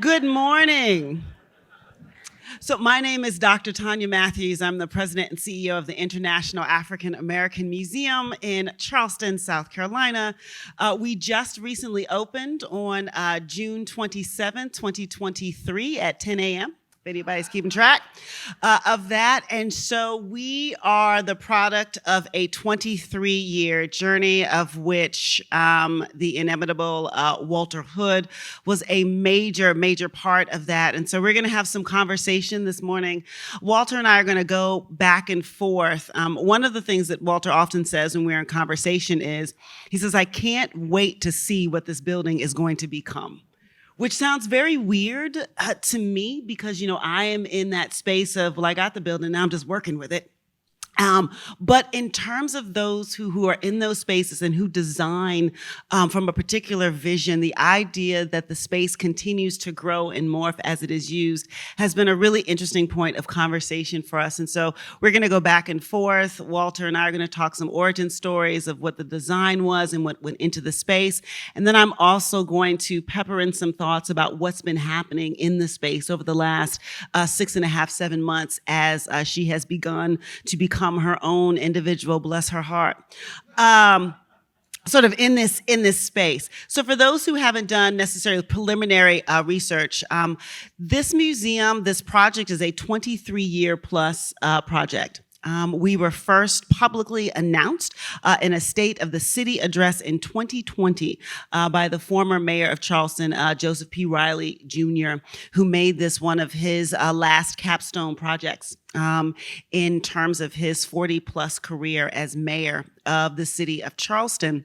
Good morning. So my name is Dr. Tonya Matthews. I'm the president and CEO of the International African American Museum in Charleston, South Carolina. We just recently opened on June 27, 2023 at 10 a.m. If anybody's keeping track of that. And so we are the product of a 23-year journey, of which the inimitable Walter Hood was a major part of that. And so we're going to have some conversation this morning. Walter and I are going to go back and forth. One of the things that Walter often says when we're in conversation is, he says, I can't wait to see what this building is going to become. Which sounds very weird to me because, I am in that space of, well, I got the building, now I'm just working with it. But in terms of those who are in those spaces and who design from a particular vision, the idea that the space continues to grow and morph as it is used has been a really interesting point of conversation for us. And so we're going to go back and forth. Walter and I are going to talk some origin stories of what the design was and what went into the space. And then I'm also going to pepper in some thoughts about what's been happening in the space over the last 6.5, 7 months as she has begun to become her own individual, bless her heart, sort of in this space. So for those who haven't done necessarily preliminary research, this museum, this project is a 23-year plus project. We were first publicly announced in a State of the City address in 2020 by the former mayor of Charleston, Joseph P. Riley Jr., who made this one of his last capstone projects in terms of his 40-plus career as mayor of the city of Charleston.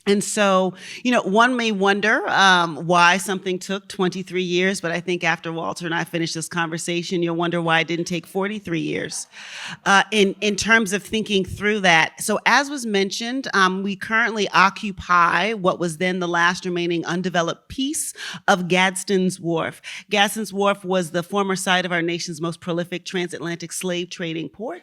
And so, one may wonder why something took 23 years, but I think after Walter and I finish this conversation, you'll wonder why it didn't take 43 years in terms of thinking through that. So as was mentioned, we currently occupy what was then the last remaining undeveloped piece of Gadsden's Wharf. Gadsden's Wharf was the former site of our nation's most prolific transatlantic slave trading port.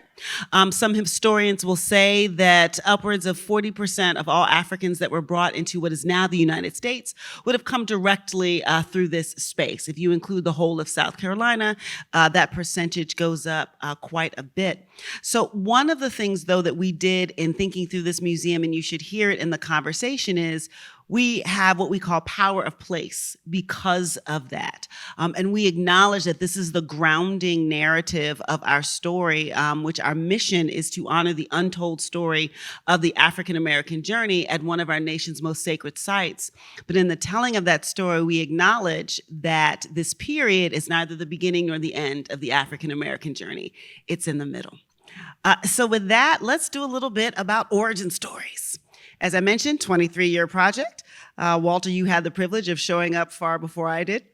Some historians will say that upwards of 40% of all Africans that were brought into what is now the United States would have come directly through this space. If you include the whole of South Carolina, that percentage goes up quite a bit. So one of the things, though, that we did in thinking through this museum, and you should hear it in the conversation, is we have what we call power of place because of that. And we acknowledge that this is the grounding narrative of our story, which our mission is to honor the untold story of the African American journey at one of our nation's most sacred sites. But in the telling of that story, we acknowledge that this period is neither the beginning nor the end of the African American journey. It's in the middle. So with that, let's do a little bit about origin stories. As I mentioned, 23-year project. Walter, you had the privilege of showing up far before I did.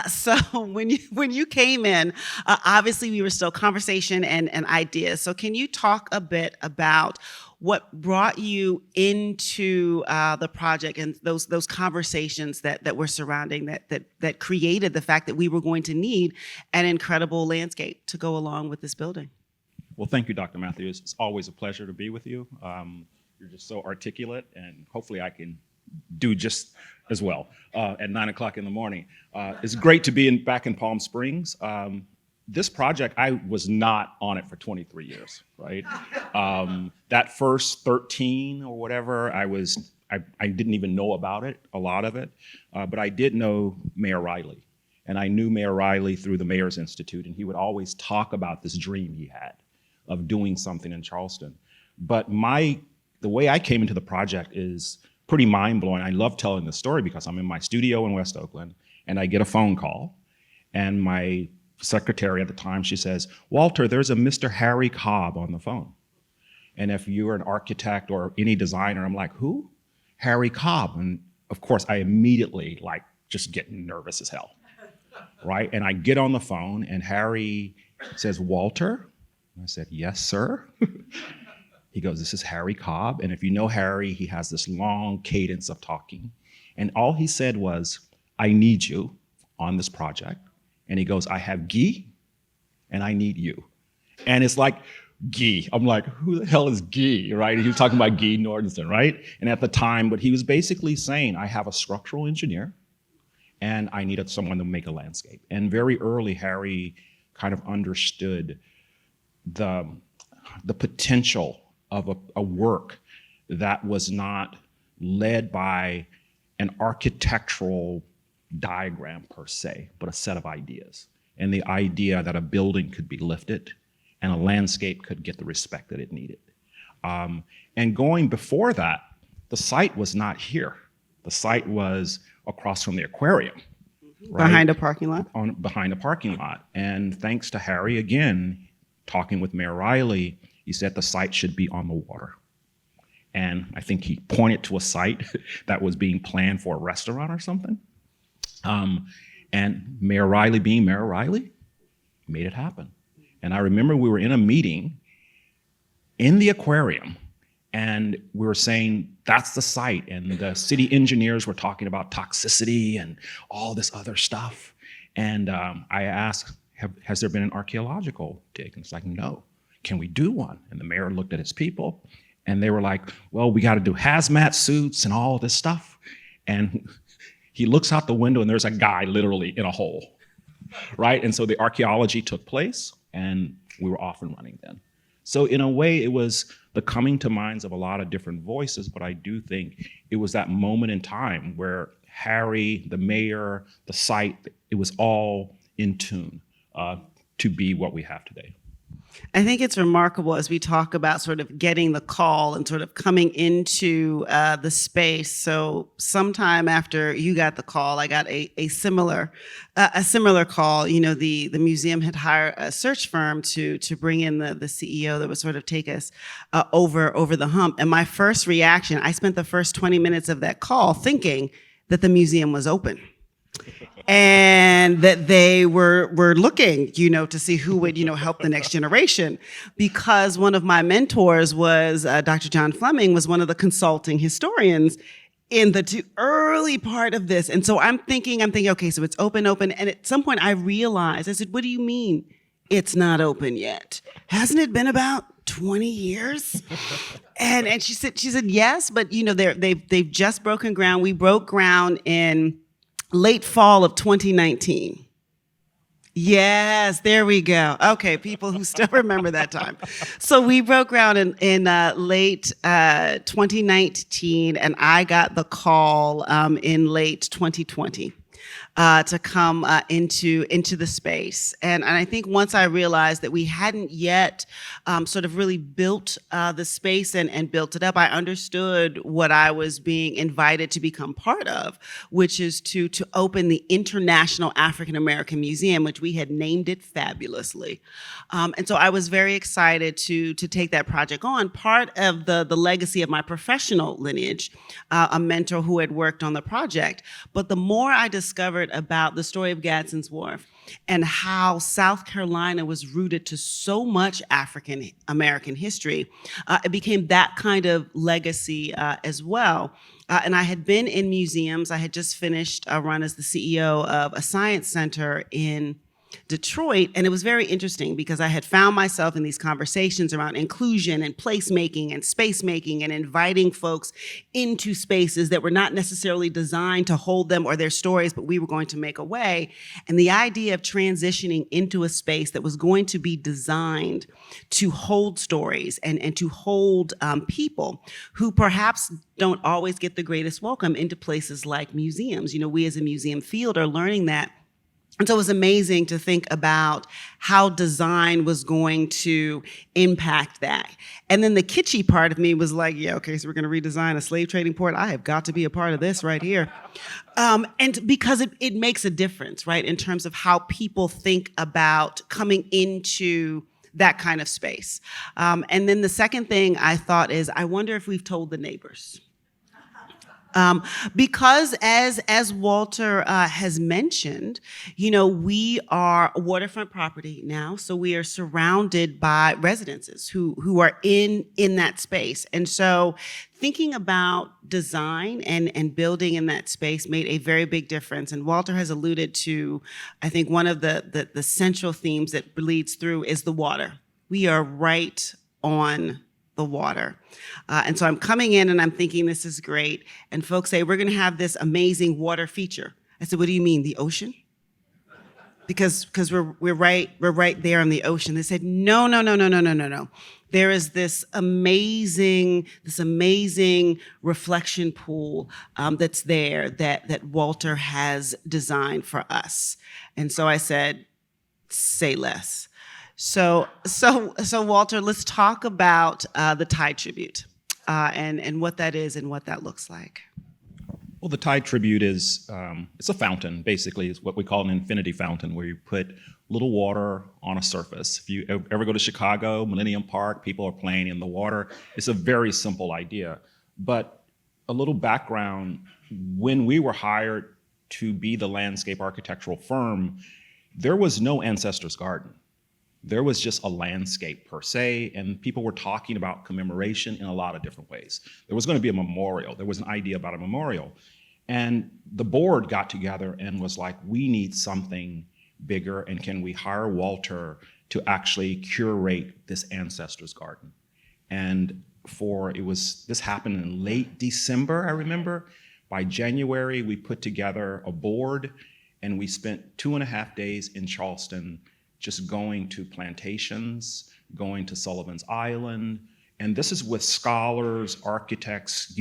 So when you came in, obviously we were still conversation and ideas. So can you talk a bit about what brought you into the project and those conversations that were surrounding that created the fact that we were going to need an incredible landscape to go along with this building? Well, thank you, Dr. Matthews. It's always a pleasure to be with you. You're just so articulate, and hopefully I can do just as well at 9 o'clock in the morning. It's great to be back in Palm Springs. This project, I was not on it for 23 years, right? That first 13 or whatever, I didn't even know about it, a lot of it, but I did know Mayor Riley. And I knew Mayor Riley through the Mayor's Institute, and he would always talk about this dream he had of doing something in Charleston. But the way I came into the project is pretty mind-blowing. I love telling the story because I'm in my studio in West Oakland and I get a phone call, and my secretary at the time, she says, Walter, there's a Mr. Harry Cobb on the phone. And if you're an architect or any designer, I'm like, who? Harry Cobb. And of course, I immediately just get nervous as hell, right? And I get on the phone and Harry says, Walter? And I said, yes, sir. He goes, this is Harry Cobb. And if you know Harry, he has this long cadence of talking. And all he said was, I need you on this project. And he goes, I have Guy and I need you. And it's like, Guy. I'm like, who the hell is Guy, right? He was talking about Guy Nordensson, right? And at the time, but he was basically saying, I have a structural engineer and I needed someone to make a landscape. And very early, Harry kind of understood the potential of a work that was not led by an architectural diagram per se, but a set of ideas. And the idea that a building could be lifted and a landscape could get the respect that it needed. And going before that, the site was not here. The site was across from the aquarium. Right? Behind a parking lot? Behind a parking lot. And thanks to Harry, again, talking with Mayor Riley, he said the site should be on the water. And I think he pointed to a site that was being planned for a restaurant or something. And Mayor Riley, being Mayor Riley, made it happen. And I remember we were in a meeting in the aquarium, and we were saying, that's the site. And the city engineers were talking about toxicity and all this other stuff. And I asked, has there been an archaeological dig? And it's like, no. Can we do one? And the mayor looked at his people, and they were like, well, we got to do hazmat suits and all this stuff. And he looks out the window, and there's a guy literally in a hole, right? And so the archaeology took place, and we were off and running then. So in a way, it was the coming to minds of a lot of different voices, but I do think it was that moment in time where Harry, the mayor, the site, it was all in tune to be what we have today. I think it's remarkable as we talk about sort of getting the call and sort of coming into the space. So sometime after you got the call, I got a similar call. You know, the museum had hired a search firm to bring in the CEO that would sort of take us over the hump. And my first reaction, I spent the first 20 minutes of that call thinking that the museum was open. And that they were looking, you know, to see who would, you know, help the next generation. Because one of my mentors was Dr. John Fleming, was one of the consulting historians in the early part of this. And so I'm thinking, okay, so it's open. And at some point I realized, I said, what do you mean it's not open yet? Hasn't it been about 20 years? And she said, yes, but you know, they've just broken ground. We broke ground in late fall of 2019. Yes, there we go. Okay, people who still remember that time. So we broke ground in late 2019, and I got the call in late 2020 to come into the space. And I think once I realized that we hadn't yet sort of really built the space and built it up, I understood what I was being invited to become part of, which is to open the International African American Museum, which we had named it fabulously. And so I was very excited to take that project on. Part of the legacy of my professional lineage, a mentor who had worked on the project. But the more I discovered about the story of Gadsden's Wharf and how South Carolina was rooted to so much African American history, it became that kind of legacy as well. And I had been in museums. I had just finished a run as the CEO of a science center in Detroit, and it was very interesting because I had found myself in these conversations around inclusion and placemaking and space making and inviting folks into spaces that were not necessarily designed to hold them or their stories, but we were going to make a way. And the idea of transitioning into a space that was going to be designed to hold stories and to hold people who perhaps don't always get the greatest welcome into places like museums. You know, we as a museum field are learning that. And so it was amazing to think about how design was going to impact that. And then the kitschy part of me was like, yeah, okay, so we're going to redesign a slave trading port. I have got to be a part of this right here. And because it makes a difference, right, in terms of how people think about coming into that kind of space. And then the second thing I thought is, I wonder if we've told the neighbors. Because as Walter has mentioned, you know, we are a waterfront property now, so we are surrounded by residences who are in that space. And so thinking about design and building in that space made a very big difference. And Walter has alluded to, I think one of the central themes that bleeds through is the water. We are right on the water. And so I'm coming in and I'm thinking this is great. And folks say, we're going to have this amazing water feature. I said, what do you mean, the ocean? Because we're right there on the ocean. They said, no, no, no, no, no, no, no, no. There is this amazing reflection pool that's there that Walter has designed for us. And so I said, say less. So Walter, let's talk about the Tide Tribute and what that is and what that looks like. Well, the Tide Tribute is, it's a fountain, basically. It's what we call an infinity fountain, where you put little water on a surface. If you ever go to Chicago, Millennium Park, people are playing in the water. It's a very simple idea. But a little background, when we were hired to be the landscape architectural firm, there was no ancestor's garden. There was just a landscape per se, and people were talking about commemoration in a lot of different ways. There was going to be a memorial. There was an idea about a memorial. And the board got together and was like, we need something bigger, and can we hire Walter to actually curate this ancestor's garden? And this happened in late December, I remember. By January, we put together a board, and we spent 2.5 days in Charleston just going to plantations, going to Sullivan's Island. And this is with scholars, architects,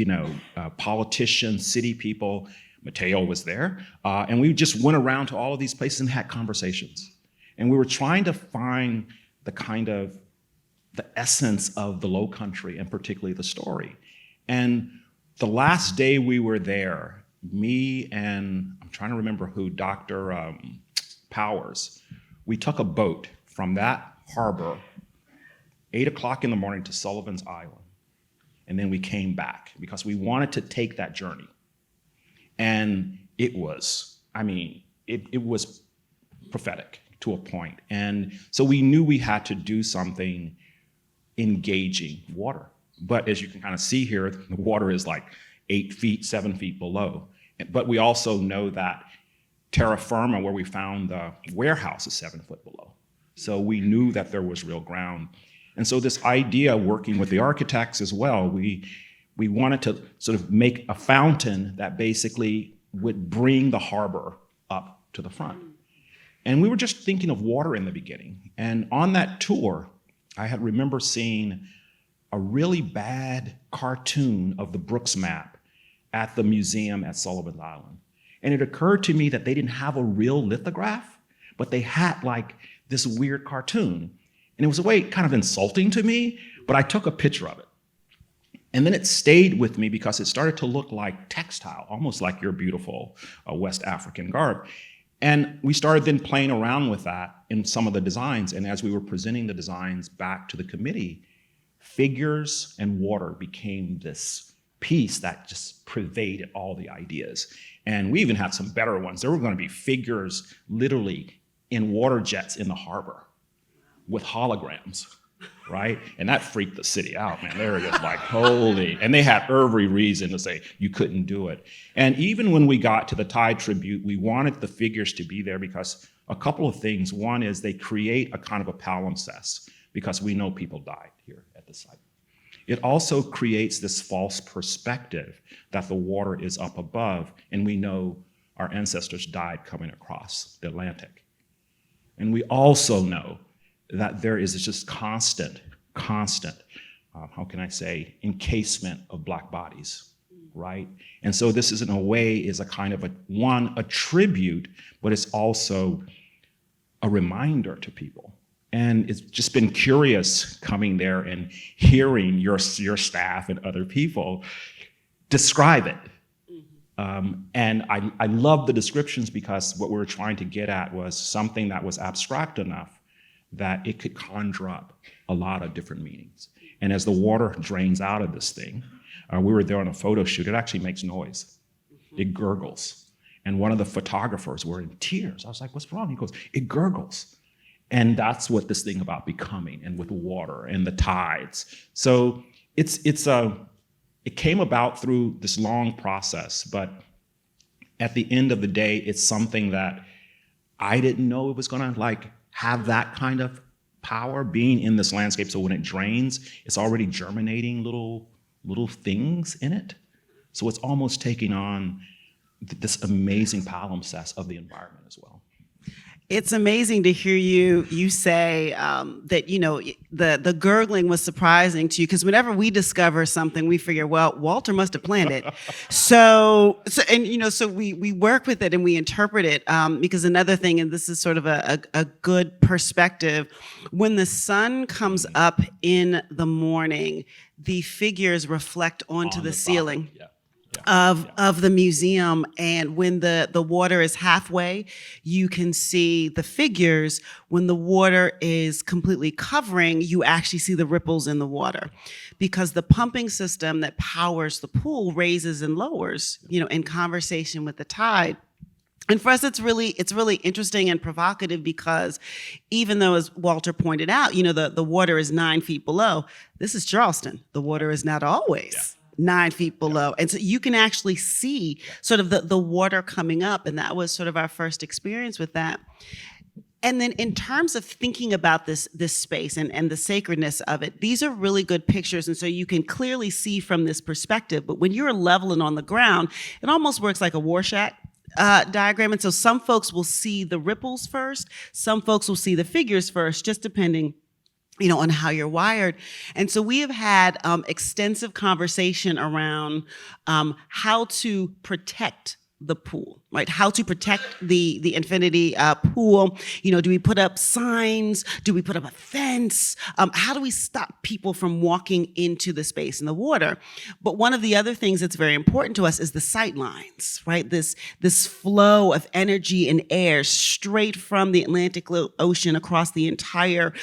politicians, city people. Mateo was there. And we just went around to all of these places and had conversations. And we were trying to find the essence of the Low Country, and particularly the story. And the last day we were there, me and, I'm trying to remember who, Dr. Powers, we took a boat from that harbor, 8 o'clock in the morning, to Sullivan's Island. And then we came back because we wanted to take that journey. And it was prophetic to a point. And so we knew we had to do something engaging water. But as you can kind of see here, the water is like 8 feet, 7 feet below. But we also know that terra firma, where we found the warehouse, is 7 foot below. So we knew that there was real ground. And so this idea, working with the architects as well, we wanted to sort of make a fountain that basically would bring the harbor up to the front. And we were just thinking of water in the beginning. And on that tour, I remember seeing a really bad cartoon of the Brooks map at the museum at Sullivan's Island. And it occurred to me that they didn't have a real lithograph, but they had like this weird cartoon. And it was a way kind of insulting to me, but I took a picture of it. And then it stayed with me because it started to look like textile, almost like your beautiful West African garb. And we started then playing around with that in some of the designs. And as we were presenting the designs back to the committee, figures and water became this piece that just pervaded all the ideas. And we even had some better ones. There were going to be figures literally in water jets in the harbor with holograms, right? And that freaked the city out, man. They were just like, holy. And they had every reason to say you couldn't do it. And even when we got to the Tide Tribute, we wanted the figures to be there because a couple of things. One is they create a kind of a palimpsest because we know people died here at the site. It also creates this false perspective that the water is up above, and we know our ancestors died coming across the Atlantic. And we also know that there is just constant, encasement of Black bodies, right? And so this is, in a way, is a kind of a tribute, but it's also a reminder to people. And it's just been curious coming there and hearing your staff and other people describe it. And I love the descriptions because what we were trying to get at was something that was abstract enough that it could conjure up a lot of different meanings. And as the water drains out of this thing, we were there on a photo shoot, it actually makes noise. It gurgles. And one of the photographers were in tears. I was like, what's wrong? He goes, it gurgles. And that's what this thing about becoming and with water and the tides. So it came about through this long process, but at the end of the day, it's something that I didn't know it was gonna have that kind of power being in this landscape. So when it drains, it's already germinating little things in it. So it's almost taking on this amazing palimpsest of the environment as well. It's amazing to hear you say that, you know, the gurgling was surprising to you, because whenever we discover something, we figure, well, Walter must have planned it. So and you know, so we work with it and we interpret it, because another thing, and this is sort of a good perspective, when the sun comes up in the morning, the figures reflect onto the ceiling. Yeah. Of the museum, and when the water is halfway, you can see the figures. When the water is completely covering, you actually see the ripples in the water, because the pumping system that powers the pool raises and lowers, you know, in conversation with the tide. And for us, it's really interesting and provocative, because even though, as Walter pointed out, you know, the water is 9 feet below, this is Charleston. The water is not always 9 feet below. And so you can actually see sort of the water coming up. And that was sort of our first experience with that. And then in terms of thinking about this space and the sacredness of it, these are really good pictures. And so you can clearly see from this perspective. But when you're leveling on the ground, it almost works like a Rorschach diagram. And so some folks will see the ripples first. Some folks will see the figures first, just depending, you know, on how you're wired. And so we have had extensive conversation around how to protect the pool, right? How to protect the infinity pool. You know, do we put up signs? Do we put up a fence? How do we stop people from walking into the space in the water? But one of the other things that's very important to us is the sight lines, right? This flow of energy and air straight from the Atlantic Ocean across the entire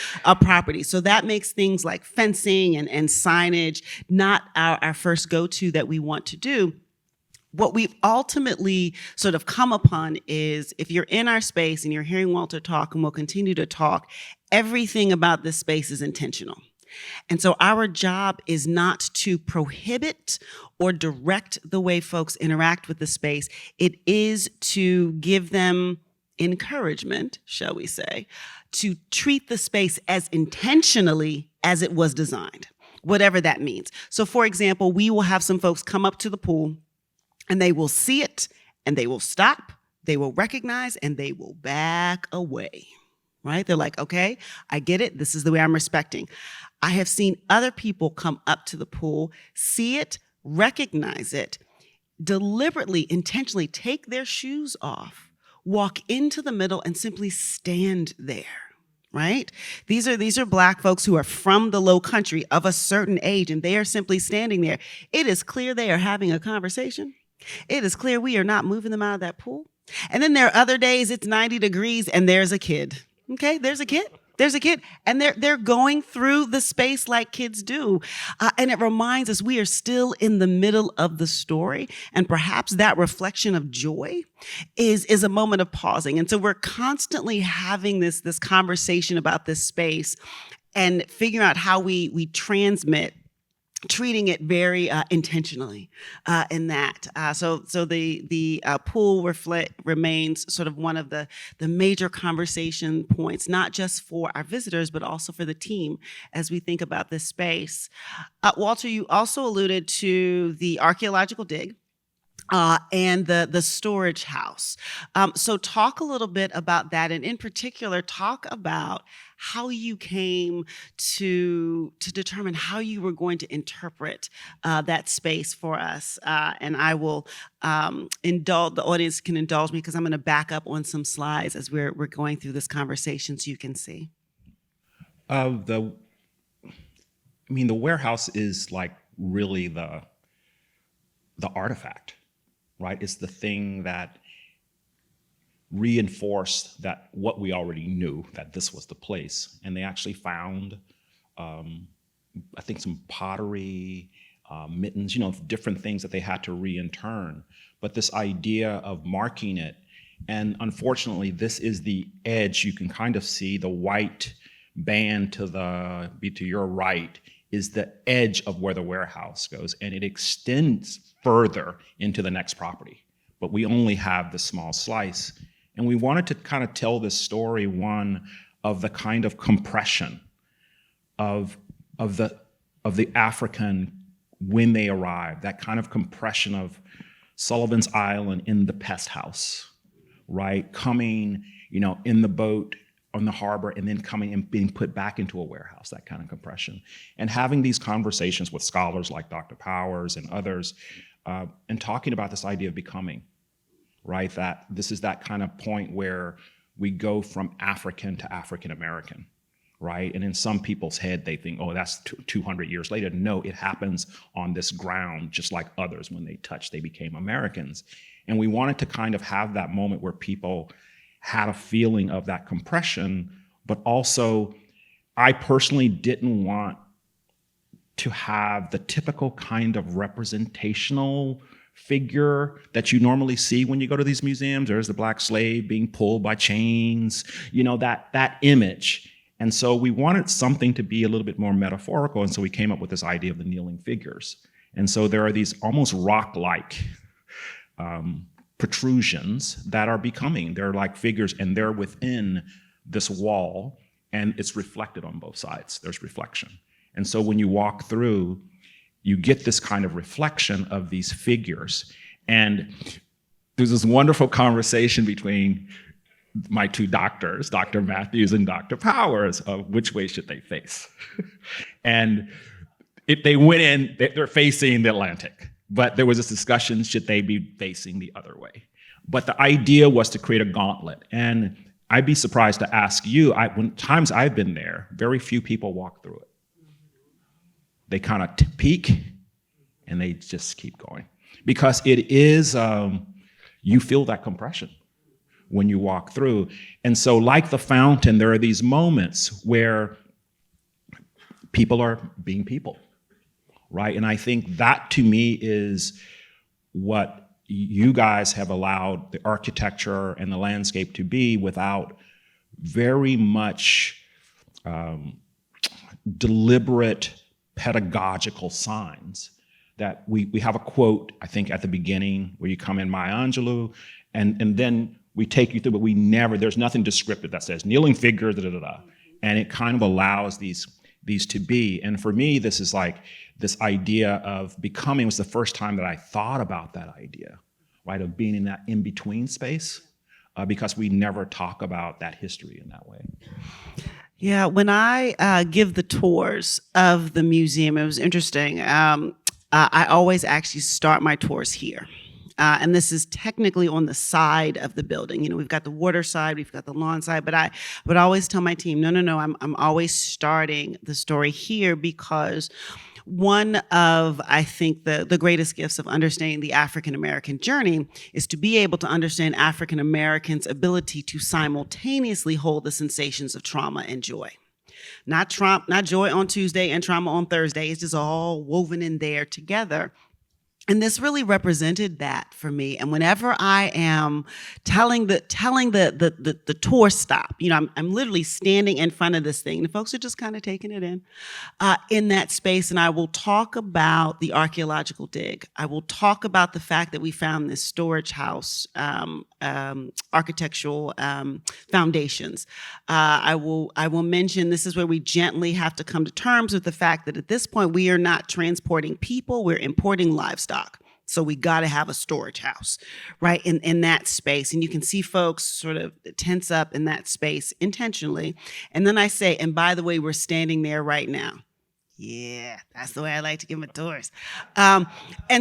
property. So that makes things like fencing and signage not our first go-to that we want to do. What we've ultimately sort of come upon is, if you're in our space and you're hearing Walter talk, and we'll continue to talk, everything about this space is intentional. And so our job is not to prohibit or direct the way folks interact with the space. It is to give them encouragement, shall we say, to treat the space as intentionally as it was designed, whatever that means. So for example, we will have some folks come up to the pool, and they will see it, and they will stop, they will recognize, and they will back away, right? They're like, okay, I get it. This is the way I'm respecting. I have seen other people come up to the pool, see it, recognize it, deliberately, intentionally take their shoes off, walk into the middle, and simply stand there. Right? These are Black folks who are from the Low Country of a certain age, and they are simply standing there. It is clear they are having a conversation. It is clear we are not moving them out of that pool. And then there are other days it's 90 degrees and there's a kid. Okay, there's a kid. And they're going through the space like kids do. And it reminds us we are still in the middle of the story. And perhaps that reflection of joy is a moment of pausing. And so we're constantly having this conversation about this space and figuring out how we transmit, treating it very intentionally in that. So the pool remains sort of one of the major conversation points, not just for our visitors, but also for the team as we think about this space. Walter, you also alluded to the archaeological dig. And the storage house. So talk a little bit about that, and in particular, talk about how you came to determine how you were going to interpret that space for us. And I will indulge, the audience can indulge me, because I'm going to back up on some slides as we're going through this conversation so you can see. The warehouse is like really the artifact. Right? It's the thing that reinforced that what we already knew, that this was the place. And they actually found, I think, some pottery, mittens, different things that they had to reintern. But this idea of marking it, and unfortunately, this is the edge. You can kind of see the white band to your right is the edge of where the warehouse goes, and it extends further into the next property. But we only have this small slice. And we wanted to kind of tell this story, one of the kind of compression of the African when they arrive, that kind of compression of Sullivan's Island in the pest house, right? Coming, in the boat on the harbor and then coming and being put back into a warehouse, that kind of compression. And having these conversations with scholars like Dr. Powers and others, and talking about this idea of becoming, right? That this is that kind of point where we go from African to African American, right? And in some people's head, they think, oh, that's 200 years later. No, it happens on this ground, just like others. When they touched, they became Americans. And we wanted to kind of have that moment where people had a feeling of that compression, but also I personally didn't want to have the typical kind of representational figure that you normally see when you go to these museums. There's the black slave being pulled by chains, that image. And so we wanted something to be a little bit more metaphorical, and so we came up with this idea of the kneeling figures. And so there are these almost rock-like protrusions that are becoming. They're like figures, and they're within this wall, and it's reflected on both sides. There's reflection. And so when you walk through, you get this kind of reflection of these figures. And there's this wonderful conversation between my two doctors, Dr. Matthews and Dr. Powers, of which way should they face. And if they went in, they're facing the Atlantic. But there was this discussion, should they be facing the other way? But the idea was to create a gauntlet. And I'd be surprised to ask you, when times I've been there, very few people walk through it. They kind of peek and they just keep going. Because it is, you feel that compression when you walk through. And so like the fountain, there are these moments where people are being people. Right? And I think that to me is what you guys have allowed the architecture and the landscape to be, without very much deliberate pedagogical signs. That we have a quote, I think, at the beginning where you come in Maya Angelou, and then we take you through, but there's nothing descriptive that says kneeling figure, and it kind of allows these to be. And for me, this is like, this idea of becoming was the first time that I thought about that idea, right, of being in that in-between space, because we never talk about that history in that way. Yeah, when I give the tours of the museum, it was interesting. I always actually start my tours here. And this is technically on the side of the building. We've got the water side, we've got the lawn side, but I would always tell my team, no, I'm always starting the story here, because one of, I think, the greatest gifts of understanding the African American journey is to be able to understand African Americans' ability to simultaneously hold the sensations of trauma and joy. Not joy on Tuesday and trauma on Thursday. It's just all woven in there together. And this really represented that for me. And whenever I am telling the tour stop, I'm literally standing in front of this thing. And the folks are just kind of taking it in that space. And I will talk about the archaeological dig. I will talk about the fact that we found this storage house, architectural foundations. I will mention this is where we gently have to come to terms with the fact that at this point we are not transporting people, we're importing livestock. So we got to have a storage house, right, in that space. And you can see folks sort of tense up in that space intentionally. And then I say, and by the way, we're standing there right now. Yeah, that's the way I like to give my tours. And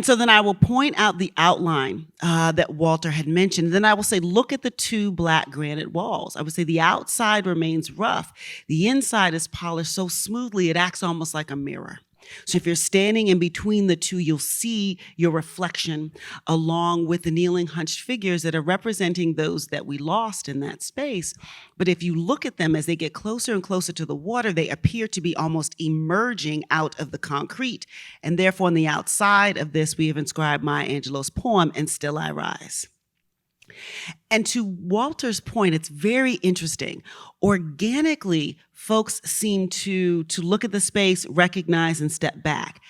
so then I will point out the outline that Walter had mentioned. Then I will say, look at the two black granite walls. I would say the outside remains rough. The inside is polished so smoothly, it acts almost like a mirror. So if you're standing in between the two, you'll see your reflection along with the kneeling hunched figures that are representing those that we lost in that space. But if you look at them as they get closer and closer to the water, they appear to be almost emerging out of the concrete. And therefore, on the outside of this, we have inscribed Maya Angelou's poem, "And Still I Rise." And to Walter's point, it's very interesting. Organically, folks seem to look at the space, recognize, and step back.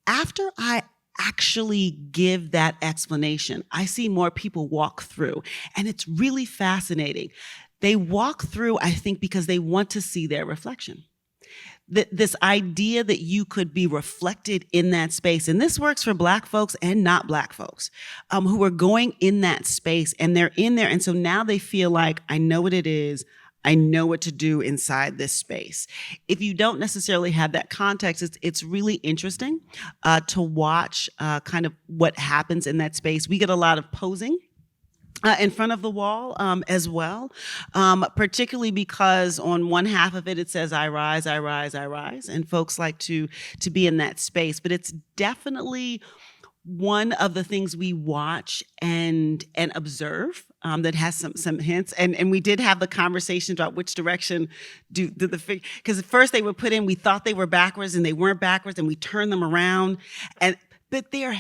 After I actually give that explanation, I see more people walk through, and it's really fascinating. They walk through, I think, because they want to see their reflection. this idea that you could be reflected in that space. And this works for Black folks and not Black folks who are going in that space, and they're in there. And so now they feel like, I know what it is. I know what to do inside this space. If you don't necessarily have that context, it's really interesting to watch kind of what happens in that space. We get a lot of posing in front of the wall as well, particularly because on one half of it, it says, I rise, I rise, I rise. And folks like to be in that space. But it's definitely one of the things we watch and observe that has some hints. And we did have the conversation about which direction do the figure, because at first they were put in, we thought they were backwards and they weren't backwards, and we turned them around. But they're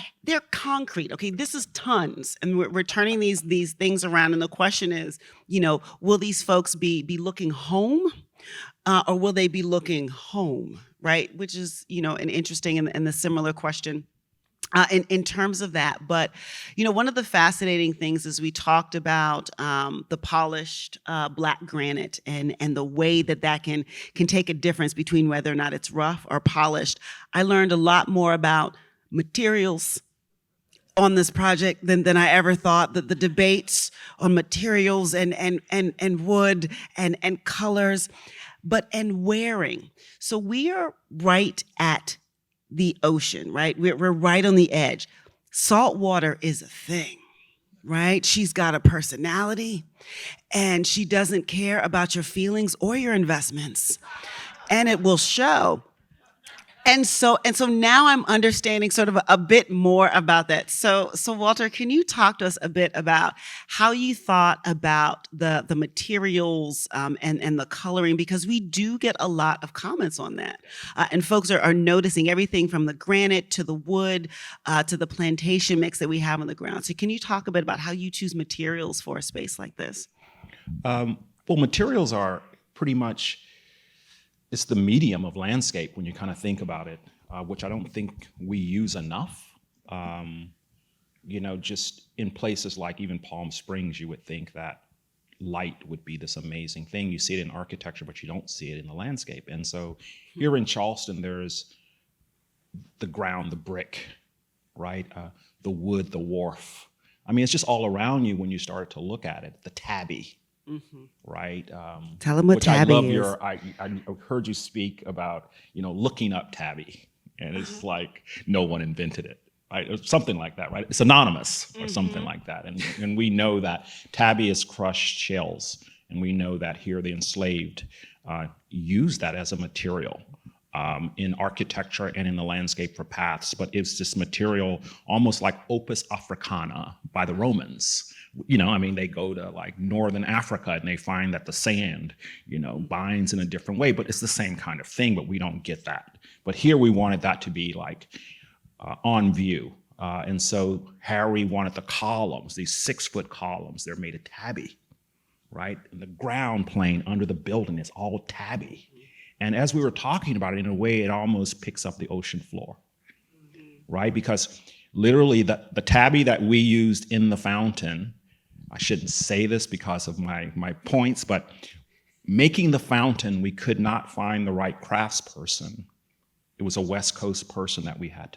concrete. Okay, this is tons, and we're turning these things around. And the question is, will these folks be looking home, or will they be looking home? Right, which is an interesting and the similar question. In terms of that. But, one of the fascinating things is we talked about the polished Black granite and the way that can take a difference between whether or not it's rough or polished. I learned a lot more about materials on this project than I ever thought. That the debates on materials and wood and colors, and wearing. So we are right at the ocean, right? We're right on the edge. Salt water is a thing, right? She's got a personality, and she doesn't care about your feelings or your investments, and it will show. And so now I'm understanding sort of a bit more about that. So Walter, can you talk to us a bit about how you thought about the materials and the coloring? Because we do get a lot of comments on that. And folks are noticing everything from the granite to the wood to the plantation mix that we have on the ground. So can you talk a bit about how you choose materials for a space like this? Well, materials are pretty much, it's the medium of landscape when you kind of think about it, which I don't think we use enough. Just in places like even Palm Springs, you would think that light would be this amazing thing. You see it in architecture, but you don't see it in the landscape. And so here in Charleston, there's the ground, the brick, right? The wood, the wharf. I mean, it's just all around you when you start to look at it. The tabby. Mm-hmm. Right. Tell them what tabby is. I heard you speak about looking up tabby, and it's like no one invented it, right? Or something like that, right? It's anonymous or something like that, and we know that tabby is crushed shells, and we know that here the enslaved used that as a material in architecture and in the landscape for paths. But it's this material almost like opus africana by the Romans. They go to like northern Africa and they find that the sand, binds in a different way, but it's the same kind of thing, but we don't get that. But here we wanted that to be like on view. And so Harry wanted the columns, these 6-foot columns, they're made of tabby, right? And the ground plane under the building is all tabby. And as we were talking about it, in a way, it almost picks up the ocean floor, right? Because literally the tabby that we used in the fountain, I shouldn't say this because of my points, but making the fountain, we could not find the right craftsperson. It was a West Coast person that we had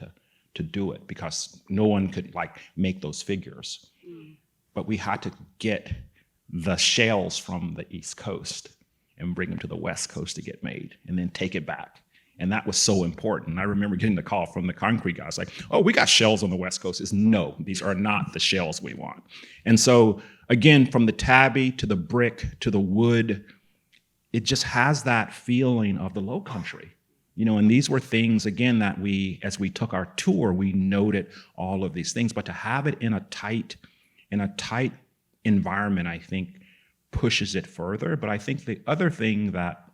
to do it because no one could make those figures. But we had to get the shells from the East Coast and bring them to the West Coast to get made and then take it back. And that was so important. I remember getting the call from the concrete guys like, oh, we got shells on the West Coast. No, these are not the shells we want. And so again, from the tabby to the brick to the wood, it just has that feeling of the Low Country. And these were things, again, that as we took our tour, we noted all of these things. But to have it in a tight environment, I think, pushes it further. But I think the other thing that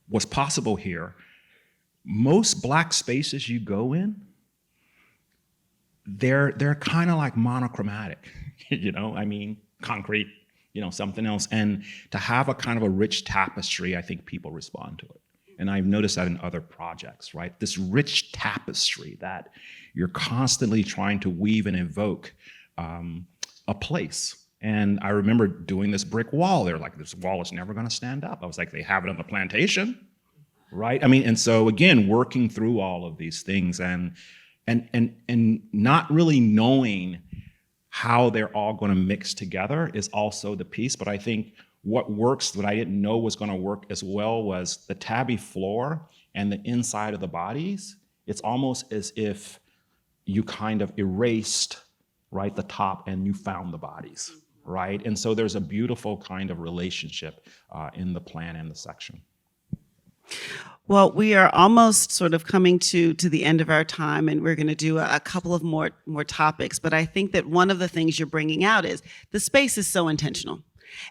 was possible here, most Black spaces you go in, they're kind of like monochromatic, concrete, something else. And to have a kind of a rich tapestry, I think people respond to it. And I've noticed that in other projects, right? This rich tapestry that you're constantly trying to weave and evoke a place, And I remember doing this brick wall. They're like, this wall is never going to stand up. I was like, they have it on the plantation, right? I mean, and so again, working through all of these things and not really knowing how they're all going to mix together is also the piece. But I think what works that I didn't know was going to work as well was the tabby floor and the inside of the bodies. It's almost as if you kind of erased, right, the top and you found the bodies, right? And so there's a beautiful kind of relationship in the plan and the section. Well, we are almost sort of coming to the end of our time, and we're going to do a couple of more topics. But I think that one of the things you're bringing out is the space is so intentional.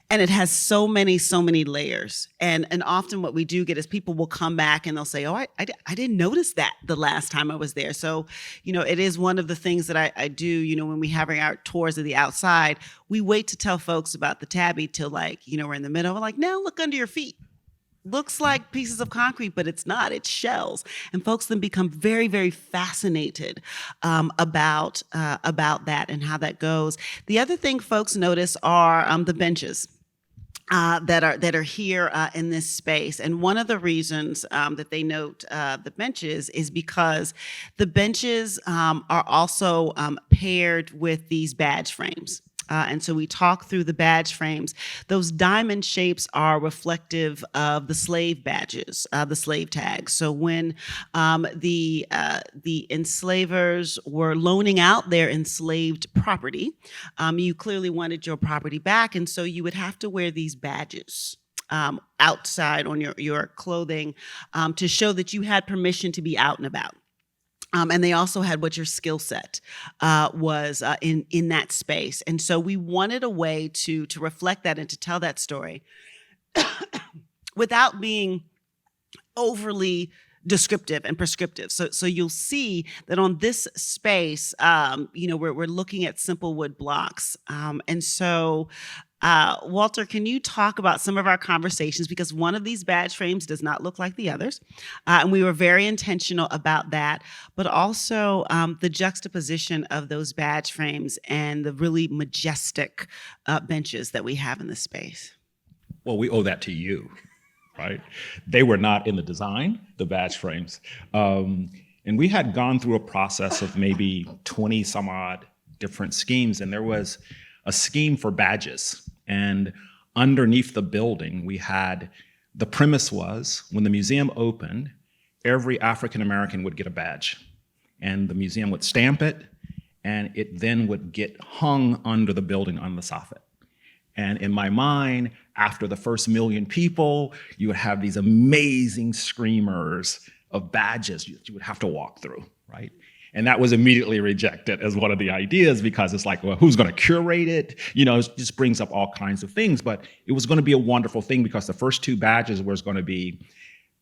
And it has so many layers. And often what we do get is people will come back and they'll say, oh, I didn't notice that the last time I was there. So, it is one of the things that I do, when we have our tours of the outside, we wait to tell folks about the tabby till we're in the middle. We're like, now look under your feet. Looks like pieces of concrete, but it's not. It's shells, and folks then become very, very fascinated about that and how that goes. The other thing folks notice are the benches that are here in this space, and one of the reasons that they note the benches is because the benches are also paired with these badge frames. And so we talk through the badge frames. Those diamond shapes are reflective of the slave badges, the slave tags. So when the enslavers were loaning out their enslaved property, you clearly wanted your property back, and so you would have to wear these badges outside on your clothing to show that you had permission to be out and about. And they also had what your skill set was in that space. And so we wanted a way to reflect that and to tell that story without being overly descriptive and prescriptive. So you'll see that on this space, we're looking at simple wood blocks. And so Walter, can you talk about some of our conversations? Because one of these badge frames does not look like the others. And we were very intentional about that, but also the juxtaposition of those badge frames and the really majestic benches that we have in this space. Well, we owe that to you, right? They were not in the design, the badge frames. And we had gone through a process of maybe 20 some odd different schemes, and there was a scheme for badges. And underneath the building, the premise was when the museum opened, every African American would get a badge. And the museum would stamp it, and it then would get hung under the building on the soffit. And in my mind, after the first 1 million people, you would have these amazing screamers of badges you would have to walk through, right? And that was immediately rejected as one of the ideas because it's like, well, who's going to curate it? It just brings up all kinds of things. But it was going to be a wonderful thing because the first 2 badges was going to be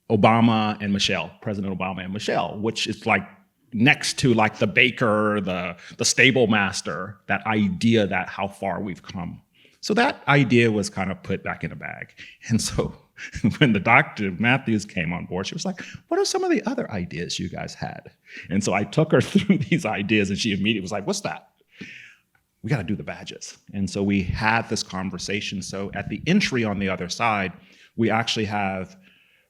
Obama and Michelle, President Obama and Michelle, which is like next to like the baker, the stable master, that idea that how far we've come. So that idea was kind of put back in a bag. And so when the Dr. Matthews came on board, she was like, what are some of the other ideas you guys had? And so I took her through these ideas, and she immediately was like, what's that? We got to do the badges. And so we had this conversation. So at the entry on the other side, we actually have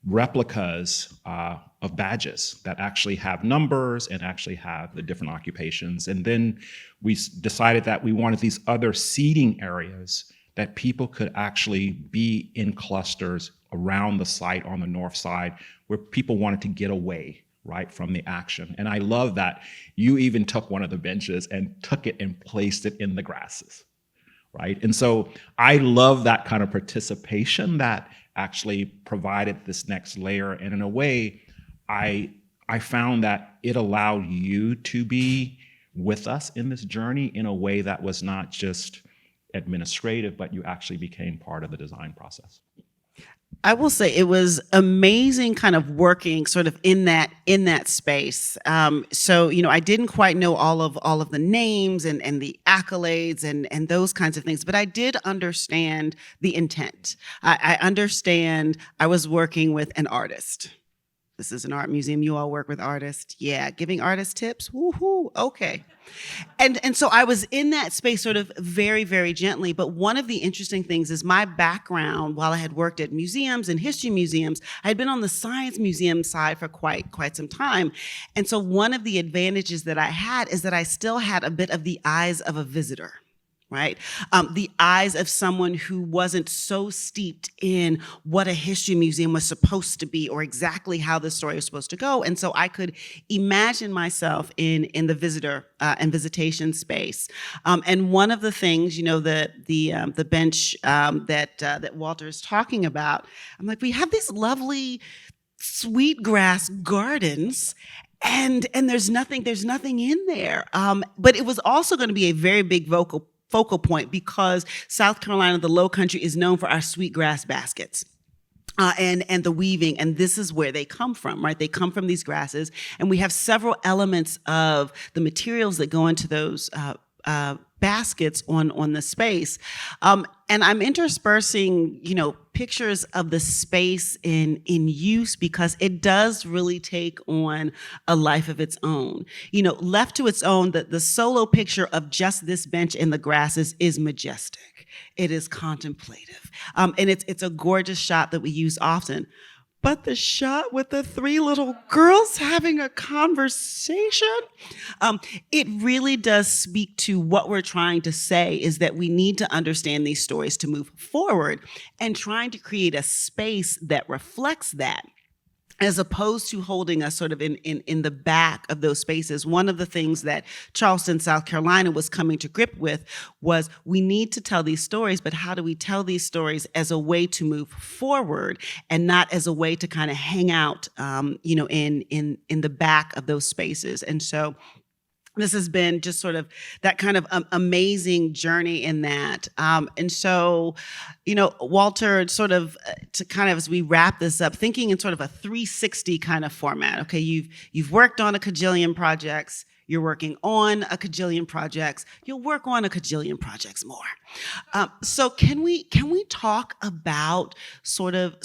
replicas of badges that actually have numbers and actually have the different occupations. And then we decided that we wanted these other seating areas that people could actually be in clusters around the site on the north side where people wanted to get away, right, from the action. And I love that you even took one of the benches and took it and placed it in the grasses, right? And so I love that kind of participation that actually provided this next layer. And in a way, I found that it allowed you to be with us in this journey in a way that was not just administrative, but you actually became part of the design process. I will say it was amazing kind of working sort of in that space. So, I didn't quite know all of the names and the accolades and those kinds of things, but I did understand the intent. I understand I was working with an artist. This is an art museum. You all work with artists. Yeah, giving artists tips. Woohoo. Okay. And so I was in that space sort of very, very gently. But one of the interesting things is my background, while I had worked at museums and history museums, I had been on the science museum side for quite some time. And so one of the advantages that I had is that I still had a bit of the eyes of a visitor. Right? The eyes of someone who wasn't so steeped in what a history museum was supposed to be or exactly how the story was supposed to go. And so I could imagine myself in the visitor and visitation space. And one of the things, the bench that Walter is talking about, I'm like, we have these lovely sweetgrass gardens, and there's nothing in there. But it was also going to be a very big focal point because South Carolina, the Low Country, is known for our sweetgrass baskets. And the weaving, and this is where they come from, right? They come from these grasses, and we have several elements of the materials that go into those baskets on the space. And I'm interspersing, pictures of the space in use because it does really take on a life of its own. Left to its own, the solo picture of just this bench in the grasses is majestic. It is contemplative. And it's a gorgeous shot that we use often. But the shot with the three little girls having a conversation, it really does speak to what we're trying to say, is that we need to understand these stories to move forward, and trying to create a space that reflects that, as opposed to holding us sort of in the back of those spaces. One of the things that Charleston, South Carolina was coming to grip with was, we need to tell these stories, but how do we tell these stories as a way to move forward and not as a way to kind of hang out, in the back of those spaces. And so this has been just sort of that kind of amazing journey in that. And so, Walter, sort of to kind of, as we wrap this up, thinking in sort of a 360 kind of format. Okay, you've worked on a cajillion projects. You're working on a cajillion projects. You'll work on a cajillion projects more. So can we talk about sort of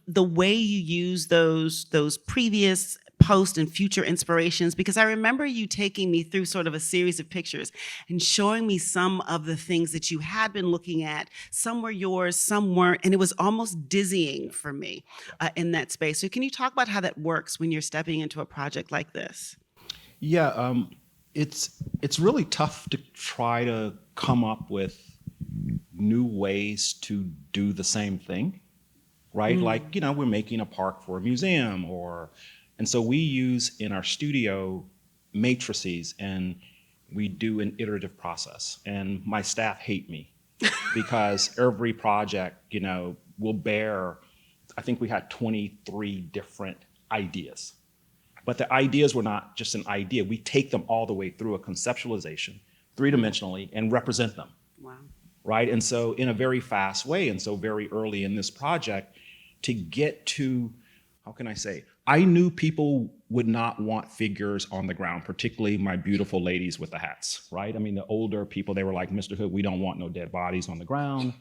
the way you use those previous post and future inspirations? Because I remember you taking me through sort of a series of pictures and showing me some of the things that you had been looking at. Some were yours, some weren't, and it was almost dizzying for me in that space. So can you talk about how that works when you're stepping into a project like this? Yeah, it's really tough to try to come up with new ways to do the same thing, right? Like, we're making a park for a museum, and so we use in our studio matrices, and we do an iterative process. And my staff hate me because every project, will bear, I think we had 23 different ideas. But the ideas were not just an idea. We take them all the way through a conceptualization, three-dimensionally, and represent them. Wow. Right? And so in a very fast way, and so very early in this project, to get to, how can I say, I knew people would not want figures on the ground, particularly my beautiful ladies with the hats, right? I mean, the older people, they were like, Mr. Hood, we don't want no dead bodies on the ground.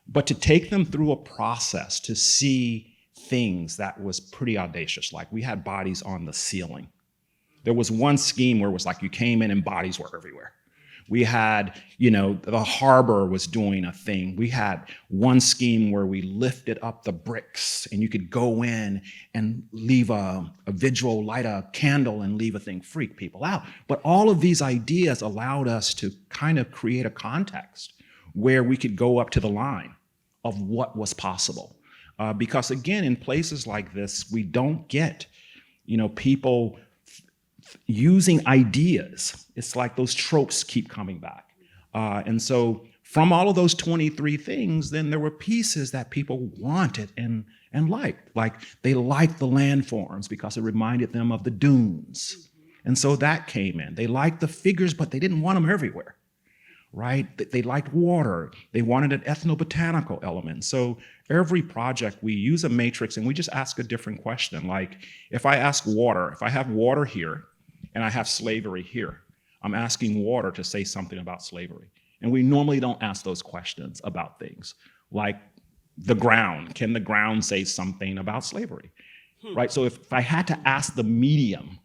But to take them through a process to see things that was pretty audacious, like we had bodies on the ceiling. There was one scheme where it was like you came in and bodies were everywhere. We had, the harbor was doing a thing. We had one scheme where we lifted up the bricks and you could go in and leave a vigil, light a candle and leave a thing, freak people out. But all of these ideas allowed us to kind of create a context where we could go up to the line of what was possible. Because again, in places like this, we don't get, people using ideas. It's like those tropes keep coming back. And so from all of those 23 things, then there were pieces that people wanted and liked. Like they liked the landforms because it reminded them of the dunes. And so that came in. They liked the figures, but they didn't want them everywhere, right? They liked water. They wanted an ethnobotanical element. So every project, we use a matrix and we just ask a different question. Like if I ask water, if I have water here and I have slavery here, I'm asking water to say something about slavery. And we normally don't ask those questions about things. Like the ground, can the ground say something about slavery? right? So if I had to ask the medium,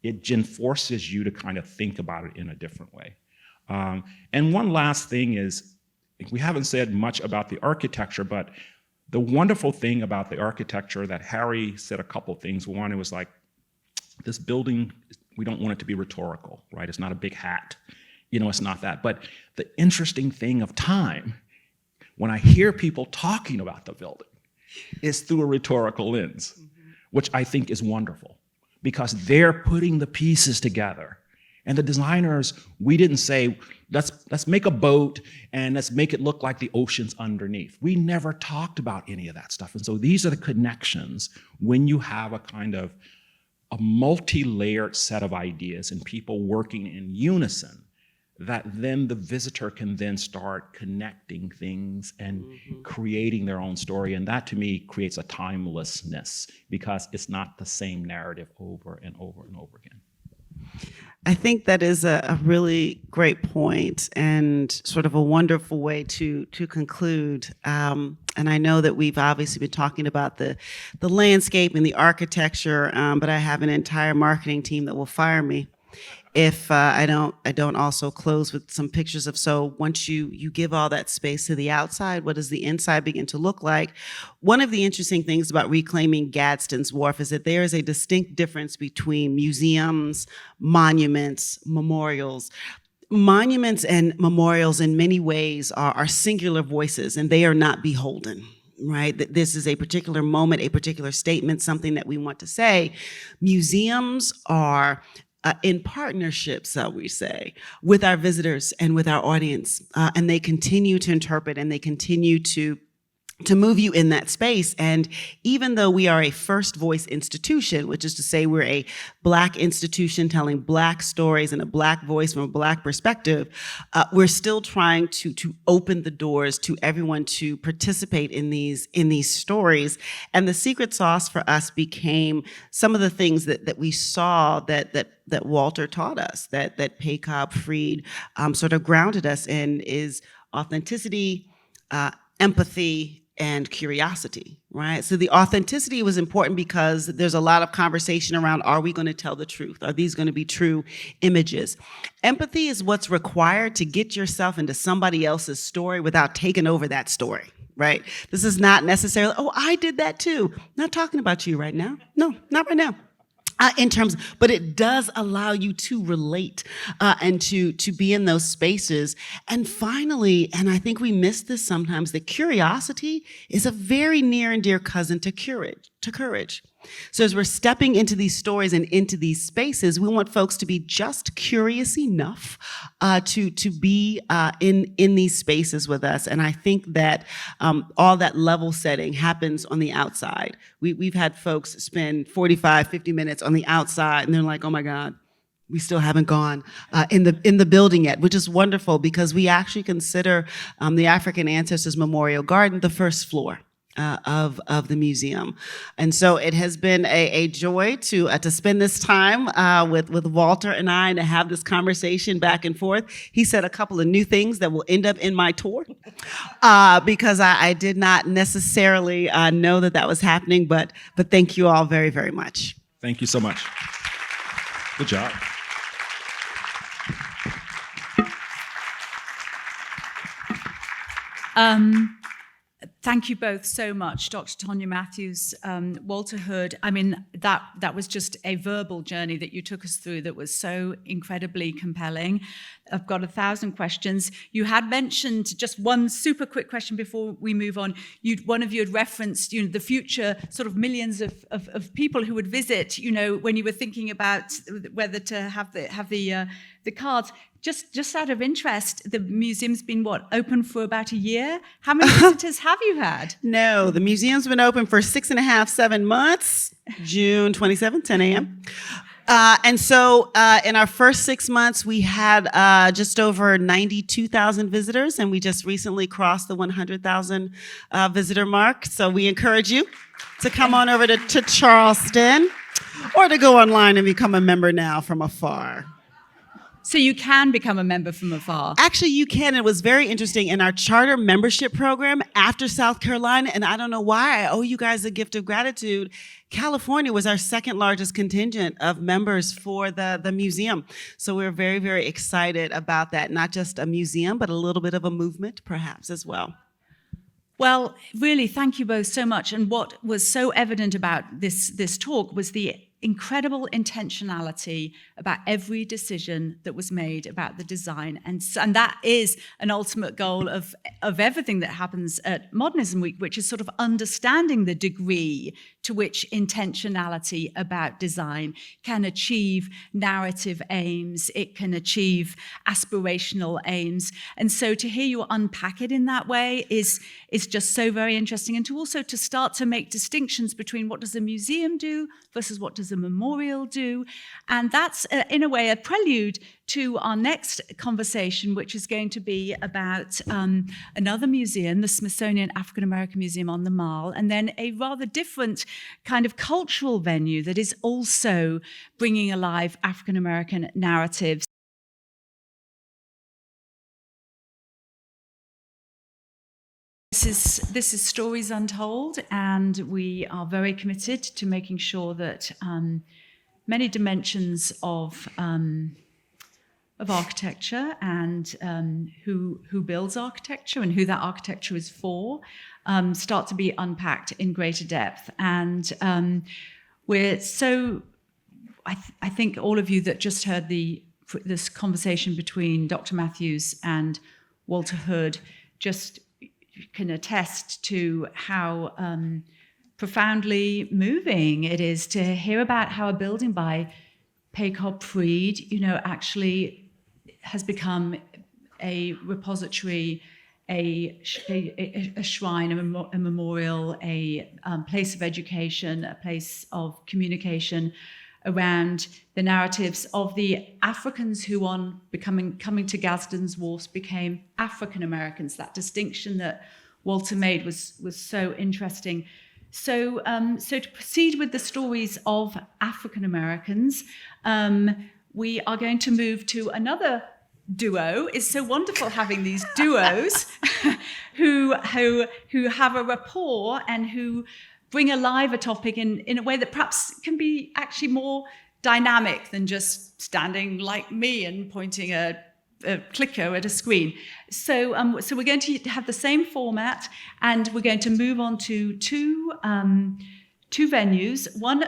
it then forces you to kind of think about it in a different way. And one last thing is, we haven't said much about the architecture, but the wonderful thing about the architecture that Harry said a couple things. One, it was like, this building, we don't want it to be rhetorical, right? It's not a big hat. It's not that. But the interesting thing of time, when I hear people talking about the building, is through a rhetorical lens, which I think is wonderful, because they're putting the pieces together. And the designers, we didn't say, let's make a boat and let's make it look like the ocean's underneath. We never talked about any of that stuff. And so these are the connections when you have a kind of a multi-layered set of ideas and people working in unison, that then the visitor can then start connecting things and creating their own story. And that, to me, creates a timelessness, because it's not the same narrative over and over and over again. I think that is a really great point and sort of a wonderful way to conclude. And I know that we've obviously been talking about the landscape and the architecture, but I have an entire marketing team that will fire me if I don't also close with some pictures of, so once you give all that space to the outside, what does the inside begin to look like? One of the interesting things about reclaiming Gadsden's Wharf is that there is a distinct difference between museums, monuments, memorials. Monuments and memorials in many ways are singular voices, and they are not beholden. Right? That this is a particular moment, a particular statement, something that we want to say. Museums are in partnership, shall we say, with our visitors and with our audience. And they continue to interpret and they continue to move you in that space. And even though we are a first voice institution, which is to say we're a Black institution telling Black stories and a Black voice from a Black perspective, we're still trying to open the doors to everyone to participate in these stories. And the secret sauce for us became some of the things that we saw that Walter taught us, that Paycobb Freed sort of grounded us in, is authenticity, empathy, and curiosity, right? So the authenticity was important because there's a lot of conversation around, are we going to tell the truth? Are these going to be true images? Empathy is what's required to get yourself into somebody else's story without taking over that story, right? This is not necessarily, oh, I did that too. Not talking about you right now. No, not right now. But it does allow you to relate and to be in those spaces. And finally, and I think we miss this sometimes, that curiosity is a very near and dear cousin to courage. So as we're stepping into these stories and into these spaces, we want folks to be just curious enough to be in these spaces with us. And I think that all that level setting happens on the outside. We've had folks spend 45, 50 minutes on the outside, and they're like, oh my God, we still haven't gone in the building yet, which is wonderful because we actually consider the African Ancestors Memorial Garden the first floor of the museum. And so it has been a joy to spend this time with Walter and I, and to have this conversation back and forth. He said a couple of new things that will end up in my tour because I did not necessarily know that was happening, but thank you all very, very much. Thank you so much. Good job. Thank you both so much, Dr. Tonya Matthews, Walter Hood. I mean, that was just a verbal journey that you took us through that was so incredibly compelling. I've got 1,000 questions. You had mentioned just one super quick question before we move on. One of you had referenced, the future sort of millions of people who would visit, when you were thinking about whether to have the cards. Just out of interest, the museum's been, open for about a year? How many visitors have you had? No, the museum's been open for 6.5, 7 months, June 27th, 10 a.m. And so in our first 6 months, we had just over 92,000 visitors, and we just recently crossed the 100,000 visitor mark. So we encourage you to come on over to Charleston, or to go online and become a member now from afar. So you can become a member from afar. Actually, you can. It was very interesting in our charter membership program after South Carolina, and I don't know why, I owe you guys a gift of gratitude. California was our second largest contingent of members for the museum. So we're very, very excited about that. Not just a museum, but a little bit of a movement, perhaps, as well. Well, really, thank you both so much. And what was so evident about this talk was the incredible intentionality about every decision that was made about the design. And that is an ultimate goal of everything that happens at Modernism Week, which is sort of understanding the degree to which intentionality about design can achieve narrative aims, it can achieve aspirational aims. And so to hear you unpack it in that way is just so very interesting. And to start to make distinctions between what does a museum do versus what does a memorial do. And that's, in a way, a prelude to our next conversation, which is going to be about another museum, the Smithsonian African American Museum on the Mall, and then a rather different kind of cultural venue that is also bringing alive African American narratives. This is Stories Untold, and we are very committed to making sure that many dimensions of architecture and who builds architecture and who that architecture is for start to be unpacked in greater depth. And I think all of you that just heard this conversation between Dr. Matthews and Walter Hood just can attest to how profoundly moving it is to hear about how a building by Paycob Freed, actually has become a repository, a shrine, a memorial, a place of education, a place of communication around the narratives of the Africans who, coming to Gadsden's wharfs, became African Americans. That distinction that Walter made was so interesting. So to proceed with the stories of African Americans, we are going to move to another duo. It's so wonderful having these duos who have a rapport and who bring alive a topic in a way that perhaps can be actually more dynamic than just standing like me and pointing a clicker at a screen. So we're going to have the same format, and we're going to move on to two venues. One,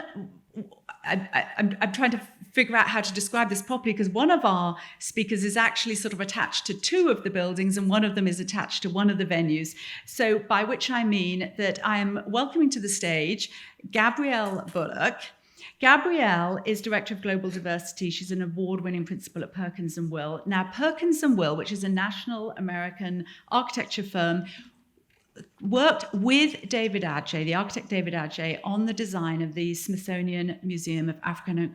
I'm trying to figure out how to describe this properly, because one of our speakers is actually sort of attached to two of the buildings and one of them is attached to one of the venues. So by which I mean that I am welcoming to the stage Gabrielle Bullock. Gabrielle is Director of Global Diversity. She's an award-winning principal at Perkins&Will. Now, Perkins&Will, which is a national American architecture firm, worked with David Adjaye, the architect David Adjaye, on the design of the Smithsonian Museum of African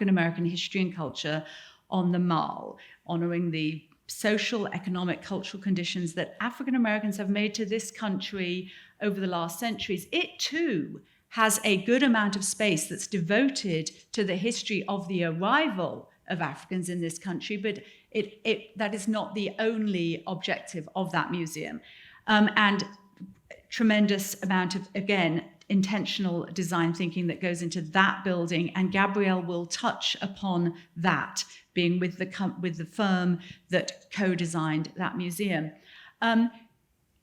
American History and Culture on the Mall, honoring the social, economic, cultural conditions that African Americans have made to this country over the last centuries. It too has a good amount of space that's devoted to the history of the arrival of Africans in this country, but that is not the only objective of that museum. And tremendous amount of, again, intentional design thinking that goes into that building. And Gabrielle will touch upon that, being with the firm that co-designed that museum.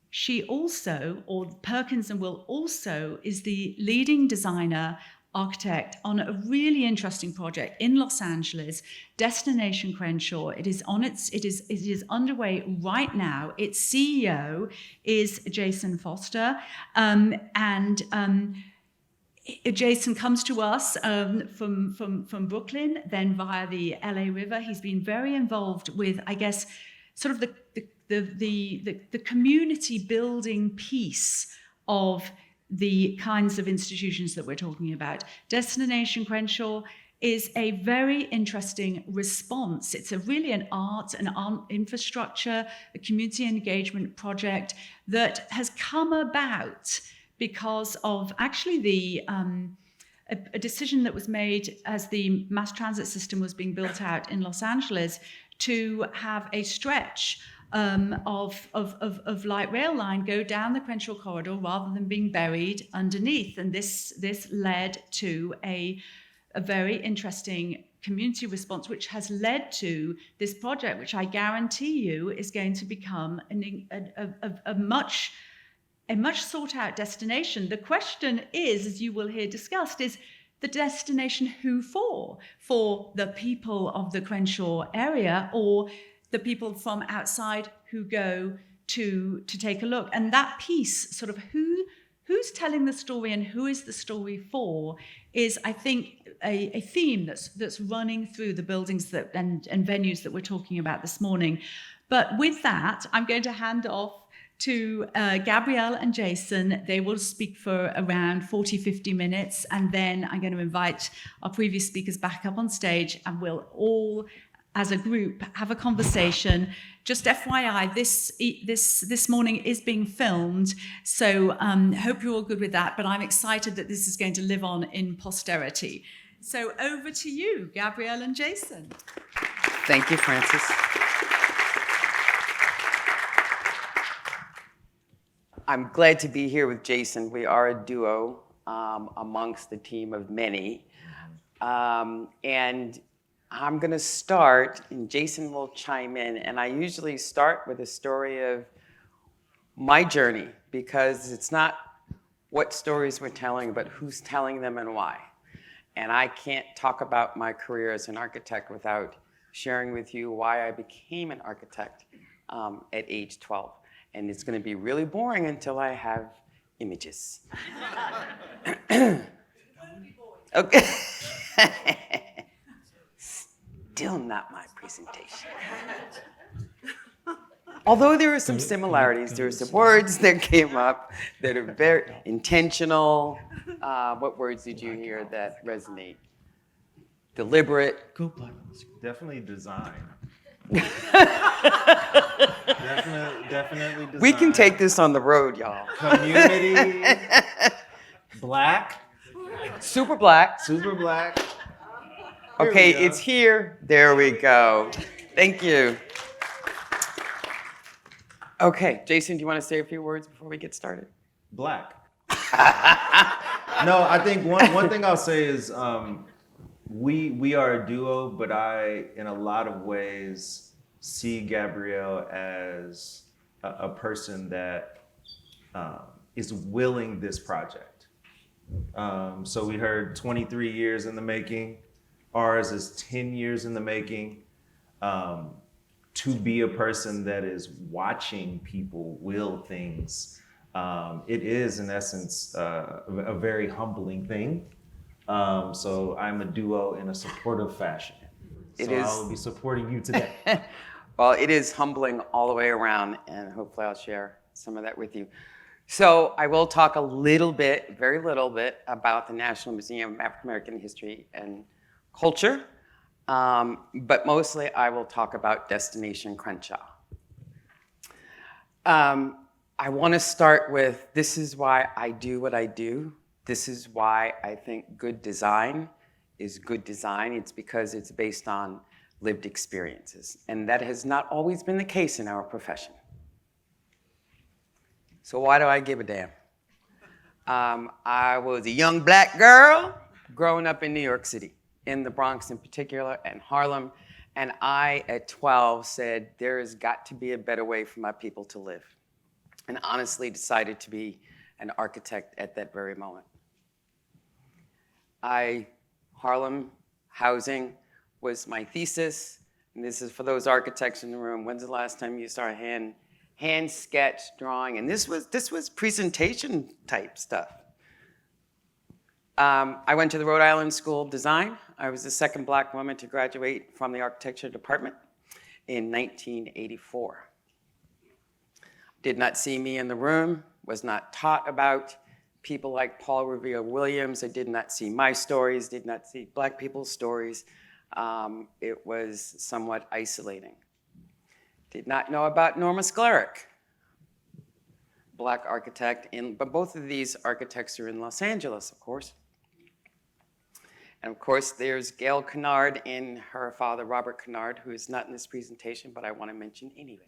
She also, or Perkins&Will also, is the leading designer architect on a really interesting project in Los Angeles, Destination Crenshaw. It is underway right now. Its CEO is Jason Foster, and Jason comes to us from Brooklyn, then via the LA River. He's been very involved with, I guess, sort of the community building piece of the kinds of institutions that we're talking about. Destination Crenshaw is a very interesting response. It's really an art infrastructure, a community engagement project that has come about because of actually a decision that was made as the mass transit system was being built out in Los Angeles to have a stretch of light rail line go down the Crenshaw corridor rather than being buried underneath. And this led to a very interesting community response, which has led to this project, which I guarantee you is going to become a much sought out destination. The question is, as you will hear discussed, is the destination who for? For the people of the Crenshaw area, or the people from outside who go to take a look? And that piece, sort of who's telling the story and who is the story for, is, I think, a theme that's running through the buildings and venues that we're talking about this morning. But with that, I'm going to hand off to Gabrielle and Jason. They will speak for around 40, 50 minutes, and then I'm going to invite our previous speakers back up on stage, and we'll all, as a group, have a conversation. Just FYI, this morning is being filmed, so hope you're all good with that, but I'm excited that this is going to live on in posterity. So over to you, Gabrielle and Jason. Thank you, Frances. I'm glad to be here with Jason. We are a duo amongst a team of many. And I'm going to start, and Jason will chime in. And I usually start with a story of my journey, because it's not what stories we're telling, but who's telling them and why. And I can't talk about my career as an architect without sharing with you why I became an architect at age 12. And it's going to be really boring until I have images. Okay. Still not my presentation. Although there are some similarities, there are some words that came up that are very intentional. What words did you hear that resonate? Deliberate. Go black. Definitely design. Definitely design. We can take this on the road, y'all. Community. Black. Super black. Super black. Okay, it's here. There we go. Thank you. Okay, Jason, do you want to say a few words before we get started? Black. No, I think one thing I'll say is we are a duo, but I, in a lot of ways, see Gabrielle as a person that is willing this project. So we heard 23 years in the making. Ours is 10 years in the making. To be a person that is watching people will things, it is, in essence, a very humbling thing. So I'm a duo in a supportive fashion. So I'll be supporting you today. Well, it is humbling all the way around, and hopefully I'll share some of that with you. So I will talk a little bit, very little bit, about the National Museum of African American History and Culture, but mostly I will talk about Destination Crenshaw. I want to start with, this is why I do what I do. This is why I think good design is good design. It's because it's based on lived experiences. And that has not always been the case in our profession. So why do I give a damn? I was a young black girl growing up in New York City, in the Bronx in particular, and Harlem. And I, at 12, said, there has got to be a better way for my people to live. And honestly decided to be an architect at that very moment. Harlem housing was my thesis. And this is for those architects in the room. When's the last time you saw a hand sketch drawing? And this was presentation type stuff. I went to the Rhode Island School of Design. I was the second black woman to graduate from the architecture department in 1984. Did not see me in the room, was not taught about people like Paul Revere Williams. I did not see my stories, did not see black people's stories. It was somewhat isolating. Did not know about Norma Sklaric, black architect, but both of these architects are in Los Angeles, of course. And of course, there's Gail Kennard and her father, Robert Kennard, who is not in this presentation, but I want to mention anyway,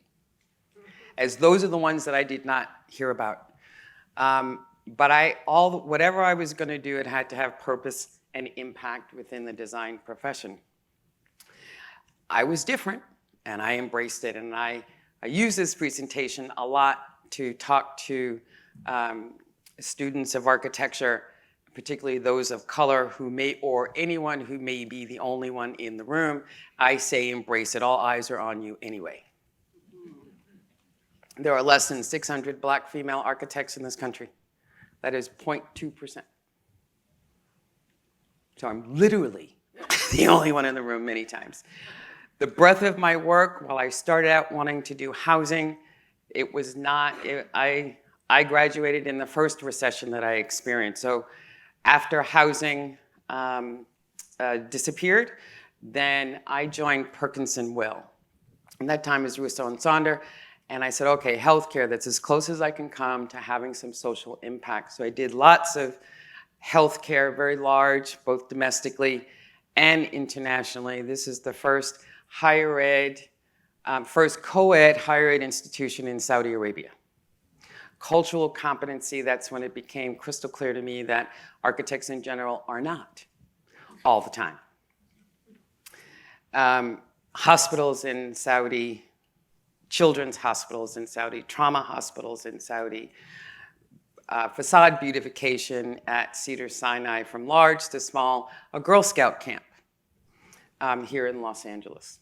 as those are the ones that I did not hear about. But whatever I was going to do, it had to have purpose and impact within the design profession. I was different, and I embraced it. And I use this presentation a lot to talk to students of architecture, particularly those of color or anyone who may be the only one in the room. I say embrace it. All eyes are on you anyway. There are less than 600 Black female architects in this country. That is 0.2%. So I'm literally the only one in the room many times. The breadth of my work, while I started out wanting to do housing, it was not, I graduated in the first recession that I experienced. So after housing disappeared, then I joined Perkins&Will. And that time is Rousseau and Sonder. And I said, okay, healthcare, that's as close as I can come to having some social impact. So I did lots of healthcare, very large, both domestically and internationally. This is the first higher ed, first co-ed higher ed institution in Saudi Arabia. Cultural competency, that's when it became crystal clear to me that architects in general are not all the time. Hospitals in Saudi, children's hospitals in Saudi, trauma hospitals in Saudi, facade beautification at Cedars-Sinai, from large to small, a Girl Scout camp here in Los Angeles.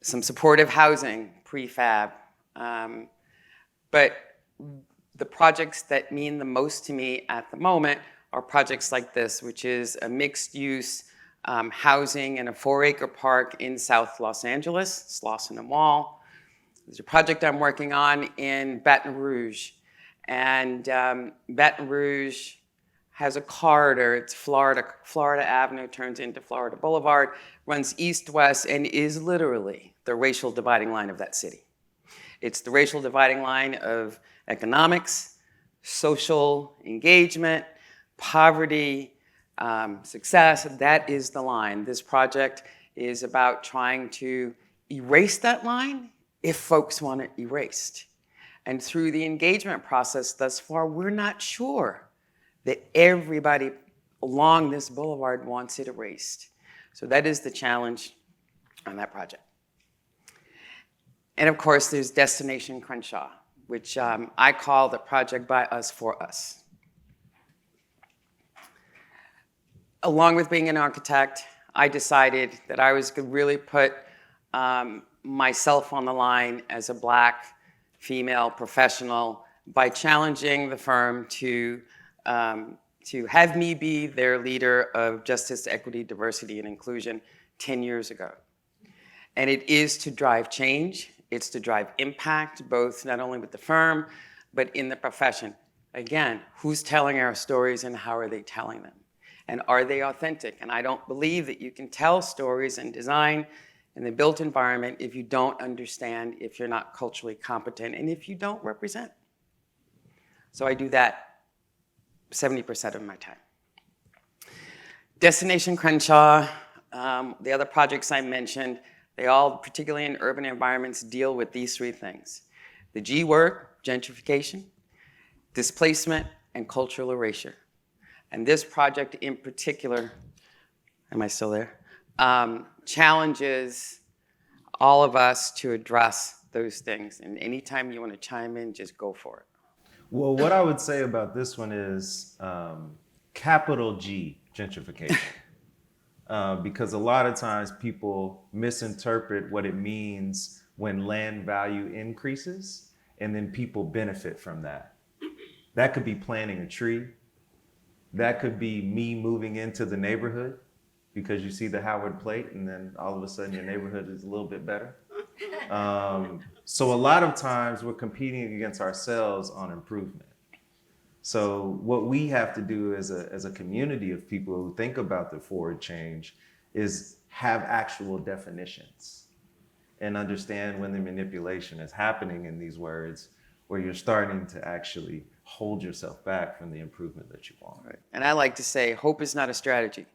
Some supportive housing, prefab. But the projects that mean the most to me at the moment are projects like this, which is a mixed-use housing in a 4-acre park in South Los Angeles, Slauson and Wall. There's a project I'm working on in Baton Rouge. And Baton Rouge has a corridor. It's Florida Avenue turns into Florida Boulevard, runs east-west, and is literally the racial dividing line of that city. It's the racial dividing line of economics, social engagement, poverty, success. That is the line. This project is about trying to erase that line if folks want it erased. And through the engagement process thus far, we're not sure that everybody along this boulevard wants it erased. So that is the challenge on that project. And of course, there's Destination Crenshaw, which I call the project by us for us. Along with being an architect, I decided that I was going to really put myself on the line as a Black female professional by challenging the firm to have me be their leader of justice, equity, diversity, and inclusion 10 years ago. And it is to drive change. It's to drive impact, both not only with the firm, but in the profession. Again, who's telling our stories and how are they telling them? And are they authentic? And I don't believe that you can tell stories and design in the built environment if you don't understand, if you're not culturally competent, and if you don't represent. So I do that 70% of my time. Destination Crenshaw, the other projects I mentioned, they all, particularly in urban environments, deal with these 3 things. The G word, gentrification, displacement, and cultural erasure. And this project in particular, am I still there? Challenges all of us to address those things. And anytime you want to chime in, just go for it. Well, what I would say about this one is capital G, gentrification. Because a lot of times people misinterpret what it means when land value increases, and then people benefit from that. That could be planting a tree. That could be me moving into the neighborhood because you see the Howard plate and then all of a sudden your neighborhood is a little bit better. So a lot of times we're competing against ourselves on improvement. So what we have to do as a community of people who think about the forward change is have actual definitions and understand when the manipulation is happening in these words, where you're starting to actually hold yourself back from the improvement that you want. Right. And I like to say, hope is not a strategy.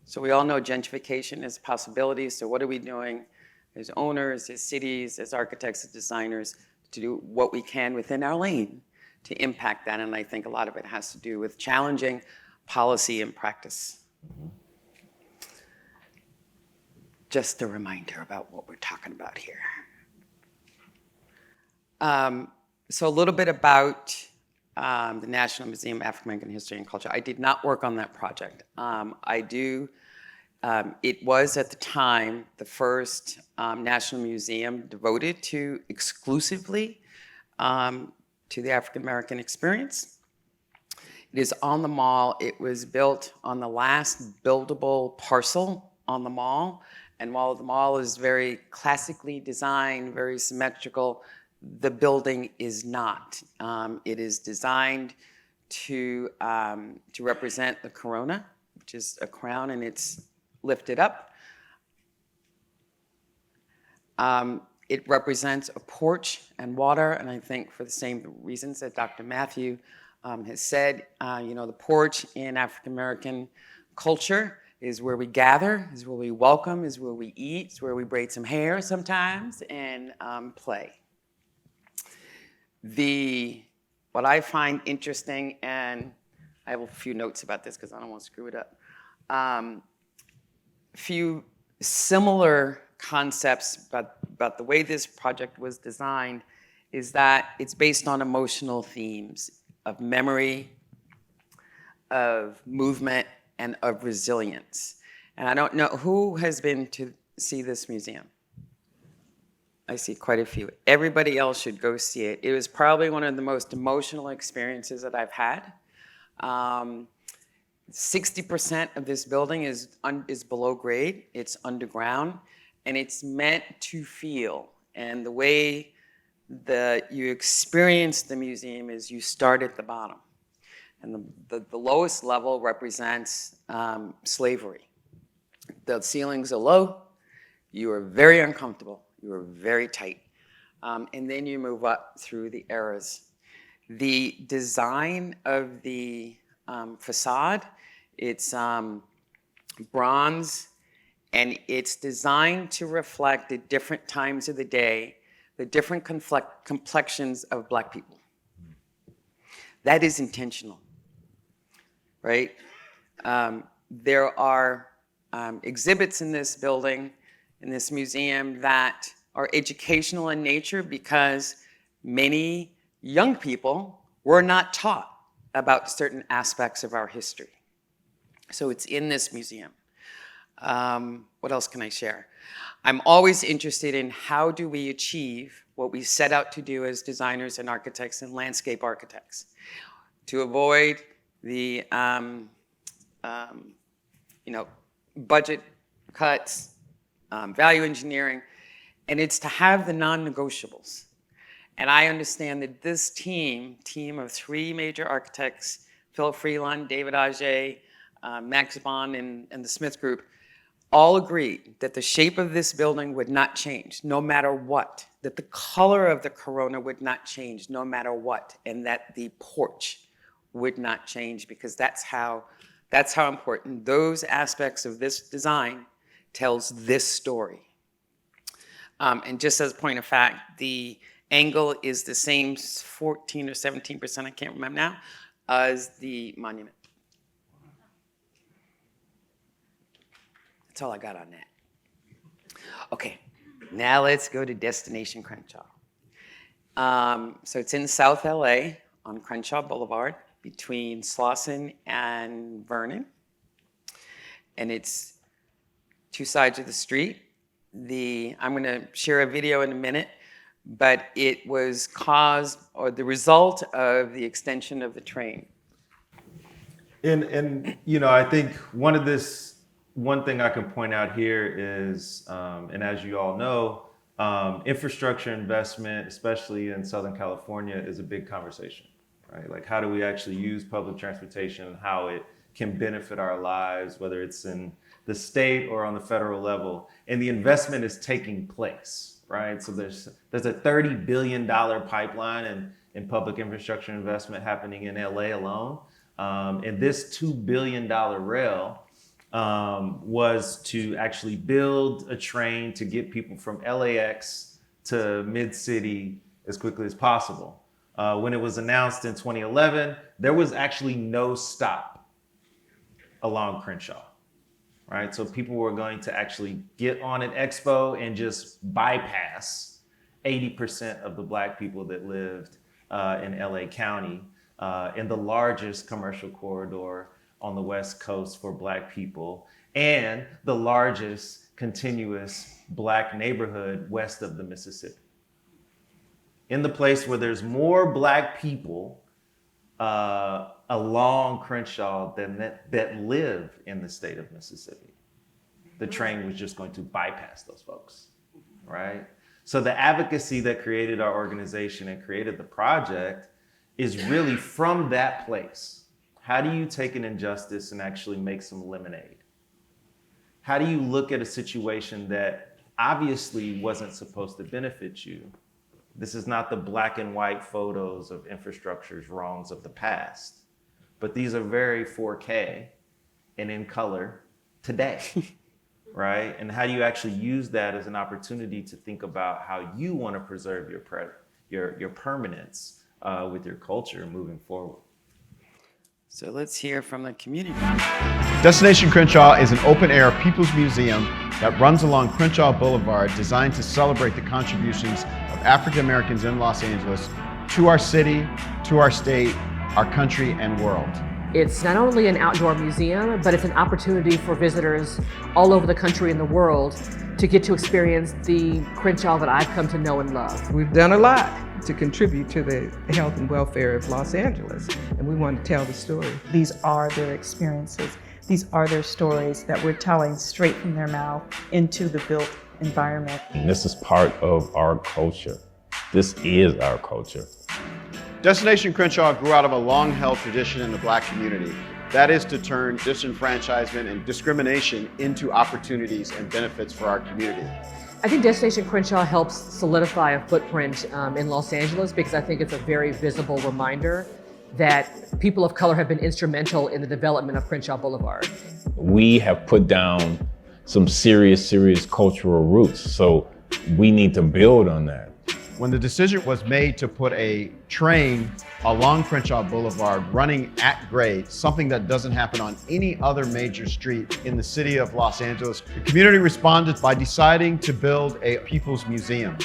So we all know gentrification is a possibility. So what are we doing as owners, as cities, as architects, as designers to do what we can within our lane to impact that? And I think a lot of it has to do with challenging policy and practice. Just a reminder about what we're talking about here. So a little bit about the National Museum of African American History and Culture. I did not work on that project. It was at the time the first national museum devoted to exclusively to the African American experience. It is on the mall. It was built on the last buildable parcel on the mall. And while the mall is very classically designed, very symmetrical, the building is not. It is designed to represent the corona, which is a crown, and it's lifted up. It represents a porch and water, and I think for the same reasons that Dr. Matthew has said, the porch in African American culture is where we gather, is where we welcome, is where we eat, is where we braid some hair sometimes and play. What I find interesting, and I have a few notes about this because I don't want to screw it up. A few similar concepts about the way this project was designed is that it's based on emotional themes of memory, of movement, and of resilience. And I don't know who has been to see this museum. I see quite a few. Everybody else should go see it. It was probably one of the most emotional experiences that I've had. 60% of this building is below grade. It's underground, and it's meant to feel. And the way that you experience the museum is you start at the bottom. And the lowest level represents slavery. The ceilings are low. You are very uncomfortable. You are very tight. And then you move up through the eras. The design of the facade, it's bronze, and it's designed to reflect the different times of the day, the different complexions of Black people. That is intentional, right? There are exhibits in this building, in this museum, that are educational in nature because many young people were not taught about certain aspects of our history. So it's in this museum. What else can I share? I'm always interested in how do we achieve what we set out to do as designers and architects and landscape architects to avoid the budget cuts, value engineering, and it's to have the non-negotiables. And I understand that this team of three major architects, Philip Freeland, David Auger, Max Bond, and the Smith Group, all agreed that the shape of this building would not change, no matter what, that the color of the corona would not change, no matter what, and that the porch would not change, because that's how important those aspects of this design tells this story. And just as a point of fact, the angle is the same 14 or 17%, I can't remember now, as the monument. That's all I got on that. Okay, now let's go to Destination Crenshaw. So it's in South LA on Crenshaw Boulevard between Slauson and Vernon. And it's two sides of the street. I'm going to share a video in a minute, but it was the result of the extension of the train. And I think one thing I can point out here is, and as you all know, infrastructure investment, especially in Southern California, is a big conversation, right? Like, how do we actually use public transportation and how it can benefit our lives, whether it's in the state or on the federal level? And the investment is taking place, right? So there's a $30 billion pipeline in public infrastructure investment happening in LA alone. And this $2 billion rail was to actually build a train to get people from LAX to mid-city as quickly as possible. When it was announced in 2011, there was actually no stop along Crenshaw, right? So people were going to actually get on an expo and just bypass 80% of the Black people that lived in LA County, in the largest commercial corridor on the West Coast for Black people, and the largest continuous Black neighborhood west of the Mississippi. In the place where there's more Black people along Crenshaw than that live in the state of Mississippi. The train was just going to bypass those folks, right? So the advocacy that created our organization and created the project is really from that place. How do you take an injustice and actually make some lemonade? How do you look at a situation that obviously wasn't supposed to benefit you? This is not the black and white photos of infrastructure's wrongs of the past, but these are very 4K and in color today, right? And how do you actually use that as an opportunity to think about how you want to preserve your permanence with your culture moving forward? So let's hear from the community. Destination Crenshaw is an open-air people's museum that runs along Crenshaw Boulevard, designed to celebrate the contributions of African Americans in Los Angeles to our city, to our state, our country, and world. It's not only an outdoor museum, but it's an opportunity for visitors all over the country and the world to get to experience the Crenshaw that I've come to know and love. We've done a lot to contribute to the health and welfare of Los Angeles, and we want to tell the story. These are their experiences. These are their stories that we're telling straight from their mouth into the built environment. And this is part of our culture. This is our culture. Destination Crenshaw grew out of a long-held tradition in the Black community. That is to turn disenfranchisement and discrimination into opportunities and benefits for our community. I think Destination Crenshaw helps solidify a footprint in Los Angeles, because I think it's a very visible reminder that people of color have been instrumental in the development of Crenshaw Boulevard. We have put down some serious cultural roots, so we need to build on that. When the decision was made to put a train along Crenshaw Boulevard running at grade, something that doesn't happen on any other major street in the city of Los Angeles, the community responded by deciding to build a people's museum.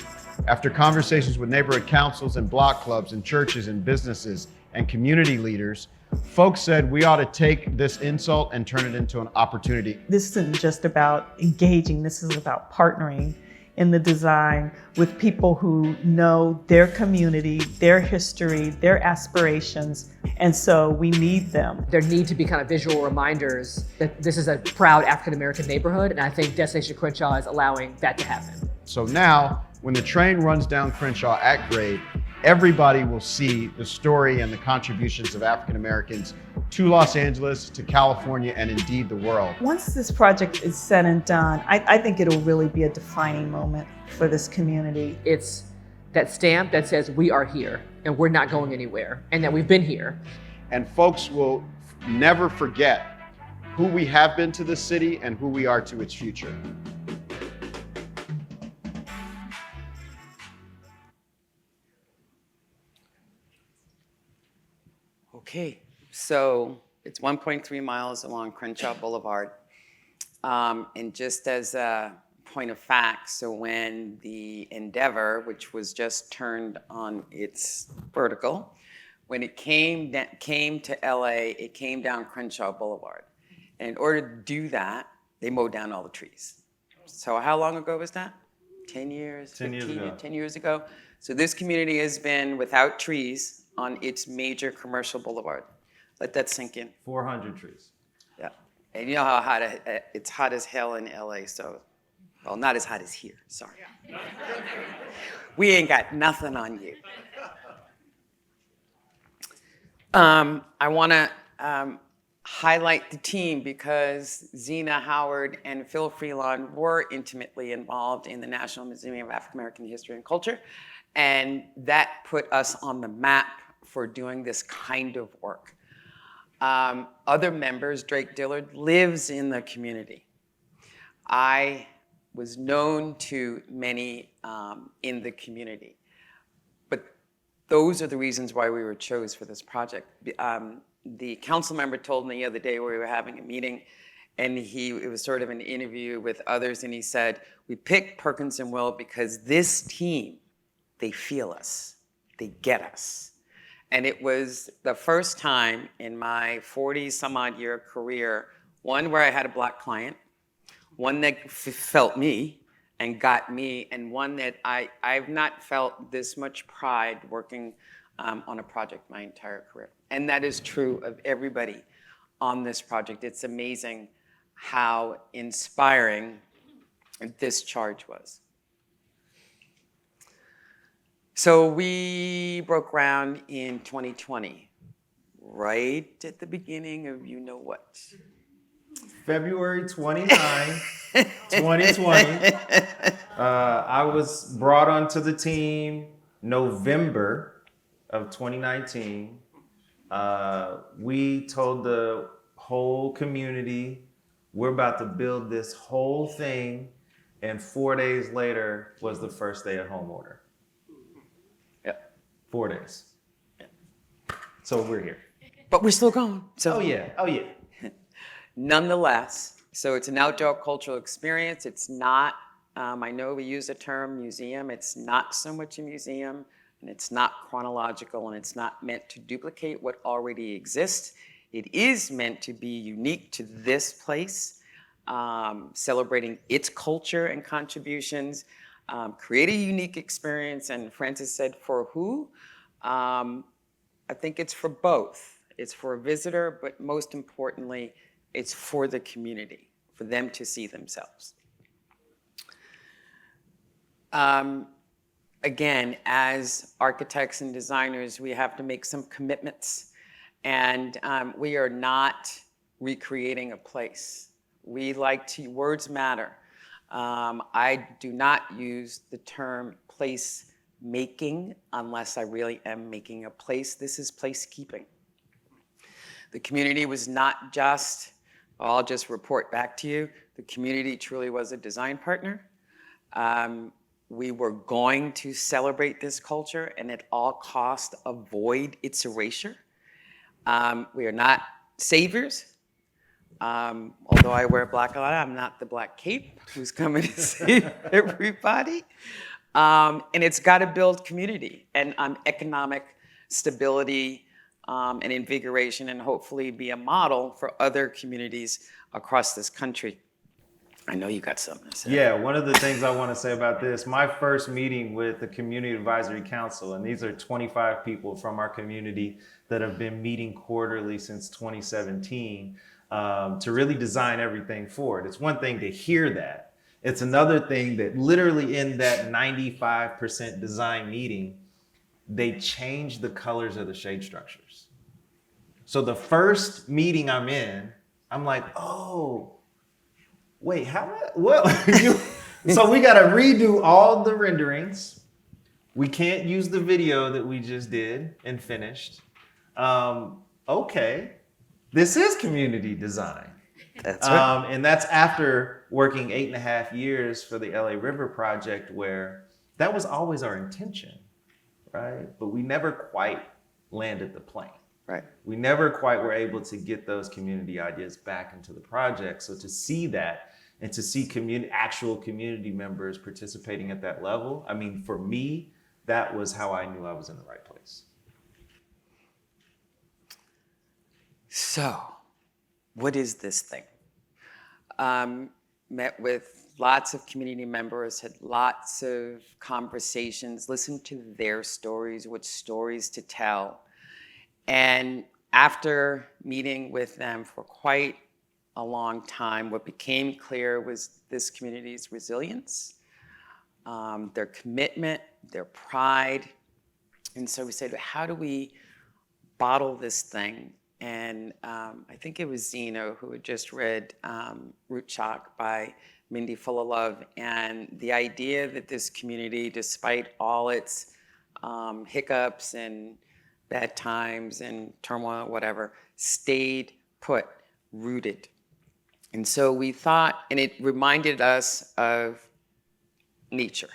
After conversations with neighborhood councils and block clubs and churches and businesses and community leaders, folks said we ought to take this insult and turn it into an opportunity. This isn't just about engaging, this is about partnering in the design with people who know their community, their history, their aspirations, and so we need them. There need to be kind of visual reminders that this is a proud African American neighborhood, and I think Destination Crenshaw is allowing that to happen. So now, when the train runs down Crenshaw at grade, everybody will see the story and the contributions of African Americans to Los Angeles, to California, and indeed the world. Once this project is said and done, I think it'll really be a defining moment for this community. It's that stamp that says we are here and we're not going anywhere, and that we've been here. And folks will never forget who we have been to this city and who we are to its future. Okay, so it's 1.3 miles along Crenshaw Boulevard. And just as a point of fact, so when the Endeavor, which was just turned on its vertical, when it came to LA, it came down Crenshaw Boulevard. And in order to do that, they mowed down all the trees. So how long ago was that? 10 years? 10 years ago. 10 years ago. So this community has been without trees on its major commercial boulevard. Let that sink in. 400 trees. Yeah. And you know how hot it's hot as hell in LA, so, well, not as hot as here, sorry. We ain't got nothing on you. I wanna highlight the team because Zena Howard and Phil Freelon were intimately involved in the National Museum of African American History and Culture. And that put us on the map for doing this kind of work. Other members, Drake Dillard, lives in the community. I was known to many in the community. But those are the reasons why we were chosen for this project. The council member told me the other day we were having a meeting, and it was sort of an interview with others, and he said, we picked Perkins&Will because this team, they feel us, they get us. And it was the first time in my 40-some-odd year career, one where I had a Black client, one that felt me and got me, and one that I've not felt this much pride working on a project my entire career. And that is true of everybody on this project. It's amazing how inspiring this charge was. So we broke ground in 2020, right at the beginning of you know what. February 29, 2020. I was brought onto the team November of 2019. We told the whole community, we're about to build this whole thing, and 4 days later was the first day of home order. 4 days. So we're here. But we're still going. So Oh yeah. nonetheless, so it's an outdoor cultural experience. It's not, I know we use the term museum. It's not so much a museum, and it's not chronological, and it's not meant to duplicate what already exists. It is meant to be unique to this place, celebrating its culture and contributions, create a unique experience. And Francis said, for who? I think it's for both. It's for a visitor, but most importantly, it's for the community, for them to see themselves. Again, as architects and designers, we have to make some commitments. And we are not recreating a place. We like to, words matter. I do not use the term place making unless I really am making a place. This is placekeeping. The community was not just, I'll just report back to you, the community truly was a design partner. We were going to celebrate this culture and at all costs avoid its erasure. We are not saviors. Although I wear black a lot, I'm not the black cape who's coming to save everybody. And it's got to build community and economic stability and invigoration, and hopefully be a model for other communities across this country. I know you got something to say. Yeah, one of the things I want to say about this, my first meeting with the Community Advisory Council, and these are 25 people from our community that have been meeting quarterly since 2017 to really design everything for it. It's one thing to hear that. It's another thing that literally in that 95% design meeting, they changed the colors of the shade structures. So the first meeting I'm in, I'm like, oh, wait, well, so we got to redo all the renderings. We can't use the video that we just did and finished. Okay, this is community design. That's right. And that's after working 8.5 years for the LA River Project, where that was always our intention, right? But we never quite landed the plane. Right. We never quite were able to get those community ideas back into the project. So to see that and to see actual community members participating at that level, I mean, for me, that was how I knew I was in the right place. So, what is this thing? Met with lots of community members, had lots of conversations, listened to their stories, what stories to tell. And after meeting with them for quite a long time, what became clear was this community's resilience, their commitment, their pride. And so we said, how do we bottle this thing and I think it was Zeno who had just read Root Shock by Mindy Full of Love, and the idea that this community, despite all its hiccups and bad times and turmoil, whatever, stayed put, rooted. And so we thought, and it reminded us of nature.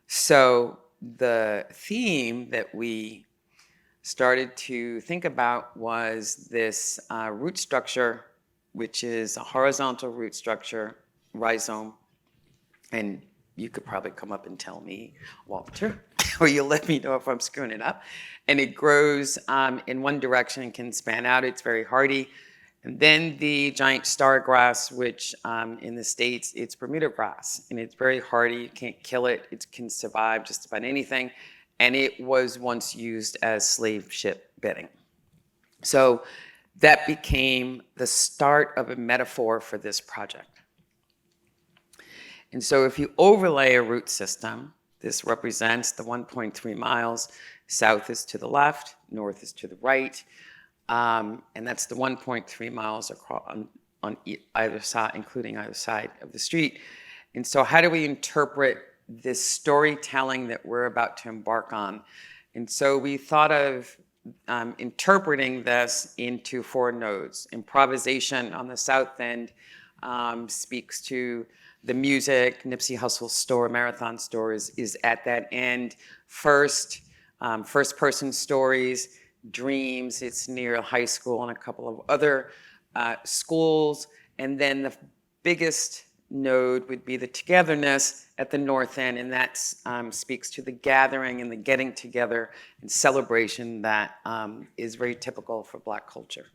So the theme that we started to think about was this root structure, which is a horizontal root structure, rhizome. And you could probably come up and tell me, Walter, or you'll let me know if I'm screwing it up. And it grows in one direction and can span out. It's very hardy. And then the giant stargrass, which in the States, it's Bermuda grass. And it's very hardy. You can't kill it. It can survive just about anything. And it was once used as slave ship bedding. So that became the start of a metaphor for this project. And so if you overlay a root system, this represents the 1.3 miles. South is to the left, north is to the right. And that's the 1.3 miles across on either side, including either side of the street. And so how do we interpret this storytelling that we're about to embark on? And so we thought of interpreting this into 4 nodes. Improvisation on the south end speaks to the music. Nipsey Hussle's store, Marathon Stores, is at that end. First person stories, Dreams, it's near a high school and a couple of other schools. And then the biggest node would be the togetherness at the north end, and that speaks to the gathering and the getting together and celebration that is very typical for Black culture.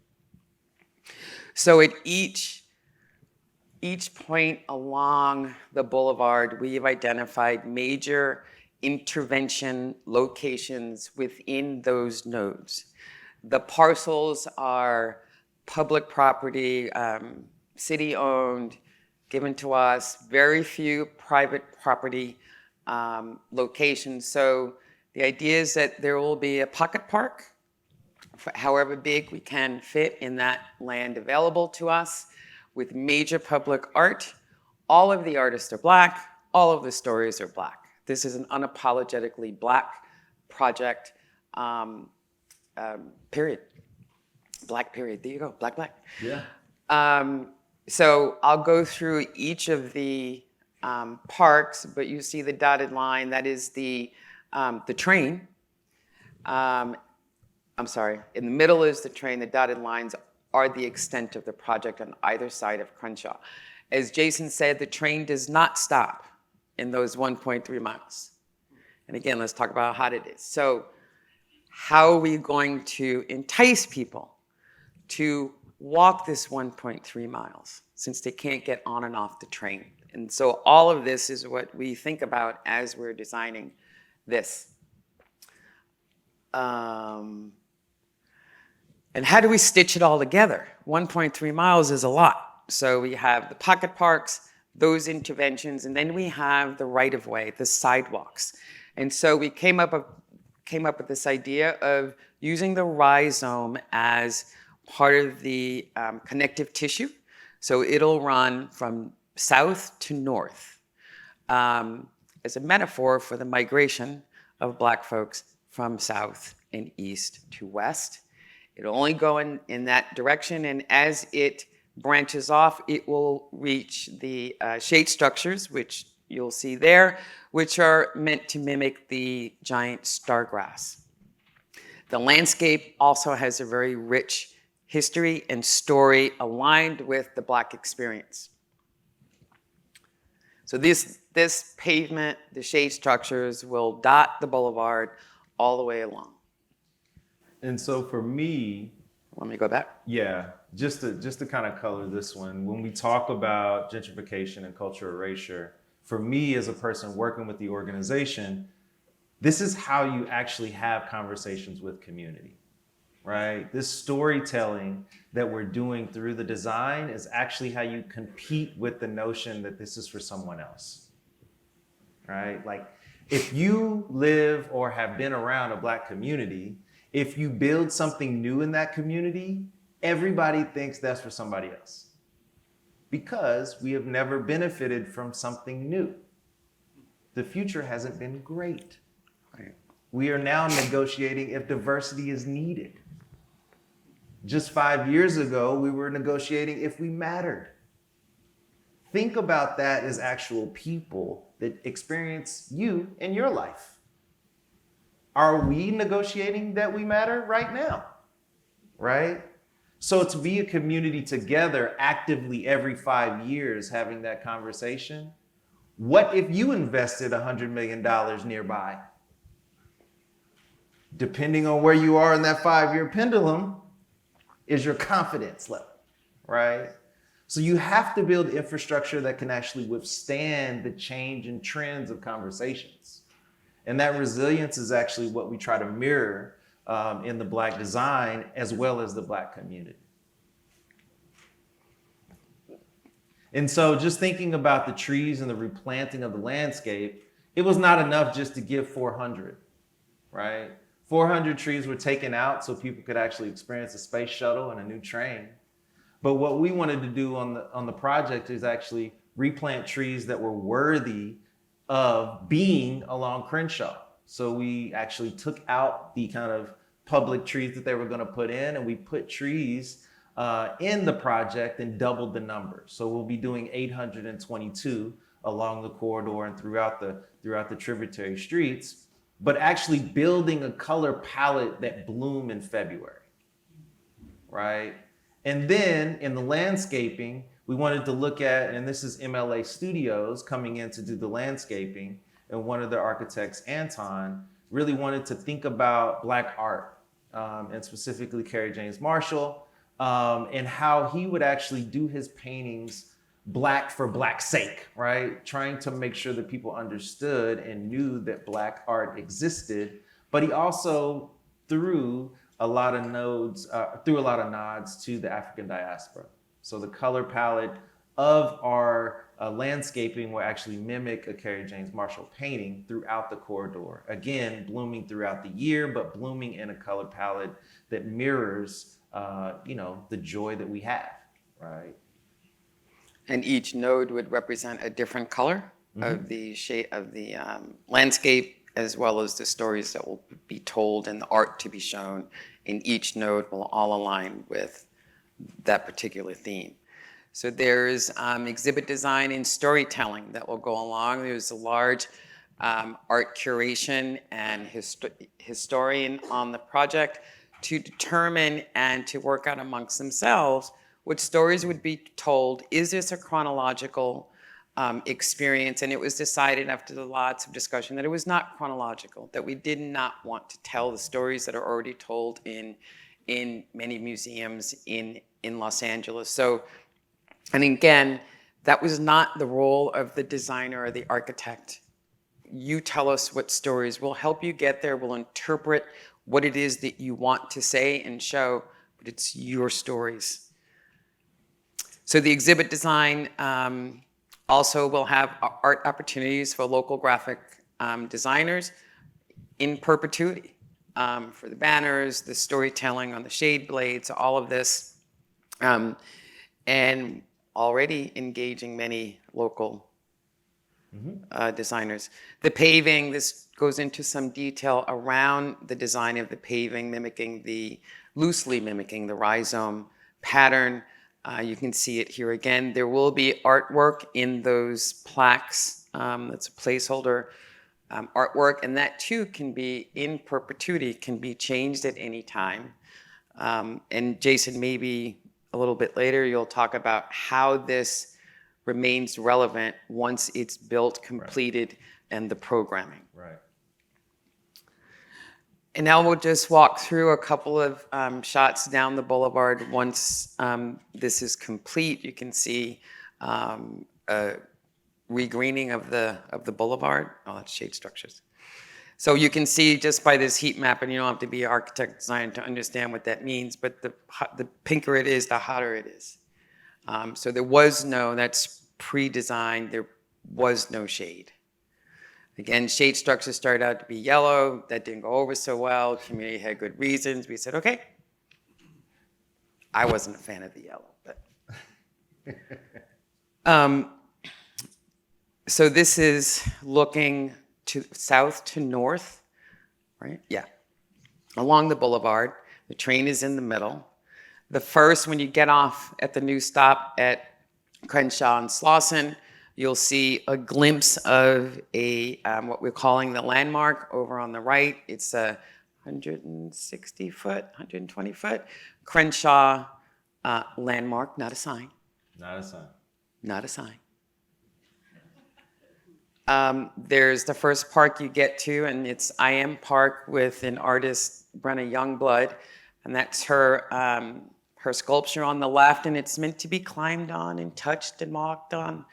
So at each point along the boulevard, we've identified major intervention locations within those nodes. The parcels are public property, city-owned, given to us, very few private property locations. So the idea is that there will be a pocket park, however big we can fit in that land available to us, with major public art. All of the artists are Black, all of the stories are Black. This is an unapologetically Black project, period. Black period, there you go, Black, Black. Yeah. So I'll go through each of the parks, but you see the dotted line, that is the train. I'm sorry, in the middle is the train, the dotted lines are the extent of the project on either side of Crenshaw. As Jason said, the train does not stop in those 1.3 miles. And again, let's talk about how hot it is. So how are we going to entice people to walk this 1.3 miles since they can't get on and off the train? And so all of this is what we think about as we're designing this. And how do we stitch it all together? 1.3 miles is a lot. So we have the pocket parks, those interventions, and then we have the right-of-way, the sidewalks. And so we came up with this idea of using the rhizome as part of the connective tissue. So it'll run from south to north as a metaphor for the migration of Black folks from south and east to west. It'll only go in that direction, and as it branches off, it will reach the shade structures, which you'll see there, which are meant to mimic the giant stargrass. The landscape also has a very rich history and story aligned with the Black experience. So this pavement, the shade structures will dot the boulevard all the way along. And so for me, let me go back. Yeah, just to kind of color this one, when we talk about gentrification and cultural erasure, for me as a person working with the organization, this is how you actually have conversations with community, right? This storytelling that we're doing through the design is actually how you compete with the notion that this is for someone else, right? Like if you live or have been around a Black community If you build something new in that community, everybody thinks that's for somebody else because we have never benefited from something new. The future hasn't been great. We are now negotiating if diversity is needed. Just 5 years ago, we were negotiating if we mattered. Think about that as actual people that experience you in your life. Are we negotiating that we matter right now? Right? So to be a community together actively every 5 years having that conversation, what if you invested $100 million nearby? Depending on where you are in that 5-year pendulum is your confidence level, right? So you have to build infrastructure that can actually withstand the change and trends of conversations. And that resilience is actually what we try to mirror in the Black design as well as the Black community. And so just thinking about the trees and the replanting of the landscape, it was not enough just to give 400, right? 400 trees were taken out so people could actually experience a space shuttle and a new train. But what we wanted to do on the project is actually replant trees that were worthy of being along Crenshaw. So we actually took out the kind of public trees that they were going to put in, and we put trees in the project and doubled the number. So we'll be doing 822 along the corridor and throughout the tributary streets, but actually building a color palette that bloom in February, right? And then in the landscaping, we wanted to look at, and this is MLA Studios coming in to do the landscaping, and one of their architects, Anton, really wanted to think about Black art, and specifically Kerry James Marshall, and how he would actually do his paintings Black for Black's sake, right? Trying to make sure that people understood and knew that Black art existed, but he also threw a lot of nods to the African diaspora. So the color palette of our landscaping will actually mimic a Kerry James Marshall painting throughout the corridor. Again, blooming throughout the year, but blooming in a color palette that mirrors, the joy that we have, right? And each node would represent a different color of the shade of the landscape, as well as the stories that will be told and the art to be shown. And each node will all align with that particular theme. So there's exhibit design and storytelling that will go along. There's a large art curation and historian on the project to determine and to work out amongst themselves what stories would be told. Is this a chronological experience? And it was decided after lots of discussion that it was not chronological, that we did not want to tell the stories that are already told in many museums in Los Angeles. So, and again, that was not the role of the designer or the architect. You tell us what stories. We'll help you get there. We'll interpret what it is that you want to say and show, but it's your stories. So the exhibit design also will have art opportunities for local graphic designers in perpetuity for the banners, the storytelling on the shade blades, all of this, and already engaging many local designers. The paving, this goes into some detail around the design of the paving, loosely mimicking the rhizome pattern. You can see it here again. There will be artwork in those plaques. That's a placeholder artwork, and that too can be in perpetuity, can be changed at any time. And Jason, maybe a little bit later, you'll talk about how this remains relevant once it's built, completed, and the programming. Right. And now we'll just walk through a couple of shots down the boulevard. Once this is complete, you can see a regreening of the boulevard. Oh, that's shade structures. So you can see just by this heat map, and you don't have to be an architect designer to understand what that means, but the pinker it is, the hotter it is. So that's pre-designed, there was no shade. Again, shade structure started out to be yellow. That didn't go over so well. Community had good reasons. We said, okay. I wasn't a fan of the yellow, but. So this is looking to south to north, right? Yeah, along the boulevard. The train is in the middle. The first, when you get off at the new stop at Crenshaw and Slauson, you'll see a glimpse of a what we're calling the landmark over on the right. It's a 160 foot, 120 foot Crenshaw landmark, not a sign. Not a sign. Not a sign. There's the first park you get to, and it's IAAM Park with an artist, Brenna Youngblood, and that's her her sculpture on the left, and it's meant to be climbed on and touched and walked on,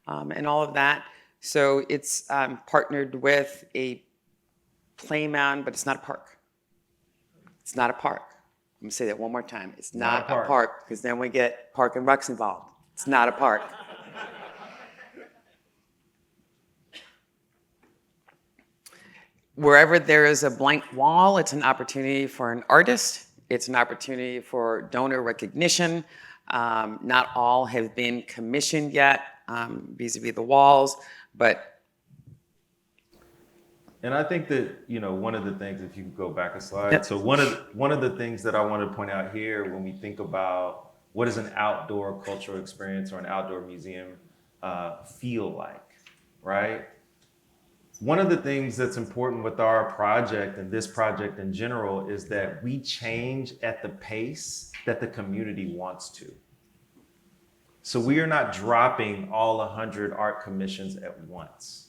and all of that. So it's partnered with a play mound, but it's not a park. It's not a park. I'm gonna say that one more time. It's not a park, because then we get Park and Recs involved. It's not a park. Wherever there is a blank wall, it's an opportunity for an artist. It's an opportunity for donor recognition. Not all have been commissioned yet vis-a-vis the walls, but. And I think that, you know, one of the things, if you could go back a slide. Yep. So one of the things that I want to point out here when we think about what is an outdoor cultural experience or an outdoor museum feel like, right? One of the things that's important with our project and this project in general is that we change at the pace that the community wants to. So we are not dropping all 100 art commissions at once.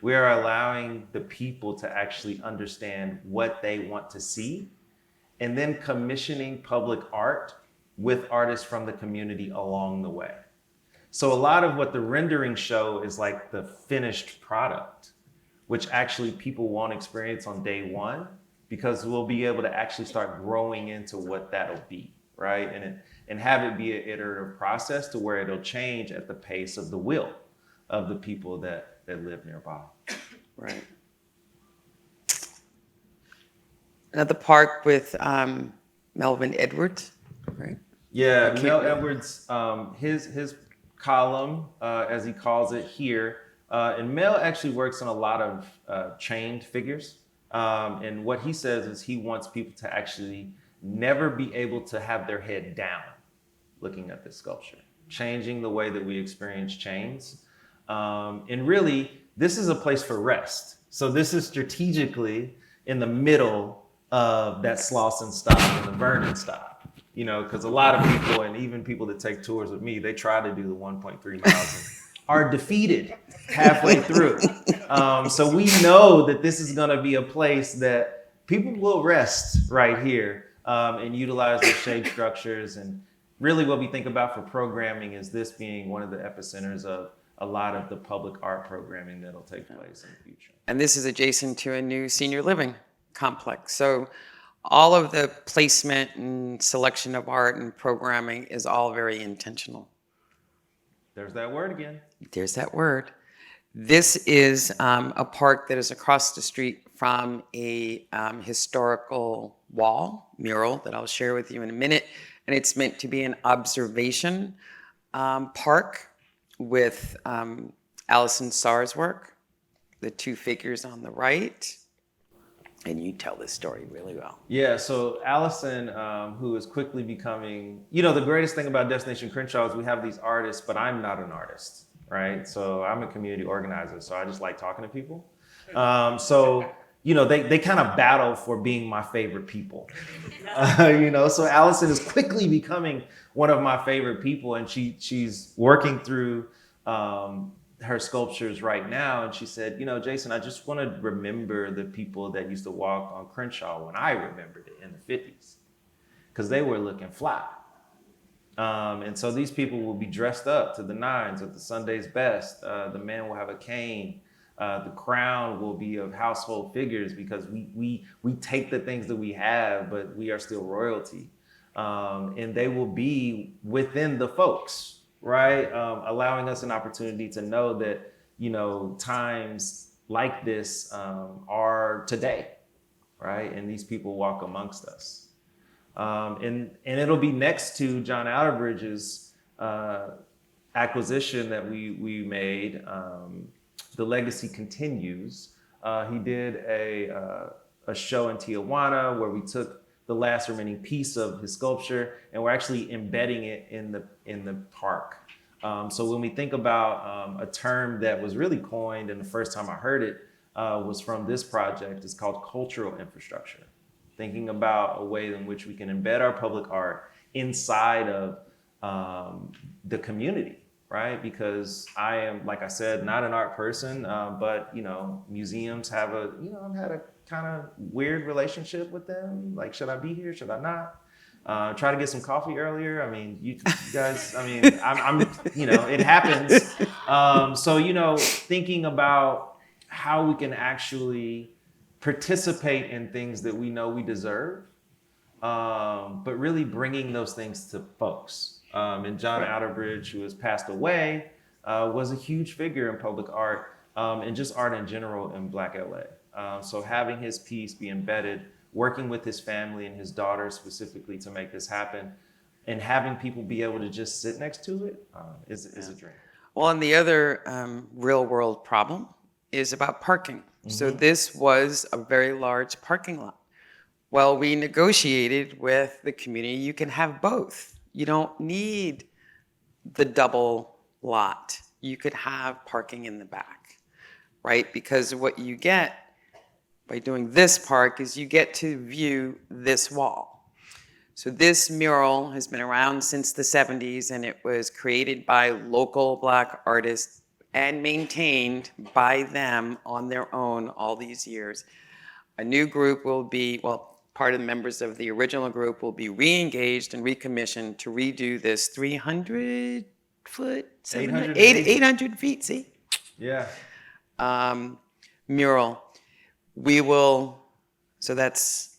We are allowing the people to actually understand what they want to see and then commissioning public art with artists from the community along the way. So a lot of what the renderings show is like the finished product, which actually people won't experience on day one, because we'll be able to actually start growing into what that'll be, right? And have it be an iterative process to where it'll change at the pace of the will of the people that live nearby. Right. Another park with Melvin Edwards, right? Yeah, Mel Edwards, his column, as he calls it here, and Mel actually works on a lot of chained figures. And what he says is he wants people to actually never be able to have their head down looking at this sculpture, changing the way that we experience chains. And really, this is a place for rest. So this is strategically in the middle of that Slauson stop and the Vernon stop, you know, because a lot of people, and even people that take tours with me, they try to do the 1.3 miles and are defeated halfway through. So we know that this is going to be a place that people will rest right here and utilize their shade structures. And really what we think about for programming is this being one of the epicenters of a lot of the public art programming that'll take place in the future. And this is adjacent to a new senior living complex. So all of the placement and selection of art and programming is all very intentional. There's that word again. There's that word. This is a park that is across the street from a historical wall, mural, that I'll share with you in a minute. And it's meant to be an observation park with Allison Sarr's work, the two figures on the right. And you tell this story really well. Yeah, so Allison, who is quickly becoming, you know, the greatest thing about Destination Crenshaw is we have these artists, but I'm not an artist, right? So I'm a community organizer, so I just like talking to people. So, you know, they kind of battle for being my favorite people, you know? So Allison is quickly becoming one of my favorite people, and she's working through her sculptures right now. And she said, you know, Jason, I just want to remember the people that used to walk on Crenshaw when I remembered it in the 50s, because they were looking fly. And so these people will be dressed up to the nines at the Sunday's best. The man will have a cane. The crown will be of household figures, because we take the things that we have, but we are still royalty. And they will be within the folks, right? Allowing us an opportunity to know that, you know, times like this are today, right? And these people walk amongst us. And it'll be next to John Outerbridge's acquisition that we made. The legacy continues. He did a show in Tijuana where we took the last remaining piece of his sculpture and we're actually embedding it in the park. So when we think about a term that was really coined, and the first time I heard it was from this project, it's called cultural infrastructure. Thinking about a way in which we can embed our public art inside of the community, right? Because I am, like I said, not an art person, but museums have I've had a kind of weird relationship with them. Like, should I be here? Should I not? Try to get some coffee earlier. I mean, you guys, I'm it happens. So, thinking about how we can actually participate in things that we know we deserve, but really bringing those things to folks. And John Outerbridge, who has passed away, was a huge figure in public art and just art in general in Black LA. So having his piece be embedded, working with his family and his daughter specifically to make this happen, and having people be able to just sit next to it is a dream. Well, and the other real world problem is about parking. So this was a very large parking lot. Well, we negotiated with the community, you can have both. You don't need the double lot. You could have parking in the back, right? Because what you get by doing this park is you get to view this wall. So this mural has been around since the 70s, and it was created by local Black artists and maintained by them on their own all these years. A new group will be, part of the members of the original group will be re-engaged and recommissioned to redo this 300 foot, 800 feet, see? Yeah. Mural. So that's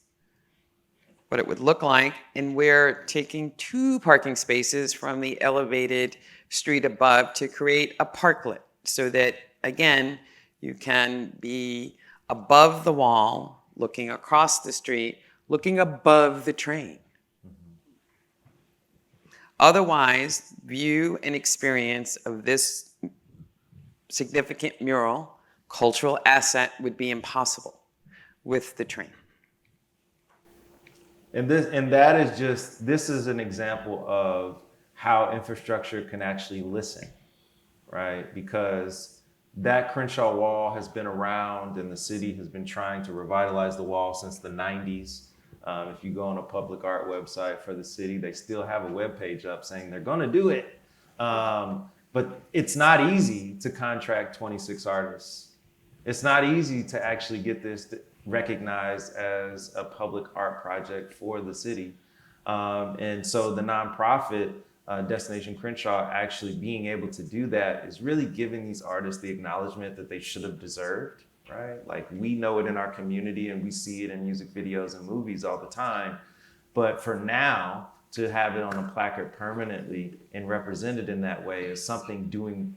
what it would look like. And we're taking 2 parking spaces from the elevated street above to create a parklet so that, again, you can be above the wall, looking across the street, looking above the train. Otherwise, view and experience of this significant mural, cultural asset, would be impossible with the train. And this is an example of how infrastructure can actually listen, right? Because that Crenshaw wall has been around and the city has been trying to revitalize the wall since the 90s. If you go on a public art website for the city, they still have a webpage up saying they're gonna do it. But it's not easy to contract 26 artists. It's not easy to actually get this recognized as a public art project for the city. And so the nonprofit Destination Crenshaw actually being able to do that is really giving these artists the acknowledgement that they should have deserved, right? Like, we know it in our community and we see it in music videos and movies all the time. But for now, to have it on a placard permanently and represented in that way is something doing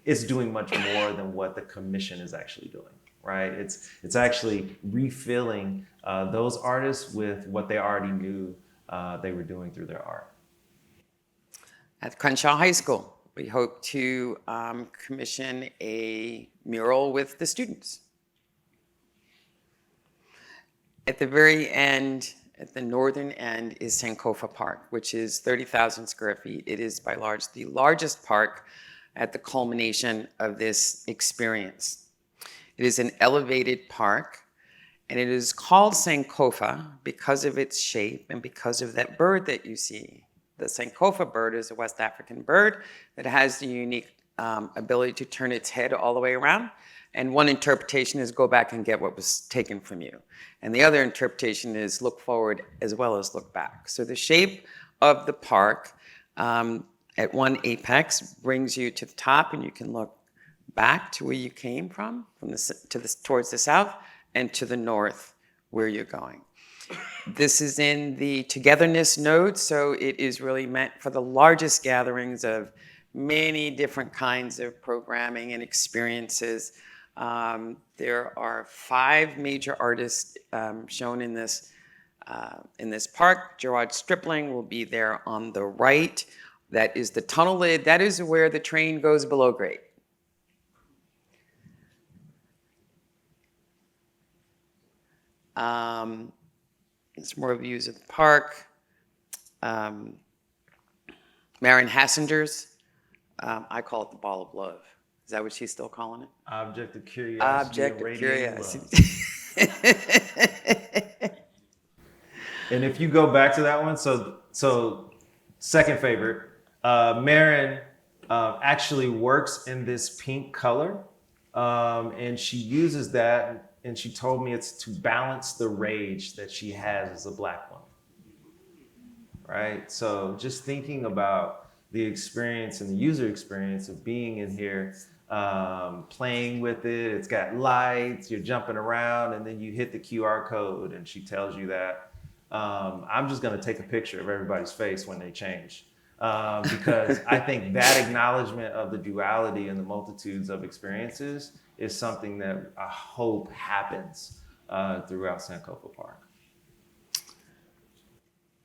much more than what the commission is actually doing, right? It's actually refilling those artists with what they already knew they were doing through their art. At Crenshaw High School, we hope to commission a mural with the students. At the very end, at the northern end, is Sankofa Park, which is 30,000 square feet. It is by the largest park at the culmination of this experience. It is an elevated park, and it is called Sankofa because of its shape and because of that bird that you see. The Sankofa bird is a West African bird that has the unique ability to turn its head all the way around. And one interpretation is go back and get what was taken from you. And the other interpretation is look forward as well as look back. So the shape of the park at one apex brings you to the top, and you can look back to where you came from towards the south, and to the north where you're going. This is in the togetherness node, so it is really meant for the largest gatherings of many different kinds of programming and experiences. There are 5 major artists shown in this park. Gerard Stripling will be there on the right. That is the tunnel lid. That is where the train goes below grade. There's more views of the park. Marion Hassinger's, I call it the ball of love. Is that what she's still calling it? Object of curiosity. Object of radiating curiosity. love. And if you go back to that one, so second favorite, Marin actually works in this pink color, and she uses that, and she told me it's to balance the rage that she has as a Black woman, right? So just thinking about the experience and the user experience of being in here, playing with it, it's got lights, you're jumping around, and then you hit the QR code, and she tells you that. I'm just gonna take a picture of everybody's face when they change. Because I think that acknowledgement of the duality and the multitudes of experiences is something that I hope happens throughout Sankofa Park.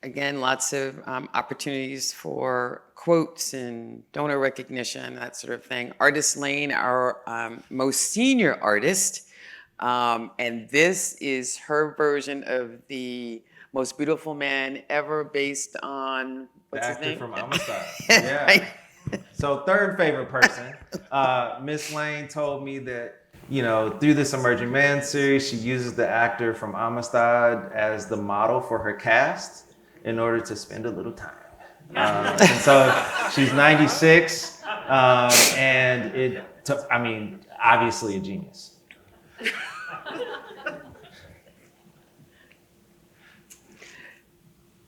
Again, lots of opportunities for quotes and donor recognition, that sort of thing. Artist Lane, our most senior artist, and this is her version of the most beautiful man ever based on, what's his name? From Amistad. Yeah. Right. So third favorite person, Miss Lane told me that, you know, through this Emerging Man series, she uses the actor from Amistad as the model for her cast in order to spend a little time. And so she's 96, and I mean, obviously a genius.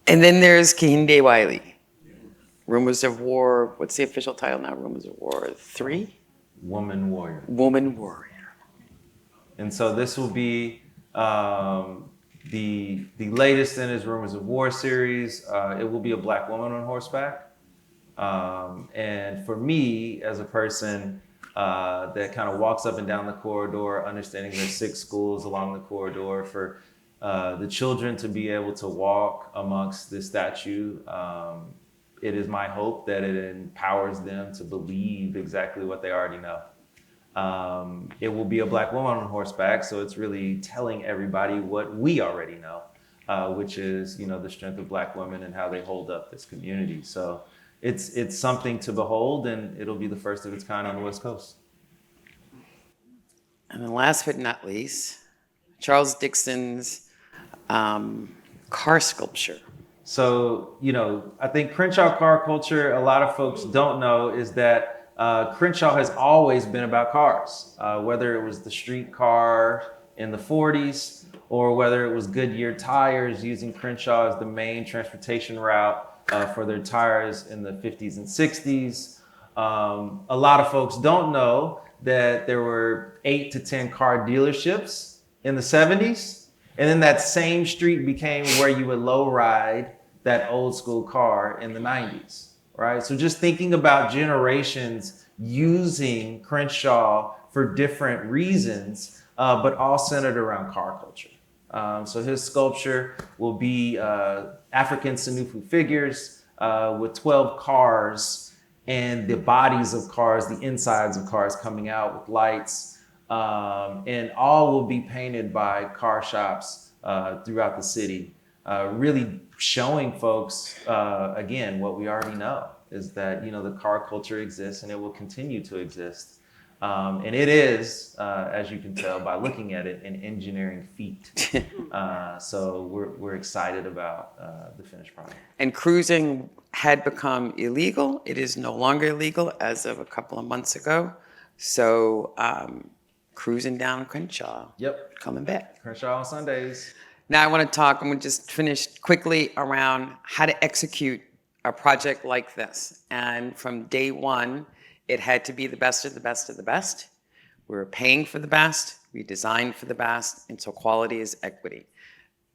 And then there's Kehinde Wiley. Rumors of War, what's the official title now? Rumors of War 3? Woman Warrior. Woman Warrior. And so this will be the latest in his Rumors of War series. It will be a Black woman on horseback. And for me, as a person that kind of walks up and down the corridor, understanding there's 6 schools along the corridor, for the children to be able to walk amongst this statue, it is my hope that it empowers them to believe exactly what they already know. It will be a Black woman on horseback, so it's really telling everybody what we already know, which is, you know, the strength of Black women and how they hold up this community. So it's something to behold, and it'll be the first of its kind on the West Coast. And then last but not least, Charles Dixon's car sculpture. So, you know, I think Crenshaw car culture, a lot of folks don't know, is that Crenshaw has always been about cars, whether it was the street car in the 40s or whether it was Goodyear tires using Crenshaw as the main transportation route for their tires in the 50s and 60s. A lot of folks don't know that there were 8 to 10 car dealerships in the 70s. And then that same street became where you would low ride that old school car in the 90s, right? So just thinking about generations using Crenshaw for different reasons, but all centered around car culture. So his sculpture will be African Sanufu figures with 12 cars and the bodies of cars, the insides of cars coming out with lights, and all will be painted by car shops throughout the city, really showing folks, again, what we already know, is that, you know, the car culture exists and it will continue to exist. And it is, as you can tell by looking at it, an engineering feat. So we're excited about the finished product. And cruising had become illegal. It is no longer illegal as of a couple of months ago. So cruising down Crenshaw. Yep. Coming back. Crenshaw on Sundays. Now I want to talk, I'm going to just finish quickly around how to execute a project like this. And from day one, it had to be the best of the best of the best. We were paying for the best, we designed for the best, and so quality is equity.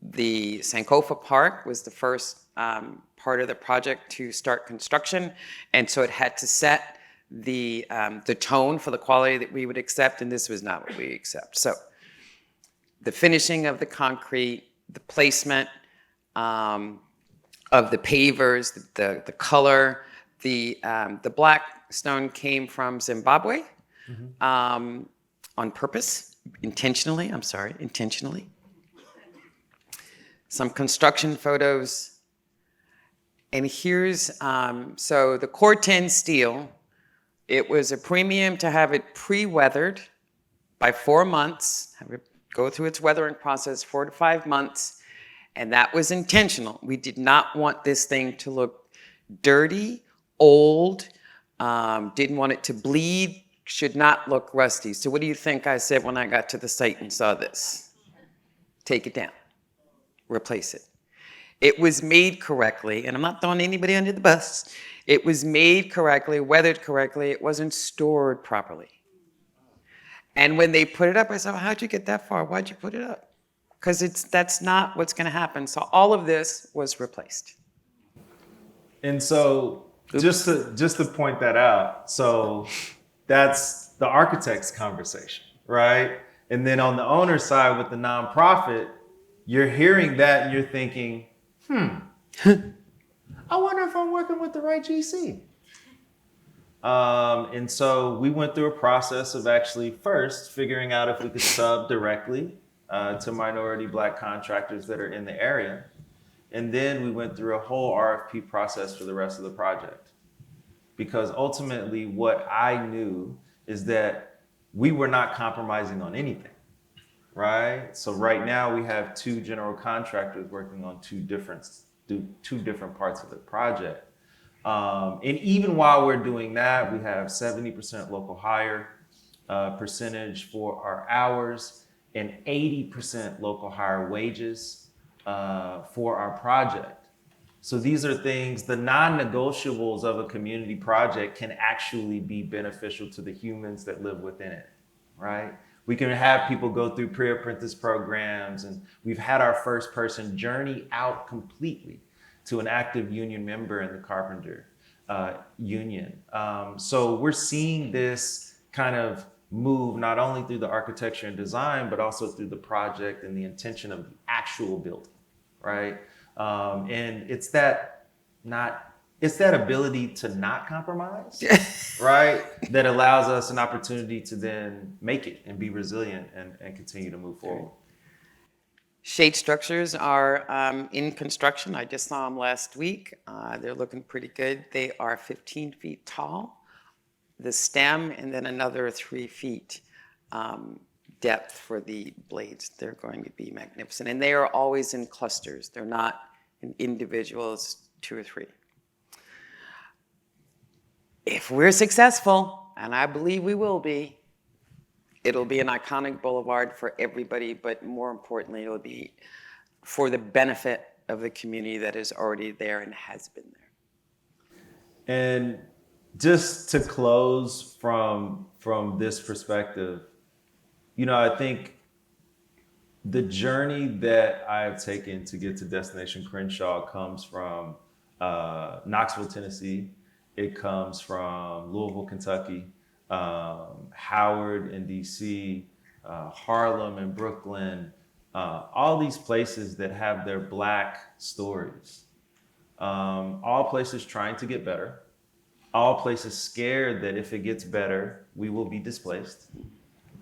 The Sankofa Park was the first part of the project to start construction, and so it had to set the tone for the quality that we would accept, and this was not what we accept. So the finishing of the concrete, the placement of the pavers, the color, the black stone came from Zimbabwe on purpose, intentionally. Some construction photos. And here's, so the Core 10 steel, it was a premium to have it pre-weathered by 4 months, have it go through its weathering process, 4 to 5 months, and that was intentional. We did not want this thing to look dirty, old, didn't want it to bleed, should not look rusty. So what do you think I said when I got to the site and saw this? Take it down, replace it. It was made correctly, and I'm not throwing anybody under the bus. It was made correctly, weathered correctly. It wasn't stored properly. And when they put it up, I said, well, how'd you get that far? Why'd you put it up? Because that's not what's going to happen. So all of this was replaced. And so just to point that out, so that's the architect's conversation, right? And then on the owner side with the nonprofit, you're hearing that and you're thinking, I wonder if I'm working with the right GC. And so we went through a process of actually first figuring out if we could sub directly to minority Black contractors that are in the area. And then we went through a whole RFP process for the rest of the project. Because ultimately what I knew is that we were not compromising on anything, right? So right now we have 2 general contractors working on two different parts of the project. And even while we're doing that, we have 70% local hire percentage for our hours and 80% local hire wages for our project. So these are things, the non-negotiables of a community project can actually be beneficial to the humans that live within it, right? We can have people go through pre-apprentice programs, and we've had our first person journey out completely to an active union member in the carpenter union. So we're seeing this kind of move not only through the architecture and design, but also through the project and the intention of the actual building, right? And it's that ability to not compromise, right? That allows us an opportunity to then make it and be resilient and continue to move forward. Shade structures are in construction. I just saw them last week. They're looking pretty good. They are 15 feet tall, the stem, and then another 3 feet depth for the blades. They're going to be magnificent. And they are always in clusters. They're not in individuals, 2 or 3. If we're successful, and I believe we will be, it'll be an iconic boulevard for everybody, but more importantly, it'll be for the benefit of the community that is already there and has been there. And just to close from this perspective, you know, I think the journey that I have taken to get to Destination Crenshaw comes from Knoxville, Tennessee. It comes from Louisville, Kentucky, Howard in DC, Harlem and Brooklyn, all these places that have their Black stories. All places trying to get better. All places scared that if it gets better, we will be displaced.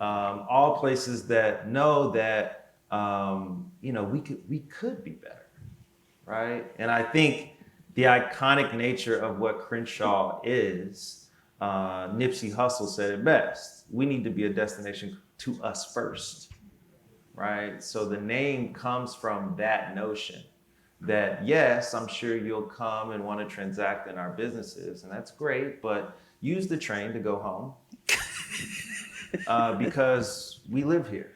All places that know that we could be better, right? And I think the iconic nature of what Crenshaw is, Nipsey Hussle said it best. We need to be a destination to us first, right? So the name comes from that notion that, yes, I'm sure you'll come and want to transact in our businesses, and that's great, but use the train to go home because we live here.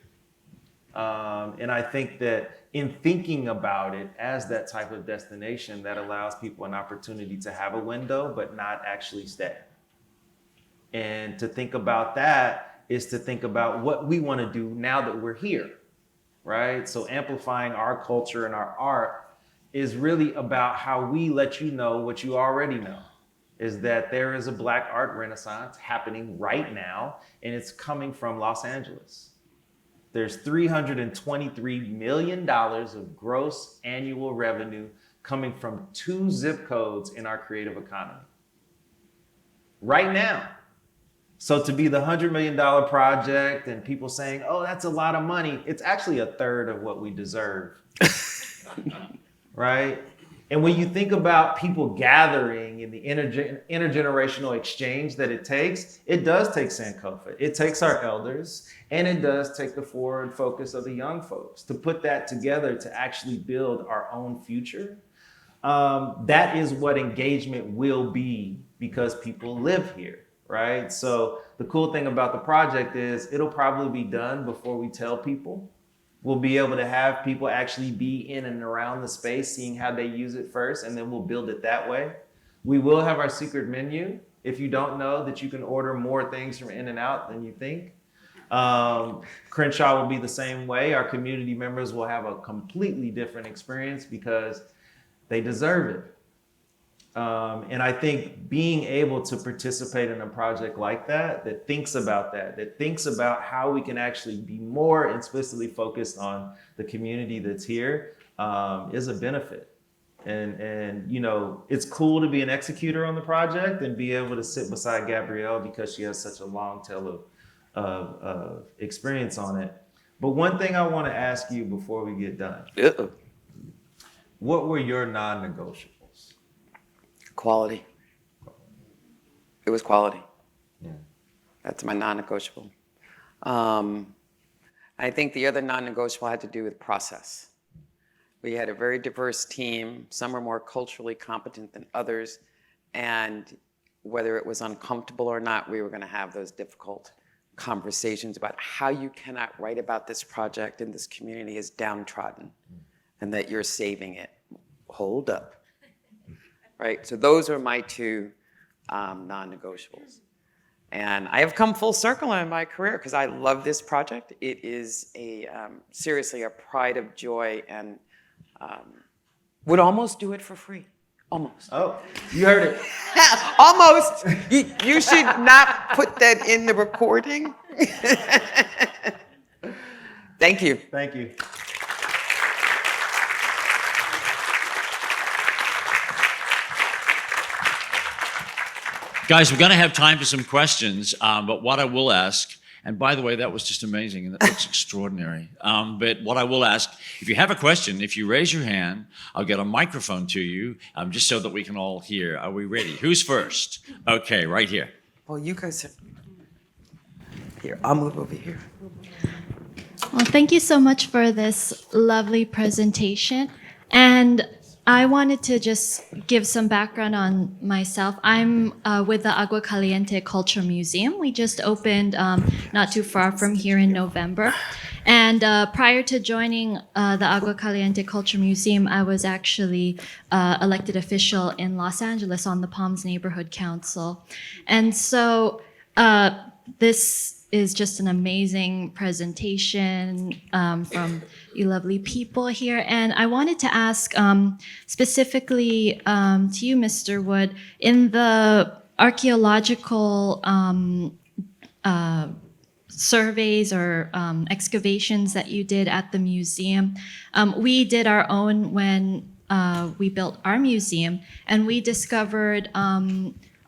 And I think that in thinking about it as that type of destination, that allows people an opportunity to have a window, but not actually stay. And to think about that is to think about what we want to do now that we're here, right? So amplifying our culture and our art is really about how we let you know what you already know. is that there is a Black art renaissance happening right now, and it's coming from Los Angeles. There's $323 million of gross annual revenue coming from 2 zip codes in our creative economy. Right now. So to be the $100 million project and people saying, oh, that's a lot of money, it's actually a third of what we deserve, right? And when you think about people gathering in the intergenerational exchange that it does take Sankofa. It takes our elders, and it does take the forward focus of the young folks to put that together to actually build our own future. That is what engagement will be because people live here, right? So the cool thing about the project is it'll probably be done before we tell people. We'll be able to have people actually be in and around the space, seeing how they use it first, and then we'll build it that way. We will have our secret menu. If you don't know that you can order more things from In-N-Out than you think. Crenshaw will be the same way. Our community members will have a completely different experience because they deserve it. And I think being able to participate in a project like that thinks about that thinks about how we can actually be more explicitly focused on the community that's here is a benefit. And you know, it's cool to be an executor on the project and be able to sit beside Gabrielle because she has such a long tail of experience on it. But one thing I want to ask you before we get done. What were your non-negotiables? Quality. It was quality. Yeah. That's my non-negotiable. I think the other non-negotiable had to do with process. We had a very diverse team. Some were more culturally competent than others. And whether it was uncomfortable or not, we were going to have those difficult conversations about how you cannot write about this project in this community as downtrodden and that you're saving it. Hold up. Right? So those are my 2 non-negotiables. And I have come full circle in my career because I love this project. It is seriously a pride of joy and would almost do it for free. Almost. Oh, you heard it. Almost. You should not put that in the recording. Thank you. Thank you. Guys, we're going to have time for some questions, but what I will ask, and by the way, that was just amazing, and that looks extraordinary. But what I will ask, if you have a question, if you raise your hand, I'll get a microphone to you, just so that we can all hear. Are we ready? Who's first? Okay, right here. Well, you guys are... Here, I'll move over here. Well, thank you so much for this lovely presentation. And I wanted to just give some background on myself. I'm with the Agua Caliente Culture Museum. We just opened not too far from here in November. And prior to joining the Agua Caliente Culture Museum, I was actually elected official in Los Angeles on the Palms Neighborhood Council. And so this is just an amazing presentation from you lovely people here. And I wanted to ask specifically to you, Mr. Wood, in the archaeological surveys or excavations that you did at the museum, we did our own when we built our museum, and we discovered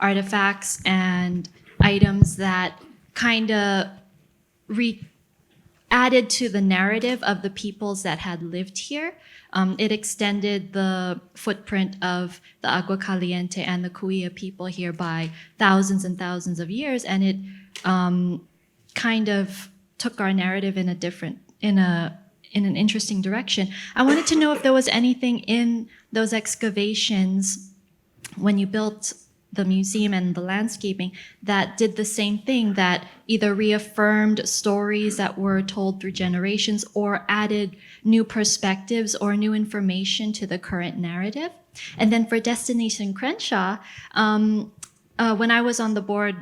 artifacts and items that kind of added to the narrative of the peoples that had lived here. It extended the footprint of the Agua Caliente and the Kuya people here by thousands and thousands of years, and it kind of took our narrative in an interesting direction. I wanted to know if there was anything in those excavations when you built the museum and the landscaping that did the same thing, that either reaffirmed stories that were told through generations or added new perspectives or new information to the current narrative. And then for Destination Crenshaw, when I was on the board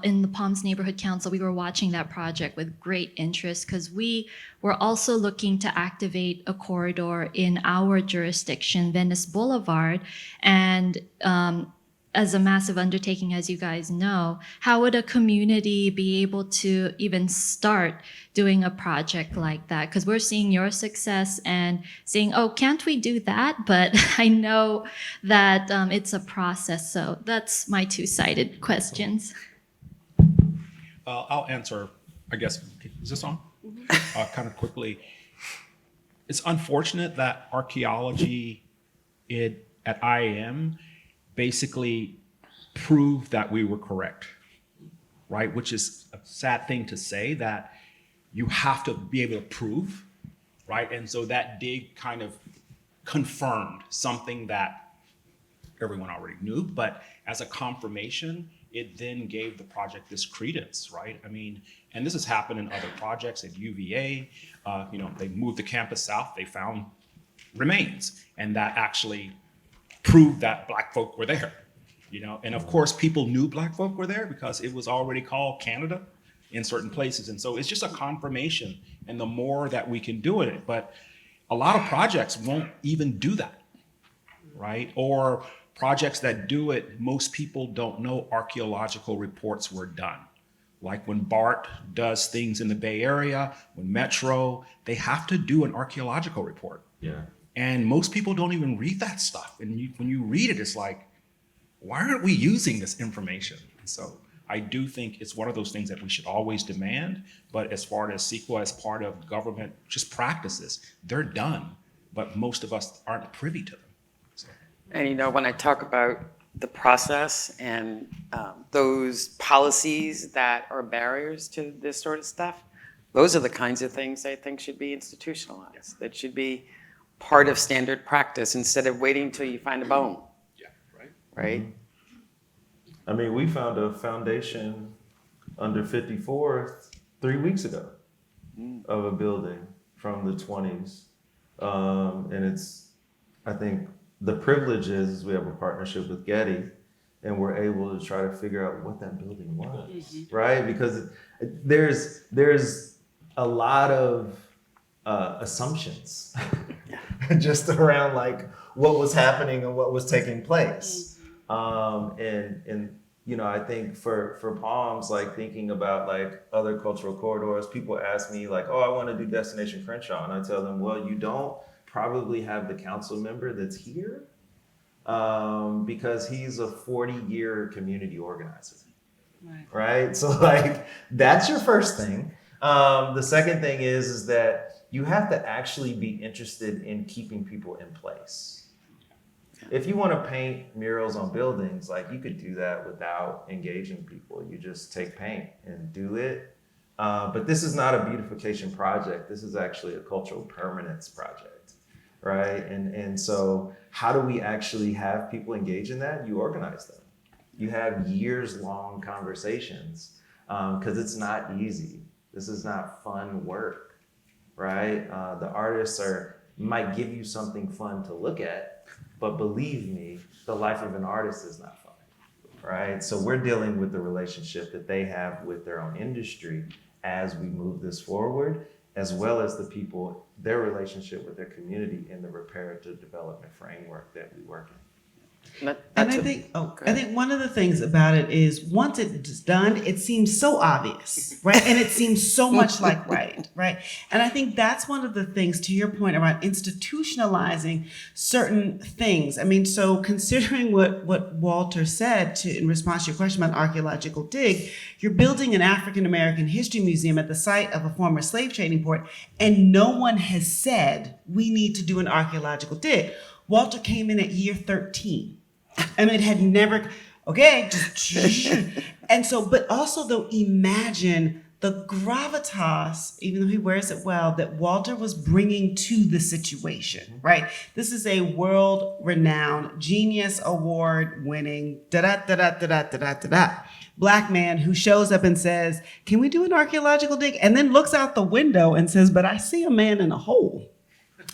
in the Palms Neighborhood Council, we were watching that project with great interest because we were also looking to activate a corridor in our jurisdiction, Venice Boulevard, and as a massive undertaking, as you guys know, how would a community be able to even start doing a project like that? Because we're seeing your success and saying, oh, can't we do that? But I know that it's a process. So that's my two-sided questions. I'll answer, I guess, is this on? Kind of quickly. It's unfortunate that archaeology at IAM basically proved that we were correct, right? Which is a sad thing to say, that you have to be able to prove, right? And so that dig kind of confirmed something that everyone already knew, but as a confirmation, it then gave the project this credence, right? I mean, and this has happened in other projects at UVA. They moved the campus south, they found remains, and that actually proved that Black folk were there, And of course, people knew Black folk were there because it was already called Canada in certain places. And so it's just a confirmation, and the more that we can do it, but a lot of projects won't even do that, right? Or projects that do it, most people don't know archaeological reports were done. Like when BART does things in the Bay Area, when Metro, they have to do an archaeological report. Yeah. And most people don't even read that stuff. And when you read it, it's like, why aren't we using this information? So I do think it's one of those things that we should always demand. But as far as CEQA, as part of government just practices, they're done. But most of us aren't privy to them. So. And when I talk about the process and those policies that are barriers to this sort of stuff, those are the kinds of things I think should be institutionalized, that should be part of standard practice instead of waiting until you find a bone. Yeah, right. Right? I mean, we found a foundation under 54th 3 weeks ago of a building from the 20s. And it's, I think, the privilege is we have a partnership with Getty, and we're able to try to figure out what that building was, right? Because there's a lot of assumptions just around like what was happening and what was taking place. And I think for Palms, like thinking about like other cultural corridors, people ask me like, oh, I want to do Destination Crenshaw. And I tell them, well, you don't probably have the council member that's here because he's a 40-year community organizer, right? So like, that's your first thing. The second thing is that you have to actually be interested in keeping people in place. If you want to paint murals on buildings, like you could do that without engaging people. You just take paint and do it. But this is not a beautification project. This is actually a cultural permanence project, right? And so how do we actually have people engage in that? You organize them. You have years-long conversations because it's not easy. This is not fun work, right? The artists might give you something fun to look at, but believe me, the life of an artist is not fun, right? So we're dealing with the relationship that they have with their own industry as we move this forward, as well as the people, their relationship with their community in the reparative development framework that we work in. And I think one of the things about it is once it's done, it seems so obvious, right? And it seems so much like right? And I think that's one of the things, to your point about institutionalizing certain things. I mean, so considering what Walter said in response to your question about archaeological dig, you're building an African American history museum at the site of a former slave trading port, and no one has said we need to do an archaeological dig. Walter came in at year 13. And it had never, and so, but also though, imagine the gravitas, even though he wears it well, that Walter was bringing to the situation, right? This is a world-renowned, Genius Award-winning, Black man who shows up and says, can we do an archaeological dig? And then looks out the window and says, but I see a man in a hole.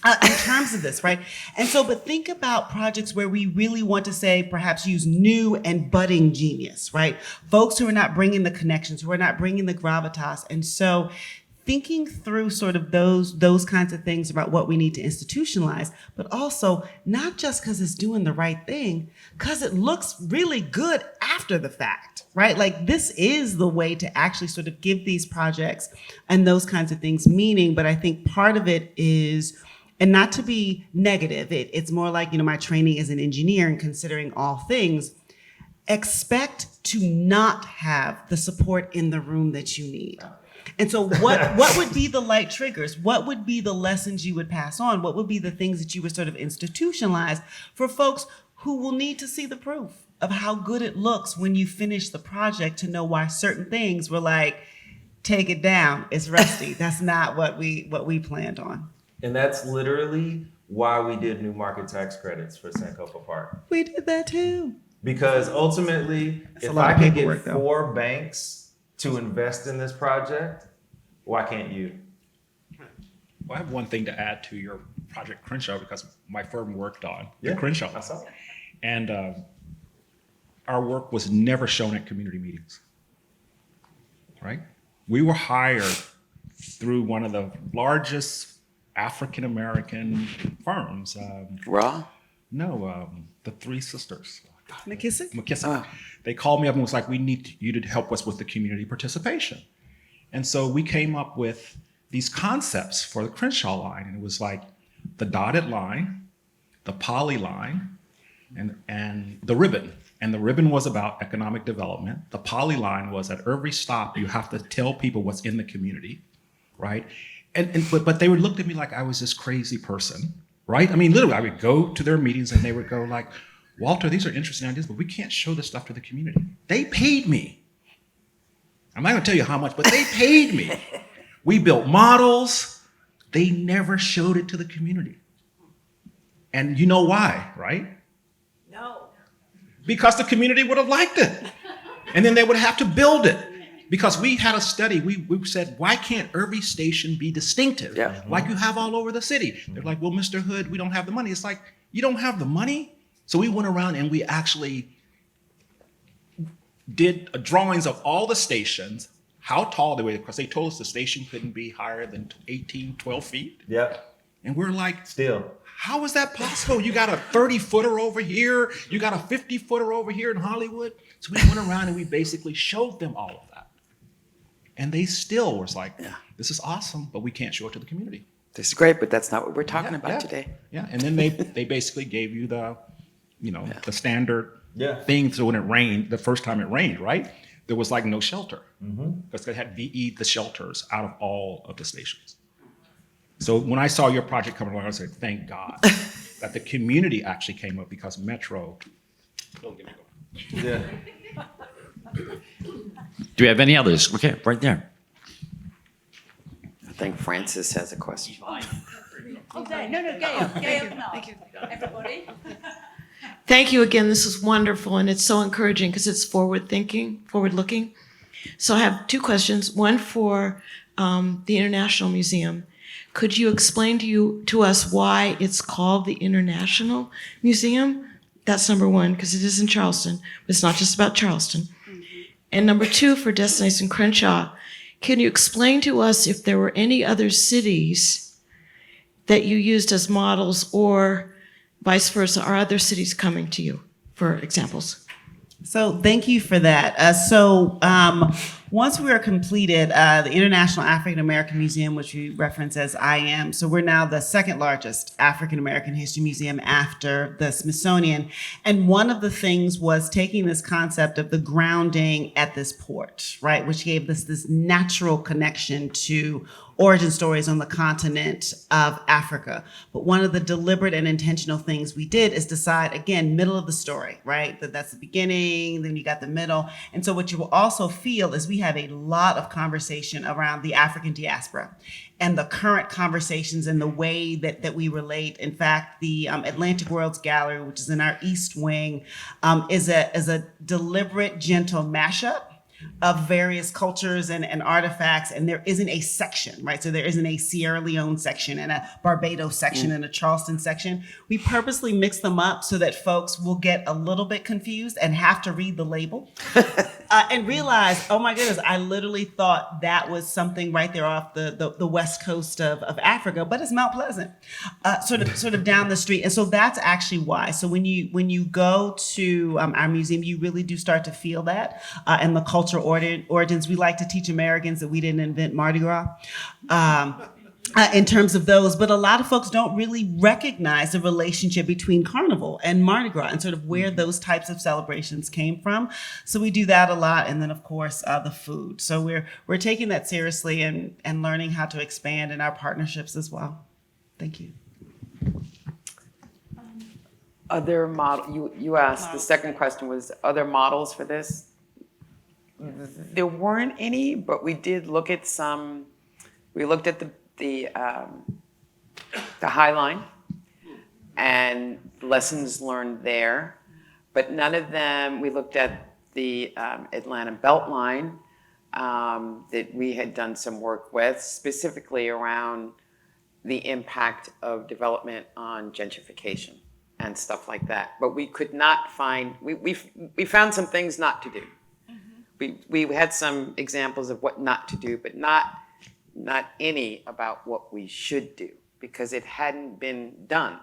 In terms of this, right? And so, but think about projects where we really want to say, perhaps use new and budding genius, right? Folks who are not bringing the connections, who are not bringing the gravitas. And so thinking through sort of those kinds of things about what we need to institutionalize, but also not just because it's doing the right thing, because it looks really good after the fact, right? Like this is the way to actually sort of give these projects and those kinds of things meaning. But I think part of it is, and not to be negative, it's more like, my training as an engineer and considering all things, expect to not have the support in the room that you need. And so what would be the light triggers? What would be the lessons you would pass on? What would be the things that you would sort of institutionalize for folks who will need to see the proof of how good it looks when you finish the project to know why certain things were like, take it down, it's rusty. That's not what we planned on. And that's literally why we did new market tax credits for Sankofa Park. We did that too. Because ultimately, if I can get 4 banks to invest in this project, why can't you? Well, I have one thing to add to your Project Crenshaw because my firm worked on the Crenshaw. I saw it. And our work was never shown at community meetings, right? We were hired through one of the largest African-American firms. Raw? No, the Three Sisters. McKissick? They called me up and was like, we need you to help us with the community participation. And so we came up with these concepts for the Crenshaw line. And it was like the dotted line, the poly line, and the ribbon. And the ribbon was about economic development. The poly line was at every stop, you have to tell people what's in the community, right? But they would look at me like I was this crazy person, right? I mean, literally, I would go to their meetings and they would go like, Walter, these are interesting ideas, but we can't show this stuff to the community. They paid me. I'm not gonna tell you how much, but they paid me. We built models. They never showed it to the community. And you know why, right? No. Because the community would have liked it. And then they would have to build it. Because we had a study, we said, why can't every station be distinctive? Like you have all over the city. They're like, well, Mr. Hood, we don't have the money. It's like, you don't have the money? So we went around and we actually did drawings of all the stations, how tall they were, because they told us the station couldn't be higher than 18, 12 feet. Yep. And we're like, still, how is that possible? You got a 30-footer over here, you got a 50-footer over here in Hollywood. So we went around and we basically showed them all of that. And they still was like, this is awesome, but we can't show it to the community. This is great, but that's not what we're talking about today. Yeah, and then they basically gave you the, the standard thing. So when it rained, the first time it rained, right? There was like no shelter because they had VE the shelters out of all of the stations. So when I saw your project coming along, I said, thank God that the community actually came up because Metro. Don't get me going. Yeah. Do we have any others? Okay, right there. I think Francis has a question. Okay, no, Gail. Thank you, everybody. Thank you again. This is wonderful, and it's so encouraging because it's forward-looking. So I have 2 questions. One for the International Museum. Could you explain to us why it's called the International Museum? That's number 1, because it is in Charleston, but it's not just about Charleston. And number 2, for Destination Crenshaw, can you explain to us if there were any other cities that you used as models, or vice versa, are other cities coming to you for examples? So thank you for that. Once we are completed, the International African American Museum, which we reference as IAAM, so we're now the 2nd largest African American history museum after the Smithsonian. And one of the things was taking this concept of the grounding at this port, right, which gave us this natural connection to origin stories on the continent of Africa. But one of the deliberate and intentional things we did is decide, again, middle of the story, right? That's the beginning, then you got the middle. And so what you will also feel is we have a lot of conversation around the African diaspora and the current conversations and the way that we relate. In fact, the Atlantic Worlds Gallery, which is in our East Wing, is a deliberate, gentle mashup of various cultures and artifacts, and there isn't a section, right? So there isn't a Sierra Leone section and a Barbados section and a Charleston section. We purposely mix them up so that folks will get a little bit confused and have to read the label and realized, oh my goodness, I literally thought that was something right there off the west coast of Africa, but it's Mount Pleasant, sort of down the street. And so that's actually why. So when you go to our museum, you really do start to feel that, and the cultural origins. We like to teach Americans that we didn't invent Mardi Gras. In terms of those, but a lot of folks don't really recognize the relationship between Carnival and Mardi Gras and sort of where those types of celebrations came from. So we do that a lot, and then of course the food. So we're taking that seriously and learning how to expand in our partnerships as well. Thank you. Other model, you asked, the second question was other models for this. There weren't any, but we did look at some. We looked at the High Line and lessons learned there, but none of them. We looked at the Atlanta Beltline that we had done some work with, specifically around the impact of development on gentrification and stuff like that. But we could not find. We found some things not to do. We had some examples of what not to do, but not any about what we should do, because it hadn't been done.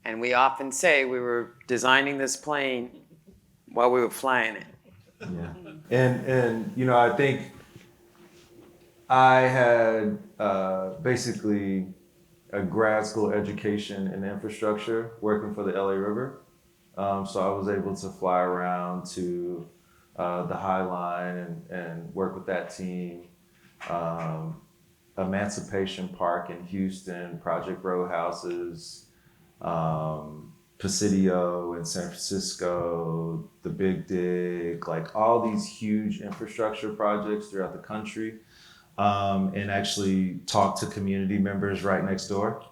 And we often say we were designing this plane while we were flying it. Yeah. And you know, I think I had basically a grad school education in infrastructure working for the LA River. So I was able to fly around to the High Line and work with that team. Emancipation Park in Houston, Project Row Houses, Presidio in San Francisco, the Big Dig, like all these huge infrastructure projects throughout the country, and actually talk to community members right next door.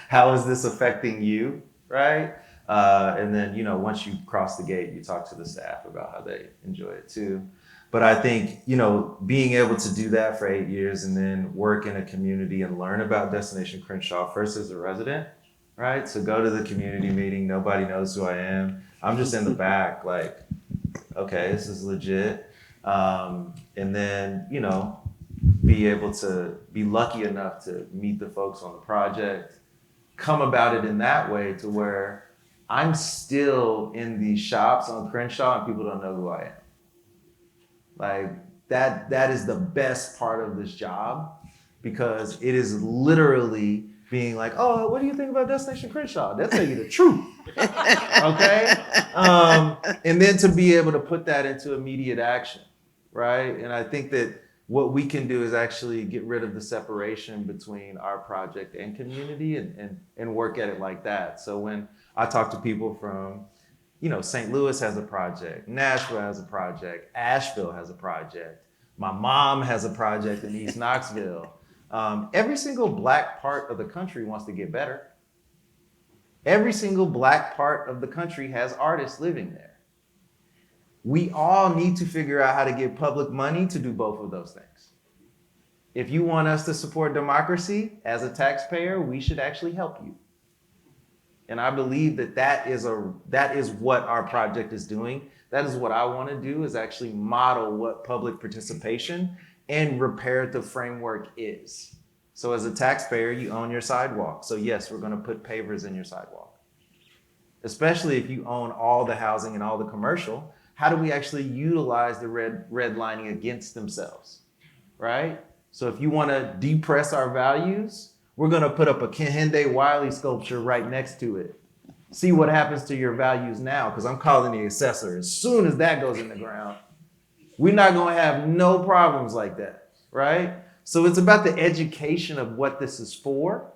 How is this affecting you, right? And then, you know, once you cross the gate, you talk to the staff about how they enjoy it too. But I think, you know, being able to do that for 8 years and then work in a community and learn about Destination Crenshaw first as a resident, right? So go to the community meeting, nobody knows who I am. I'm just in the back, like, okay, this is legit. And then, you know, be able to be lucky enough to meet the folks on the project, come about it in that way to where I'm still in these shops on Crenshaw and people don't know who I am. Like that is the best part of this job, because it is literally being like, oh, what do you think about Destination Crenshaw? They'll tell you the truth. Okay? And then to be able to put that into immediate action, right? And I think that what we can do is actually get rid of the separation between our project and community and work at it like that. So when I talk to people from, you know, St. Louis has a project, Nashville has a project, Asheville has a project, my mom has a project in East Knoxville. Every single Black part of the country wants to get better. Every single Black part of the country has artists living there. We all need to figure out how to get public money to do both of those things. If you want us to support democracy as a taxpayer, we should actually help you. And I believe that is what our project is doing. That is what I want to do, is actually model what public participation and reparative framework is. So as a taxpayer, you own your sidewalk. So yes, we're going to put pavers in your sidewalk. Especially if you own all the housing and all the commercial, how do we actually utilize the redlining against themselves, right? So if you want to depress our values, we're going to put up a Kehinde Wiley sculpture right next to it. See what happens to your values now, because I'm calling the assessor. As soon as that goes in the ground, we're not going to have no problems like that, right? So it's about the education of what this is for,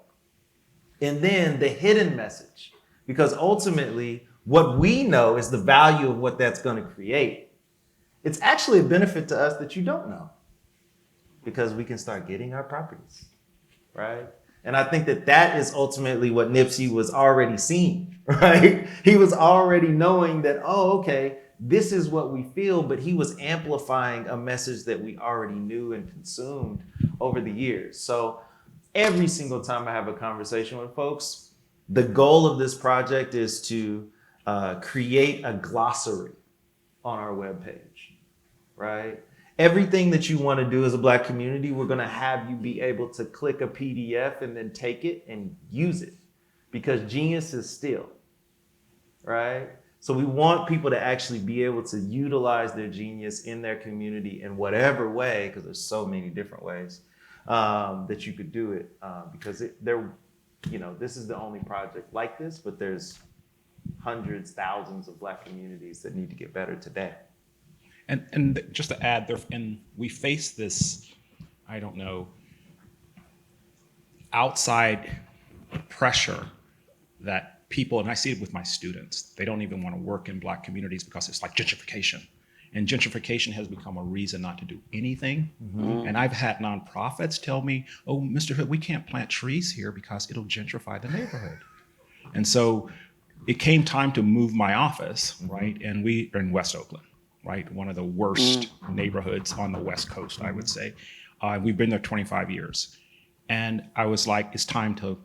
and then the hidden message, because ultimately what we know is the value of what that's going to create. It's actually a benefit to us that you don't know, because we can start getting our properties, right? And I think that is ultimately what Nipsey was already seeing, right? He was already knowing that, oh, okay, this is what we feel, but he was amplifying a message that we already knew and consumed over the years. So every single time I have a conversation with folks, the goal of this project is to create a glossary on our webpage, right? Everything that you want to do as a Black community, we're going to have you be able to click a PDF and then take it and use it, because genius is still, right? So we want people to actually be able to utilize their genius in their community in whatever way, because there's so many different ways that you could do it, because this is the only project like this, but there's hundreds, thousands of Black communities that need to get better today. And just to add, and we face this, I don't know, outside pressure that people, and I see it with my students, they don't even want to work in Black communities because it's like gentrification. And gentrification has become a reason not to do anything. Mm-hmm. And I've had nonprofits tell me, oh, Mr. Hood, we can't plant trees here because it'll gentrify the neighborhood. And so it came time to move my office, right? And we are in West Oakland, right? One of the worst neighborhoods on the West Coast, I would say. We've been there 25 years. And I was like, it's time to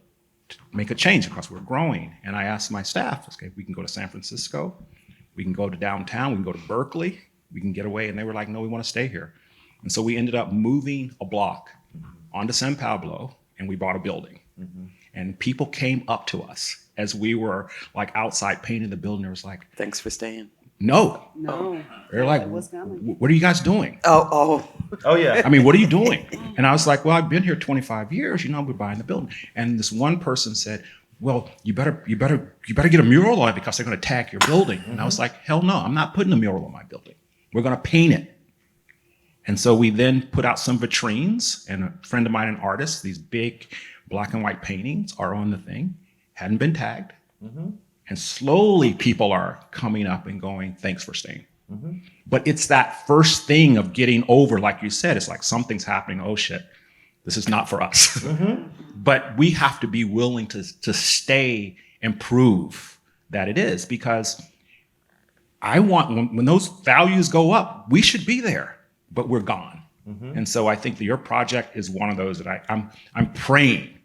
make a change because we're growing. And I asked my staff, okay, we can go to San Francisco, we can go to downtown, we can go to Berkeley, we can get away. And they were like, no, we want to stay here. And so we ended up moving a block onto San Pablo, and we bought a building. Mm-hmm. And people came up to us as we were like outside painting the building. It was like, thanks for staying. No. They're like, what are you guys doing? Oh yeah. I mean, what are you doing? And I was like, well, I've been here 25 years, we're buying the building. And this one person said, well, you better get a mural on it because they're going to tag your building. Mm-hmm. And I was like, hell no, I'm not putting a mural on my building. We're going to paint it. And so we then put out some vitrines, and a friend of mine, an artist, these big black and white paintings are on the thing, hadn't been tagged. Mm-hmm. And slowly people are coming up and going, thanks for staying. Mm-hmm. But it's that first thing of getting over, like you said, it's like something's happening. Oh shit, this is not for us. Mm-hmm. But we have to be willing to stay and prove that it is, because I want, when those values go up, we should be there, but we're gone. Mm-hmm. And so I think that your project is one of those that I'm praying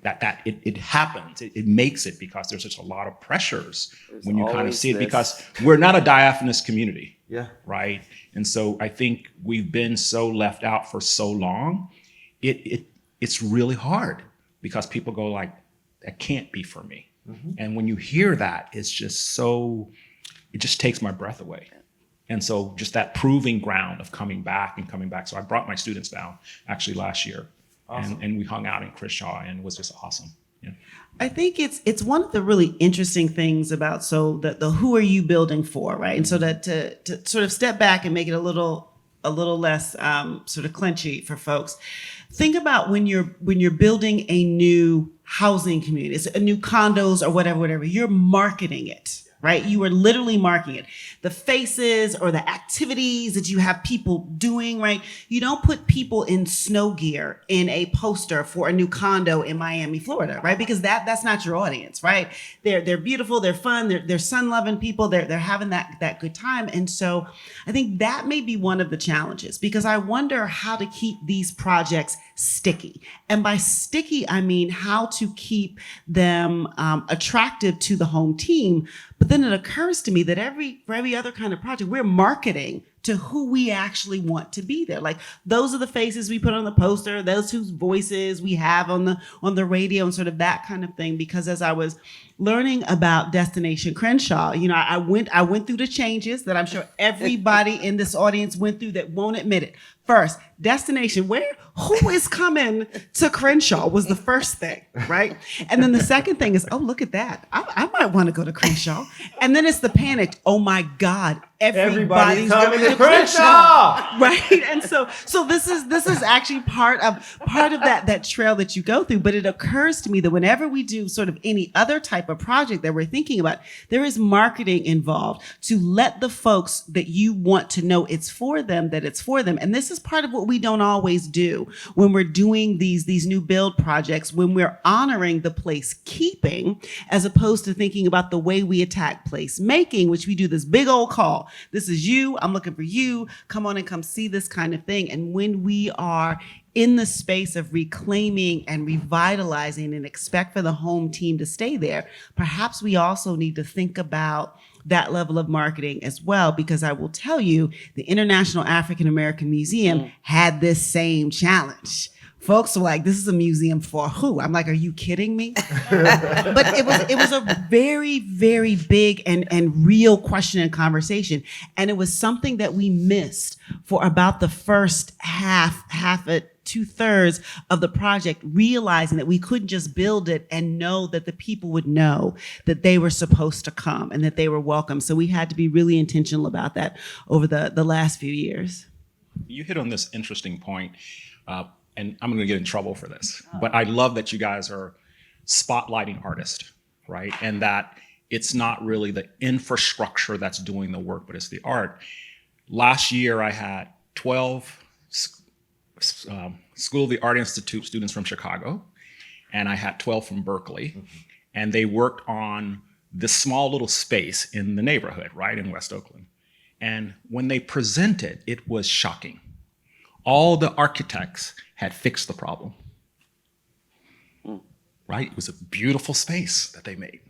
that it happens, it makes it, because there's just a lot of pressures when you kind of see it, because we're not a diaphanous community, right? And so I think we've been so left out for so long, it's really hard, because people go like, that can't be for me. Mm-hmm. And when you hear that, it's just so, it just takes my breath away. And so just that proving ground of coming back. So I brought my students down actually last year. Awesome. And we hung out in Crenshaw, and it was just awesome. Yeah. I think it's one of the really interesting things about the who are you building for, right? And so that to sort of step back and make it a little less sort of clinchy for folks. Think about when you're building a new housing community, it's a new condos or whatever, you're marketing it. Right? You are literally marking it. The faces or the activities that you have people doing, right? You don't put people in snow gear in a poster for a new condo in Miami, Florida, right? Because that's not your audience, right? They're beautiful, they're fun, they're sun-loving people, they're having that good time. And so I think that may be one of the challenges, because I wonder how to keep these projects sticky. And by sticky, I mean how to keep them attractive to the home team. But then it occurs to me that for every other kind of project, we're marketing to who we actually want to be there. Like, those are the faces we put on the poster, those whose voices we have on the radio, and sort of that kind of thing. Because as I was learning about Destination Crenshaw, I went through the changes that I'm sure everybody in this audience went through that won't admit it. First, destination, who is coming to Crenshaw was the first thing, right? And then the second thing is, oh, look at that. I might want to go to Crenshaw. And then it's the panic. Oh my God, everybody's coming to Crenshaw, right? And so this is actually part of that trail that you go through. But it occurs to me that whenever we do sort of any other type of project that we're thinking about, there is marketing involved to let the folks that you want to know it's for them, that it's for them. And this is part of what we don't always do when we're doing these new build projects, when we're honoring the place keeping, as opposed to thinking about the way we attack place making, which we do this big old call. This is you, I'm looking for you, come on and come see this kind of thing. And when we are in the space of reclaiming and revitalizing and expect for the home team to stay there, perhaps we also need to think about that level of marketing as well, because I will tell you, the International African American Museum had this same challenge. Folks were like, this is a museum for who? I'm like, are you kidding me? But it was a very, very big and real question and conversation. And it was something that we missed for about the first half at 2/3 of the project, realizing that we couldn't just build it and know that the people would know that they were supposed to come and that they were welcome. So we had to be really intentional about that over the last few years. You hit on this interesting point, and I'm going to get in trouble for this, but I love that you guys are spotlighting artists, right? And that it's not really the infrastructure that's doing the work, but it's the art. Last year, I had 12 School of the Art Institute students from Chicago, and I had 12 from Berkeley, and they worked on this small little space in the neighborhood, right, in West Oakland. And when they presented, it was shocking. All the architects had fixed the problem, right? It was a beautiful space that they made.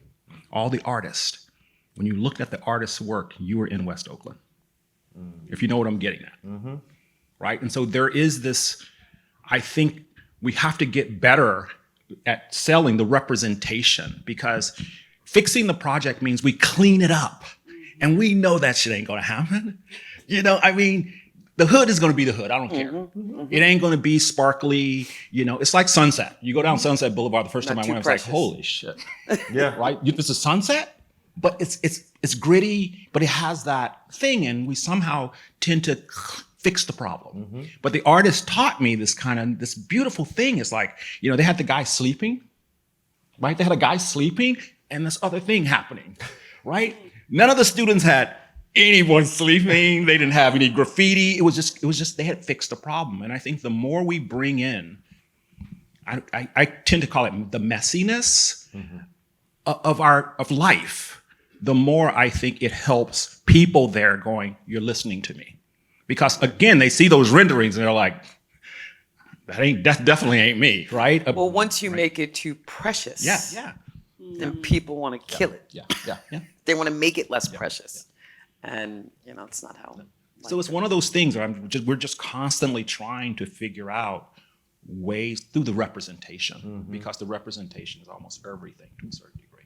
All the artists, when you looked at the artist's work, you were in West Oakland, if you know what I'm getting at. Right? And so there is this, I think we have to get better at selling the representation, because fixing the project means we clean it up. And we know that shit ain't gonna happen. You know, I mean, the hood is gonna be the hood, I don't care. It ain't gonna be sparkly, you know, it's like Sunset. You go down Sunset Boulevard, the first time I went, I was like, holy shit. Yeah. Right? It's a sunset, but it's gritty, but it has that thing, and we somehow tend to fix the problem. But the artist taught me this beautiful thing. It's like, you know, they had the guy sleeping, right? They had a guy sleeping and this other thing happening, right? None of the students had anyone sleeping. They didn't have any graffiti. It was just they had fixed the problem. And I think the more we bring in, I tend to call it the messiness of life, the more I think it helps people there going, you're listening to me. Because again, they see those renderings and they're like, that definitely ain't me, right? Well, once you make it too precious, then people want to kill it. They want to make it less precious. And, you know, it's not how. So it's one of those things where we're just constantly trying to figure out ways through the representation, because the representation is almost everything to a certain degree.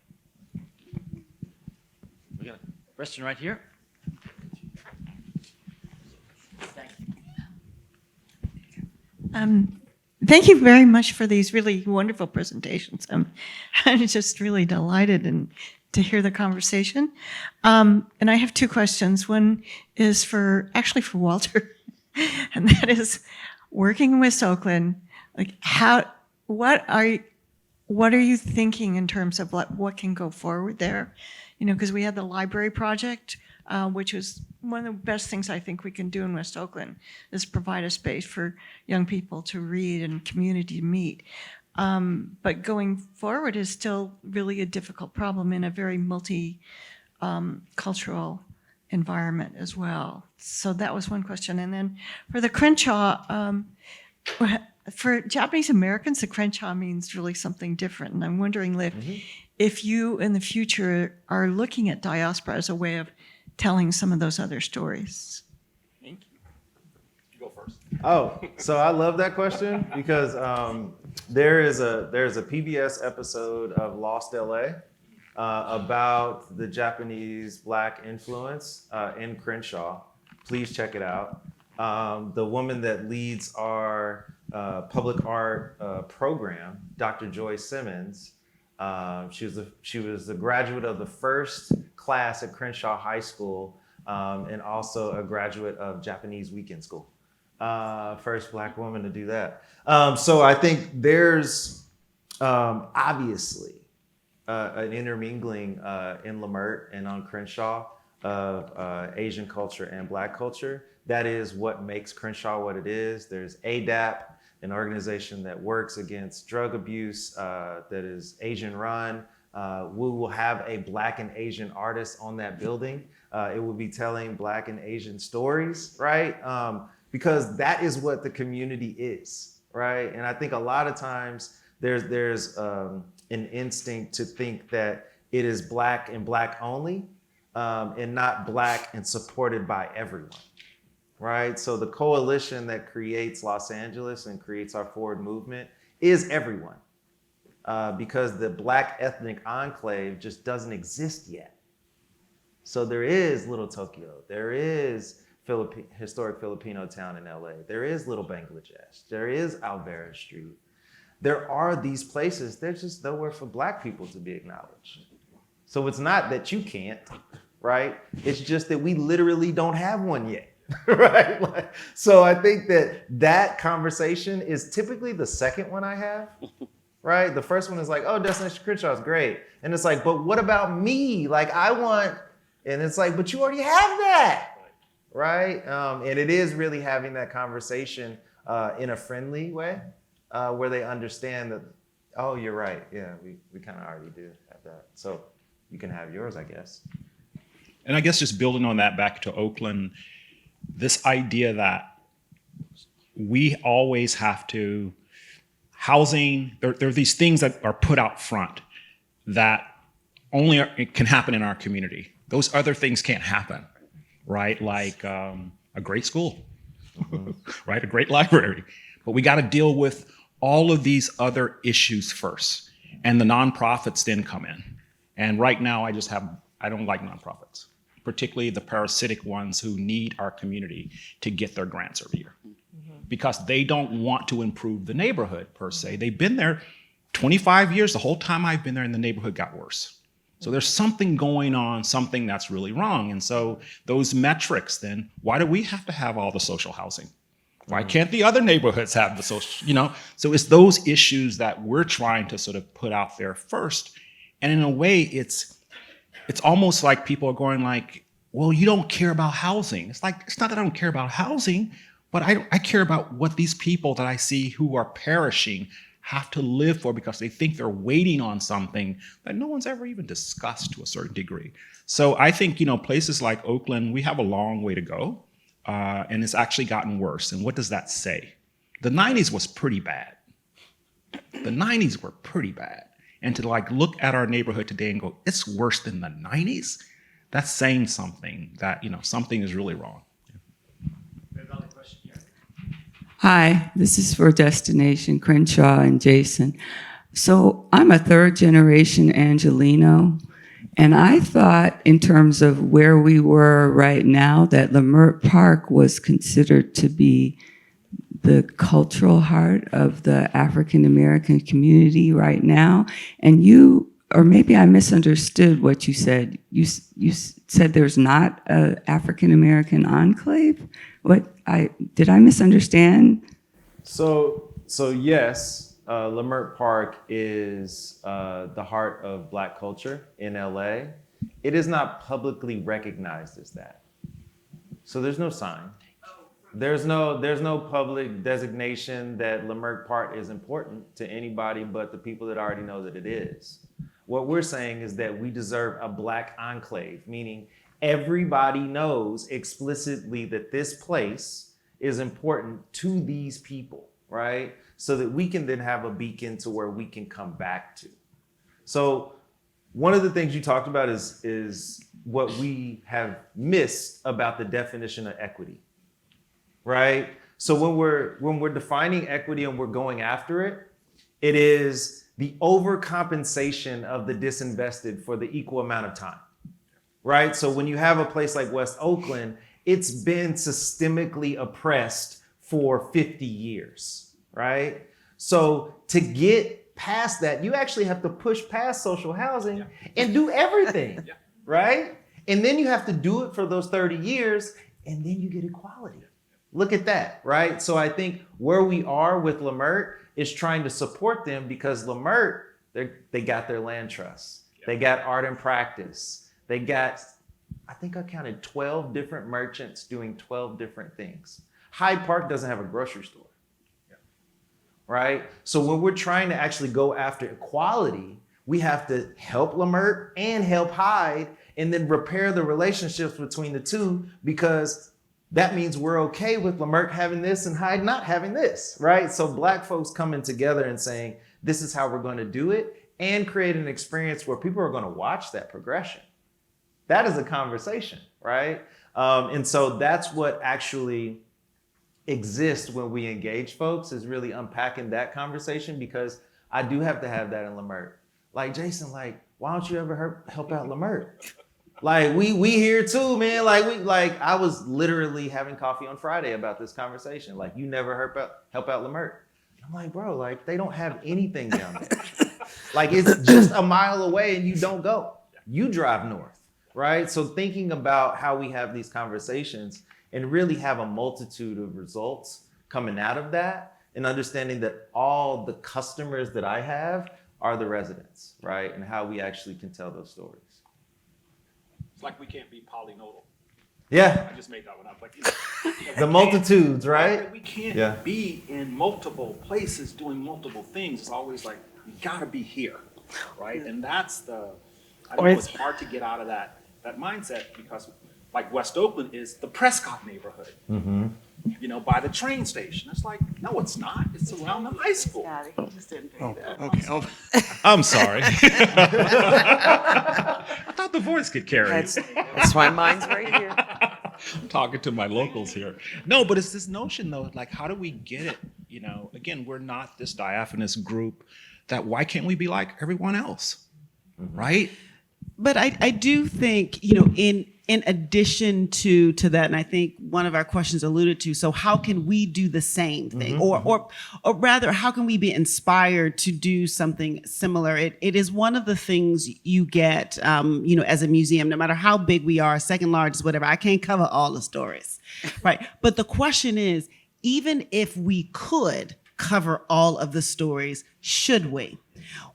We got a question right here. Thank you very much for these really wonderful presentations. I'm just really delighted to hear the conversation. And I have two questions. One is for Walter, and that is, working in West Oakland, like what are you thinking in terms of what can go forward there? You know, because we had the library project, which was one of the best things I think we can do in West Oakland, is provide a space for young people to read and community to meet. But going forward is still really a difficult problem in a very multi-cultural environment as well. So that was one question. And then for the Crenshaw, for Japanese Americans, the Crenshaw means really something different. And I'm wondering if you in the future are looking at diaspora as a way of telling some of those other stories. Thank you. You go first. Oh, so I love that question because there's a PBS episode of Lost LA about the Japanese Black influence in Crenshaw. Please check it out. The woman that leads our public art program, Dr. Joy Simmons, she was a graduate of the first class at Crenshaw High School, and also a graduate of Japanese Weekend School. First Black woman to do that. So I think there's obviously an intermingling in Leimert and on Crenshaw of Asian culture and Black culture. That is what makes Crenshaw what it is. There's ADAP, an organization that works against drug abuse, that is Asian run. We will have a Black and Asian artist on that building. It will be telling Black and Asian stories, right? Because that is what the community is, right? And I think a lot of times there's an instinct to think that it is Black and Black only. and not Black and supported by everyone, right? So the coalition that creates Los Angeles and creates our forward movement is everyone, because the Black ethnic enclave just doesn't exist yet. So there is Little Tokyo, there is historic Filipino town in LA, there is Little Bangladesh, there is Alvera Street. There are these places, there's just nowhere for Black people to be acknowledged. So it's not that you can't, right? It's just that we literally don't have one yet, right? So I think that conversation is typically the second one I have, right? The first one is like, oh, Destination Crenshaw is great. And it's like, but what about me? Like I want, and it's like, but you already have that, right? And it is really having that conversation in a friendly way where they understand that, oh, you're right. Yeah, we kind of already do have that. So you can have yours, I guess. And I guess just building on that back to Oakland, this idea that we always have to, housing, there are these things that are put out front that only it can happen in our community. Those other things can't happen, right? Like a great school, right? A great library. But we got to deal with all of these other issues first. And the nonprofits then come in. And right now I don't like nonprofits, particularly the parasitic ones who need our community to get their grants every year. Because they don't want to improve the neighborhood per se. They've been there 25 years. The whole time I've been there, and the neighborhood got worse. So there's something going on, something that's really wrong. And so those metrics then, why do we have to have all the social housing? Why can't the other neighborhoods have the social, So it's those issues that we're trying to sort of put out there first. And in a way, it's almost like people are going like, well, you don't care about housing. It's like, it's not that I don't care about housing, but I care about what these people that I see who are perishing have to live for because they think they're waiting on something that no one's ever even discussed to a certain degree. So I think, places like Oakland, we have a long way to go, and it's actually gotten worse. And what does that say? The 90s was pretty bad. The 90s were pretty bad. And to look at our neighborhood today and go, it's worse than the 90s, that's saying something that, something is really wrong. Hi, this is for Destination Crenshaw and Jason. So I'm a third generation Angelino, and I thought in terms of where we were right now that Leimert Park was considered to be the cultural heart of the African American community right now. And you, or maybe I misunderstood what you said. You said there's not an African American enclave? Did I misunderstand? So yes, Leimert Park is the heart of Black culture in LA. It is not publicly recognized as that. So there's no sign. There's no public designation that Leimert Park is important to anybody but the people that already know that it is. What we're saying is that we deserve a Black enclave, meaning everybody knows explicitly that this place is important to these people, right? So that we can then have a beacon to where we can come back to. So one of the things you talked about is what we have missed about the definition of equity, right? So when we're defining equity and we're going after it, it is the overcompensation of the disinvested for the equal amount of time. Right? So when you have a place like West Oakland, it's been systemically oppressed for 50 years, right? So to get past that, you actually have to push past social housing and do everything, right? And then you have to do it for those 30 years, and then you get equality. Look at that, right? So I think where we are with Leimert is trying to support them because Leimert, they got their land trusts. They got art and practice. They got, I think I counted 12 different merchants doing 12 different things. Hyde Park doesn't have a grocery store, right? So when we're trying to actually go after equality, we have to help Leimert and help Hyde and then repair the relationships between the two because that means we're okay with Leimert having this and Hyde not having this, right? So Black folks coming together and saying, this is how we're going to do it and create an experience where people are going to watch that progression. That is a conversation, right? And so that's what actually exists when we engage folks, is really unpacking that conversation, because I do have to have that in Lamert. Like, Jason, like, why don't you ever help out Lamert? Like, we here too, man. Like I was literally having coffee on Friday about this conversation. Like, you never help out Lamert. I'm like, bro, like, they don't have anything down there. Like, it's just a mile away and you don't go. You drive north, right? So thinking about how we have these conversations and really have a multitude of results coming out of that, and understanding that all the customers that I have are the residents, right? And how we actually can tell those stories. It's like we can't be polynodal. Yeah. I just made that one up. Like, The multitudes, right? We can't be in multiple places doing multiple things. It's always like, you gotta be here, right? And that's I know it's hard to get out of that mindset, because like West Oakland is the Prescott neighborhood, by the train station. It's like, no, it's not. It's around the high school. Okay. I'm sorry. I thought the voice could carry it. That's why mine's right here. I'm talking to my locals here. No, but it's this notion though, like, how do we get it? Again, we're not this diaphanous group. That why can't we be like everyone else, right? But I do think, in addition to that, and I think one of our questions alluded to, so how can we do the same thing? Or rather, how can we be inspired to do something similar? It is one of the things you get, as a museum, no matter how big we are, second largest, whatever, I can't cover all the stories, right? But the question is, even if we could cover all of the stories, should we?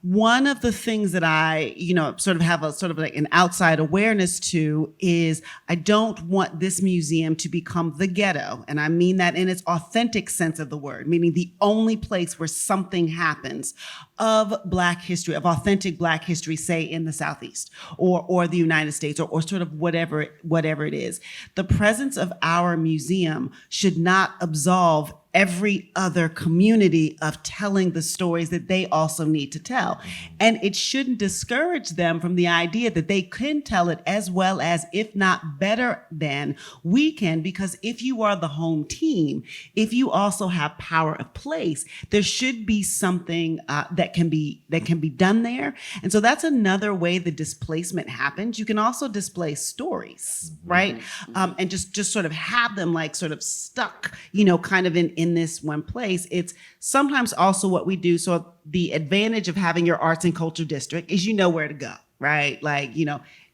One of the things that I, sort of have a sort of like an outside awareness to is I don't want this museum to become the ghetto. And I mean that in its authentic sense of the word, meaning the only place where something happens of Black history, of authentic Black history, say in the Southeast or the United States or sort of whatever it is. The presence of our museum should not absolve every other community of telling the stories that they also need to tell. And it shouldn't discourage them from the idea that they can tell it as well as, if not better than, we can, because if you are the home team, if you also have power of place, there should be something that can be done there. And so that's another way the displacement happens. You can also displace stories, right? And just sort of have them like sort of stuck, kind of in this one place. It's sometimes also what we do. So the advantage of having your arts and culture district is you know where to go, right? Like,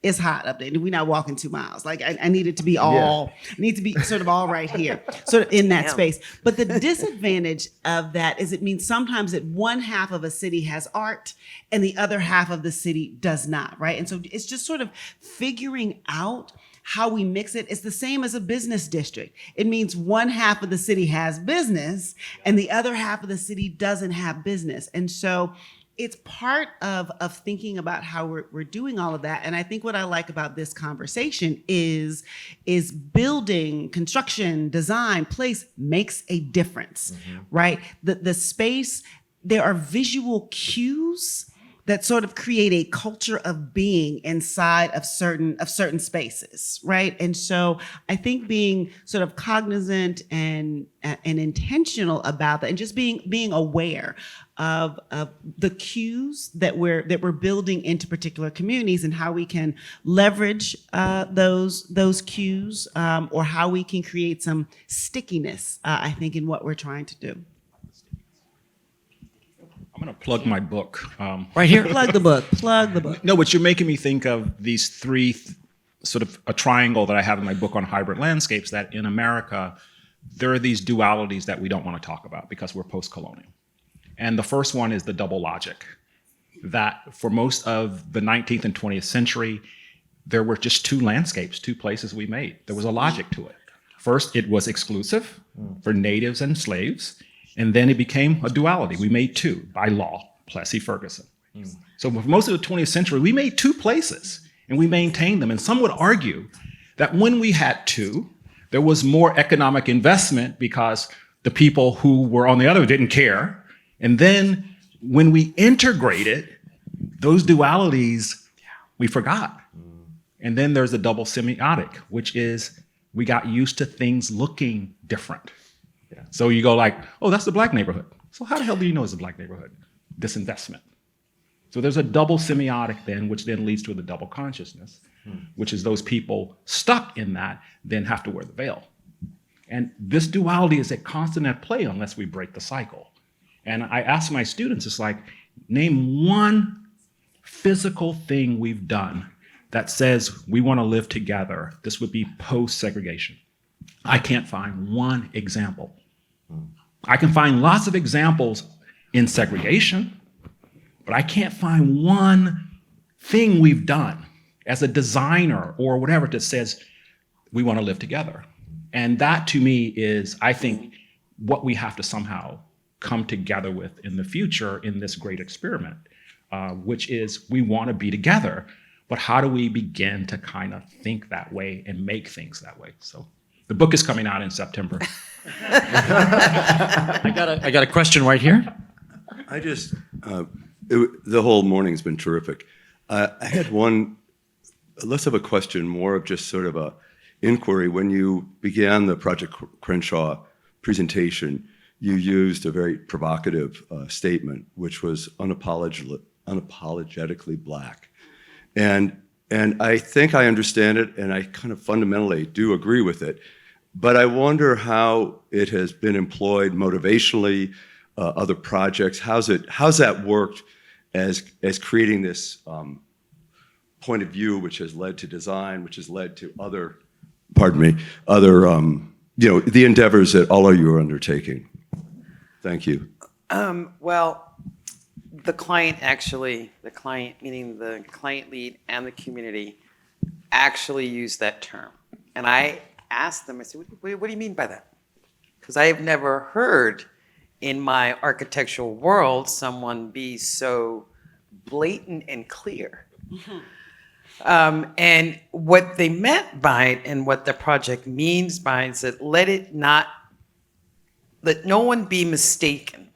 it's hot up there. We're not walking 2 miles. Like I need it to be I need to be sort of all right here, sort of in that space. But the disadvantage of that is it means sometimes that one half of a city has art and the other half of the city does not, right? And so it's just sort of figuring out how we mix it. It's the same as a business district. It means one half of the city has business and the other half of the city doesn't have business. And so it's part of thinking about how we're doing all of that. And I think what I like about this conversation is building, construction, design, place makes a difference, right? The space, there are visual cues that sort of create a culture of being inside of certain spaces, right? And so I think being sort of cognizant and intentional about that, and just being aware of the cues that we're building into particular communities, and how we can leverage those cues, or how we can create some stickiness, I think, in what we're trying to do. I'm going to plug my book. Right here. Plug the book. No, but you're making me think of these three, sort of a triangle that I have in my book on hybrid landscapes, that in America, there are these dualities that we don't want to talk about because we're post-colonial. And the first one is the double logic, that for most of the 19th and 20th century, there were just two landscapes, two places we made. There was a logic to it. First, it was exclusive for natives and slaves. And then it became a duality. We made two by law, Plessy Ferguson. So for most of the 20th century, we made two places and we maintained them. And some would argue that when we had two, there was more economic investment because the people who were on the other didn't care. And then when we integrated those dualities, we forgot. And then there's a double semiotic, which is we got used to things looking different. Yeah. So you go like, oh, that's the black neighborhood. So how the hell do you know it's a black neighborhood? Disinvestment. So there's a double semiotic then, which then leads to the double consciousness, which is those people stuck in that then have to wear the veil. And this duality is a constant at play unless we break the cycle. And I ask my students, it's like, name one physical thing we've done that says we want to live together. This would be post-segregation. I can't find one example. I can find lots of examples in segregation, but I can't find one thing we've done as a designer or whatever that says we want to live together. And that to me is, I think, what we have to somehow come together with in the future in this great experiment, which is we want to be together, but how do we begin to kind of think that way and make things that way? So the book is coming out in September. I got a question right here. I just, the whole morning's been terrific. I had one, less of a question, more of just sort of a inquiry. When you began the Project Crenshaw presentation, you used a very provocative statement, which was unapologetically black. And I think I understand it, and I kind of fundamentally do agree with it. But I wonder how it has been employed motivationally, other projects. How's that worked as creating this point of view, which has led to design, which has led to other, the endeavors that all of you are undertaking. Thank you. Well, the client meaning the client lead and the community actually used that term. And I asked them, I said, what do you mean by that? Because I have never heard in my architectural world someone be so blatant and clear. And what they meant by it and what the project means by it is that let no one be mistaken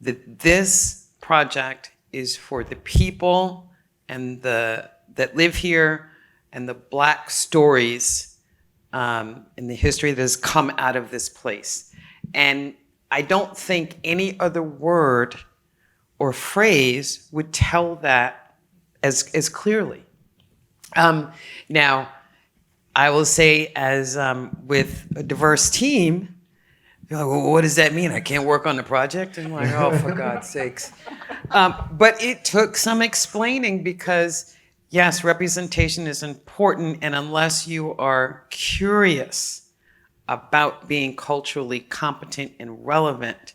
that this project is for the people and that live here and the Black stories in the history that has come out of this place. And I don't think any other word or phrase would tell that as clearly. Now, I will say, as with a diverse team, you're like, well, what does that mean? I can't work on the project? And I'm like, oh, for God's sakes. But it took some explaining because, yes, representation is important, and unless you are curious about being culturally competent and relevant,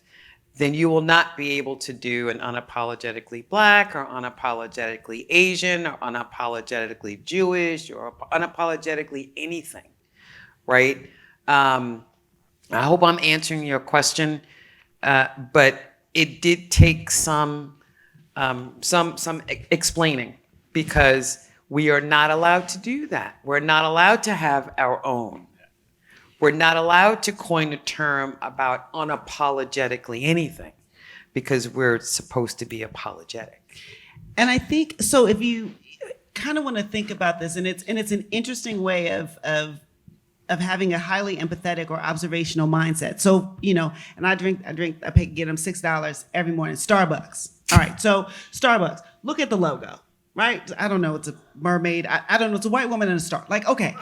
then you will not be able to do an unapologetically Black or unapologetically Asian or unapologetically Jewish or unapologetically anything, right? I hope I'm answering your question, but it did take some explaining because we are not allowed to do that. We're not allowed to have our own. We're not allowed to coin a term about unapologetically anything because we're supposed to be apologetic. And I think, so if you kind of want to think about this, and it's an interesting way of having a highly empathetic or observational mindset. So, and I get them $6 every morning, Starbucks. All right, so Starbucks, look at the logo, right? I don't know, it's a mermaid. I don't know, it's a white woman and a star. Like, okay.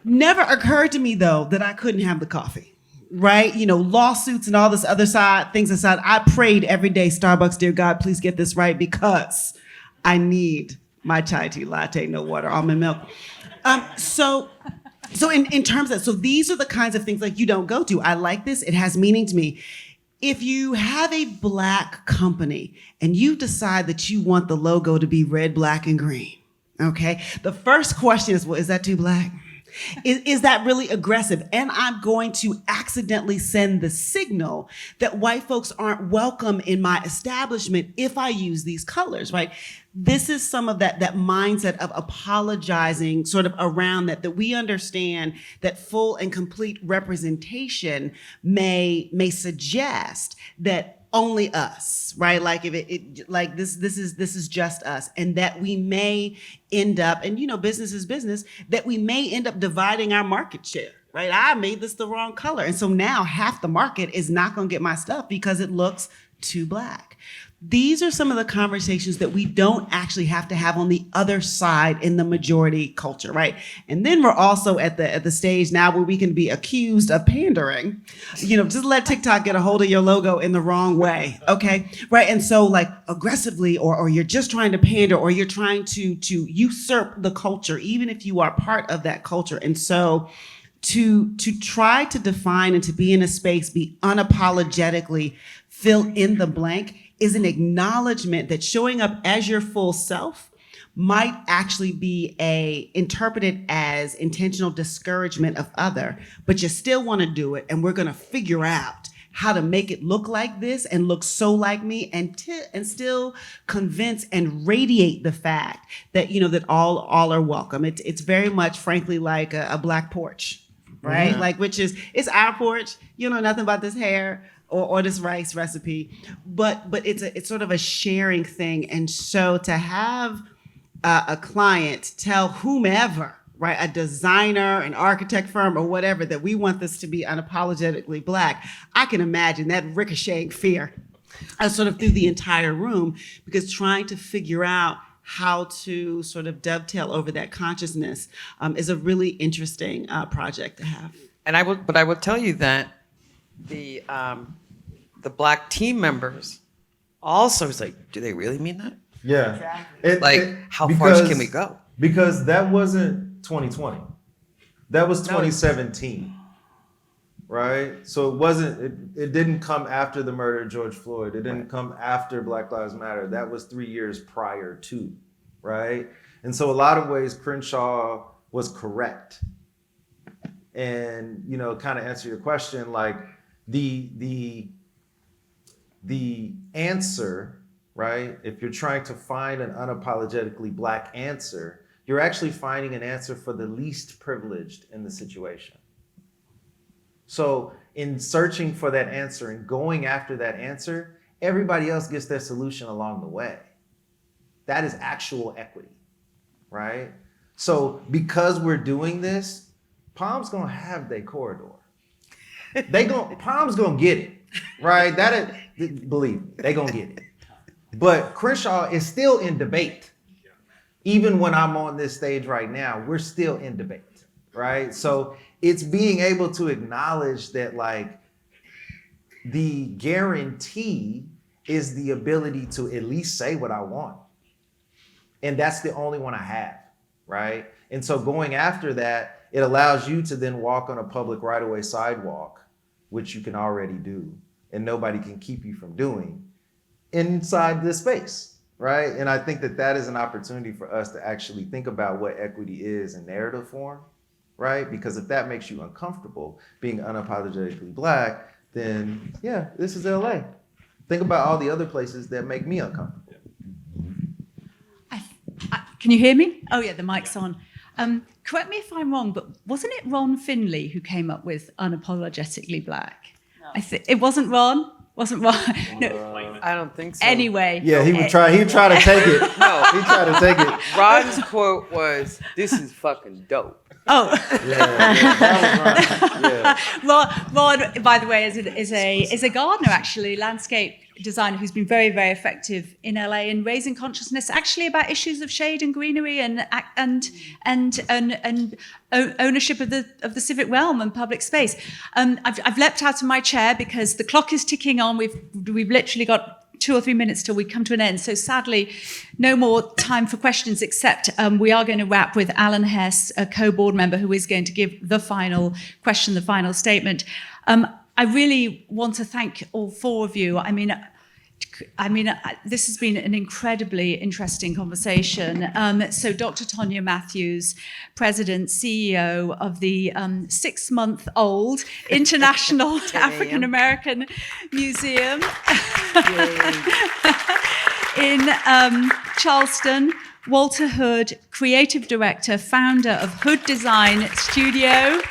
Never occurred to me, though, that I couldn't have the coffee, right? Lawsuits and all this other things aside, I prayed every day, Starbucks, dear God, please get this right because I need my chai tea latte, no water, almond milk. So in terms of, so these are the kinds of things like you don't go to. I like this, it has meaning to me. If you have a Black company and you decide that you want the logo to be red, black, and green, okay? The first question is, well, is that too Black? Is that really aggressive? And I'm going to accidentally send the signal that white folks aren't welcome in my establishment if I use these colors, right? This is some of that mindset of apologizing sort of around that we understand that full and complete representation may suggest that only us, right? Like if like this is just us, and that we may end up, and business is business, that we may end up dividing our market share, right? I made this the wrong color, and so now half the market is not going to get my stuff because it looks too Black. These are some of the conversations that we don't actually have to have on the other side in the majority culture, right? And then we're also at the stage now where we can be accused of pandering. Just let TikTok get a hold of your logo in the wrong way, okay? Right, and so like aggressively, or you're just trying to pander, or you're trying to usurp the culture, even if you are part of that culture. And so to try to define and to be in a space, be unapologetically fill in the blank, is an acknowledgement that showing up as your full self might actually be interpreted as intentional discouragement of other, but you still want to do it, and we're going to figure out how to make it look like this and look so like me, and still convince and radiate the fact that that all are welcome. It's very much, frankly, like a Black porch, right? Yeah. Like, which is, it's our porch. You know nothing about this hair or this rice recipe, but it's sort of a sharing thing. And so to have a client tell whomever, right, a designer, an architect firm, or whatever, that we want this to be unapologetically Black, I can imagine that ricocheting fear sort of through the entire room, because trying to figure out how to sort of dovetail over that consciousness is a really interesting project to have. And I will tell you that the Black team members also is like, do they really mean that? Yeah. How far can we go? Because that wasn't 2020. That was 2017. Right? So it didn't come after the murder of George Floyd. It didn't come after Black Lives Matter. That was 3 years prior to, right? And so a lot of ways Crenshaw was correct. And, kind of answer your question, like the answer, right? If you're trying to find an unapologetically Black answer, you're actually finding an answer for the least privileged in the situation. So in searching for that answer and going after that answer, everybody else gets their solution along the way. That is actual equity, right? So because we're doing this, Palm's gonna have their corridor. Palm's gonna get it, right? Believe me, they gonna get it. But Crenshaw is still in debate. Even when I'm on this stage right now, we're still in debate, right? So it's being able to acknowledge that, like, the guarantee is the ability to at least say what I want. And that's the only one I have, right? And so going after that, it allows you to then walk on a public right-of-way sidewalk, which you can already do, and nobody can keep you from doing inside this space, right? And I think that is an opportunity for us to actually think about what equity is in narrative form, right? Because if that makes you uncomfortable being unapologetically Black, then yeah, this is LA. Think about all the other places that make me uncomfortable. Can you hear me? Oh yeah, the mic's on. Correct me if I'm wrong, but wasn't it Ron Finley who came up with unapologetically Black? No. It wasn't Ron? Wasn't Ron? No. I don't think so. Anyway. Yeah, he would try to take it. No. He tried to take it. Ron's quote was, "This is fucking dope." Oh. Yeah. Ron, by the way, is a gardener, actually, landscape designer who's been very, very effective in LA in raising consciousness actually about issues of shade and greenery and ownership of the civic realm and public space. I've leapt out of my chair because the clock is ticking on. We've literally got 2 or 3 minutes till we come to an end. So sadly, no more time for questions, except we are going to wrap with Alan Hess, a co-board member, who is going to give the final question, the final statement. I really want to thank all 4 of you. I mean, this has been an incredibly interesting conversation. So Dr. Tonya Matthews, President, CEO of the 6-month-old International African American Museum in Charleston. Walter Hood, Creative Director, founder of Hood Design Studio.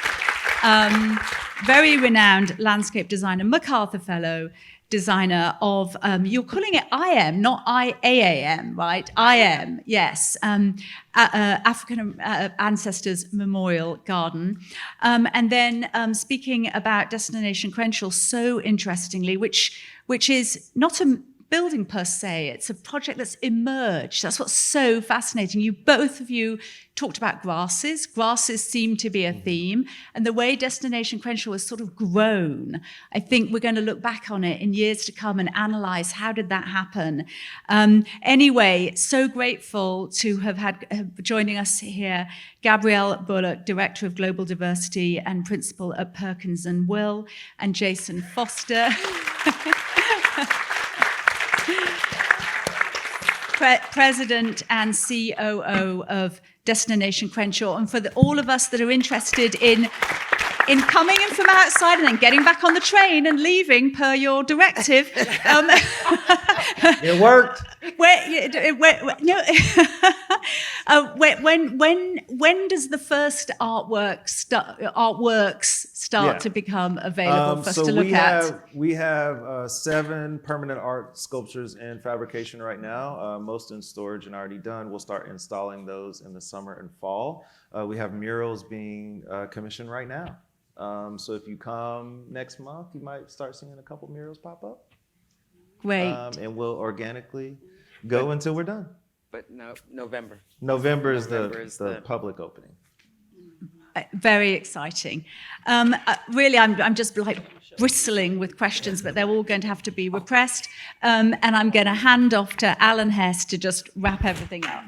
very renowned landscape designer, MacArthur Fellow, designer of, you're calling it IAAM, not IAAM, right? IAAM, yes. African Ancestors Memorial Garden. And then speaking about Destination Crenshaw so interestingly, which is not a building per se, it's a project that's emerged. That's what's so fascinating. Both of you talked about grasses. Grasses seem to be a theme, and the way Destination Crenshaw has sort of grown. I think we're going to look back on it in years to come and analyze how did that happen. Anyway, so grateful to have had joining us here, Gabrielle Bullock, Director of Global Diversity and Principal at Perkins&Will, and Jason Foster. President and COO of Destination Crenshaw. And for all of us that are interested in coming in from outside and then getting back on the train and leaving per your directive. It worked. When does the first artworks start to become available for us to look at? We have 7 permanent art sculptures in fabrication right now, most in storage and already done. We'll start installing those in the summer and fall. We have murals being commissioned right now. So if you come next month, you might start seeing a couple murals pop up. Great. And we'll organically go until we're done. But no, November. November is the public opening. Very exciting. Really, I'm just like bristling with questions, but they're all going to have to be repressed. And I'm going to hand off to Alan Hess to just wrap everything up.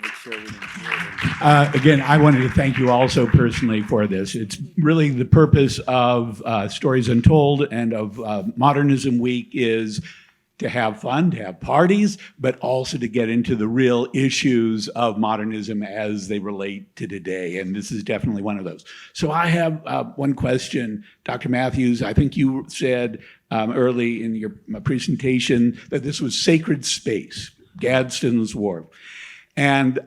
Again, I wanted to thank you also personally for this. It's really the purpose of Stories Untold and of Modernism Week is to have fun, to have parties, but also to get into the real issues of modernism as they relate to today. And this is definitely one of those. So I have one question. Dr. Matthews, I think you said early in your presentation that this was sacred space, Gadsden's Wharf. And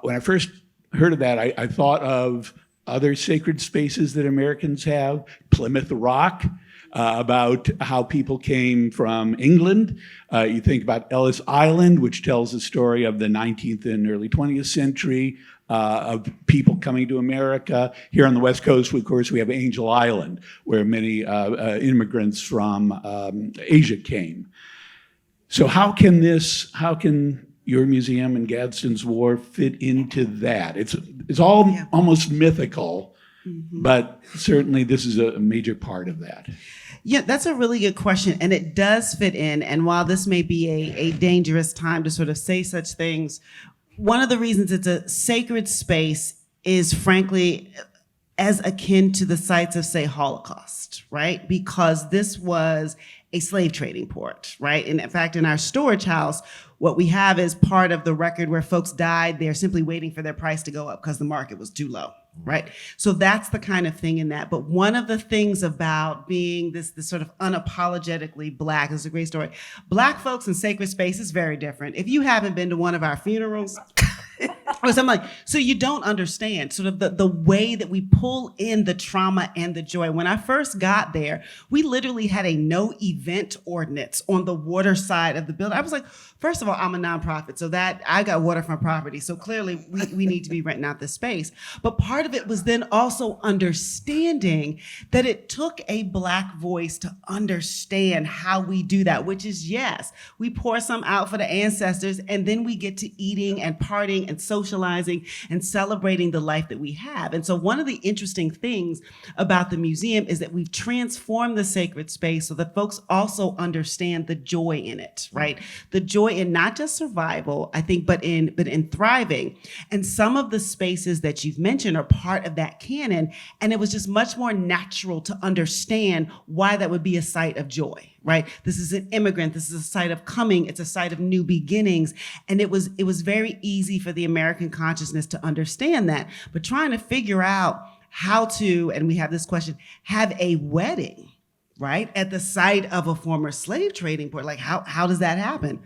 when I first heard of that, I thought of other sacred spaces that Americans have, Plymouth Rock, about how people came from England. You think about Ellis Island, which tells the story of the 19th and early 20th century of people coming to America. Here on the West Coast, of course, we have Angel Island, where many immigrants from Asia came. So how can your museum and Gadsden's Wharf fit into that? It's all almost mythical, but certainly this is a major part of that. Yeah, that's a really good question, and it does fit in. And while this may be a dangerous time to sort of say such things, one of the reasons it's a sacred space is frankly as akin to the sites of, say, Holocaust, right? Because this was a slave trading port, right? And in fact, in our storage house, what we have is part of the record where folks died. They're simply waiting for their price to go up because the market was too low, right? So that's the kind of thing in that. But one of the things about being this sort of unapologetically Black, this is a great story. Black folks in sacred space is very different. If you haven't been to one of our funerals, or something like, so you don't understand sort of the way that we pull in the trauma and the joy. When I first got there, we literally had a no event ordinance on the water side of the building. I was like, first of all, I'm a nonprofit, so that I got waterfront property. So clearly we need to be renting out this space. But part of it was then also understanding that it took a Black voice to understand how we do that, which is, yes, we pour some out for the ancestors, and then we get to eating and partying and socializing and celebrating the life that we have. And so one of the interesting things about the museum is that we've transformed the sacred space so that folks also understand the joy in it, right? The joy in not just survival, I think, but in thriving. And some of the spaces that you've mentioned are part of that canon. And it was just much more natural to understand why that would be a site of joy, right? This is an immigrant. This is a site of coming. It's a site of new beginnings. And it was very easy for the American consciousness to understand that. But trying to figure out how to, and we have this question, have a wedding, right, at the site of a former slave trading port. Like, how does that happen?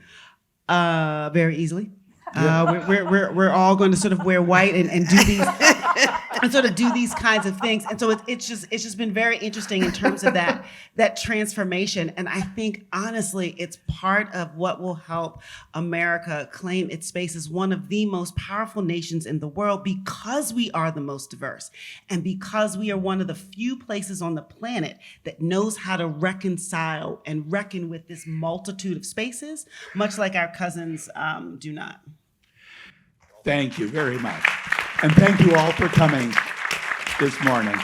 Very easily. We're all going to sort of wear white and do these and so to do these kinds of things. And so it's just been very interesting in terms of that transformation. And I think honestly, it's part of what will help America claim its space as one of the most powerful nations in the world, because we are the most diverse and because we are one of the few places on the planet that knows how to reconcile and reckon with this multitude of spaces, much like our cousins do not. Thank you very much. And thank you all for coming this morning.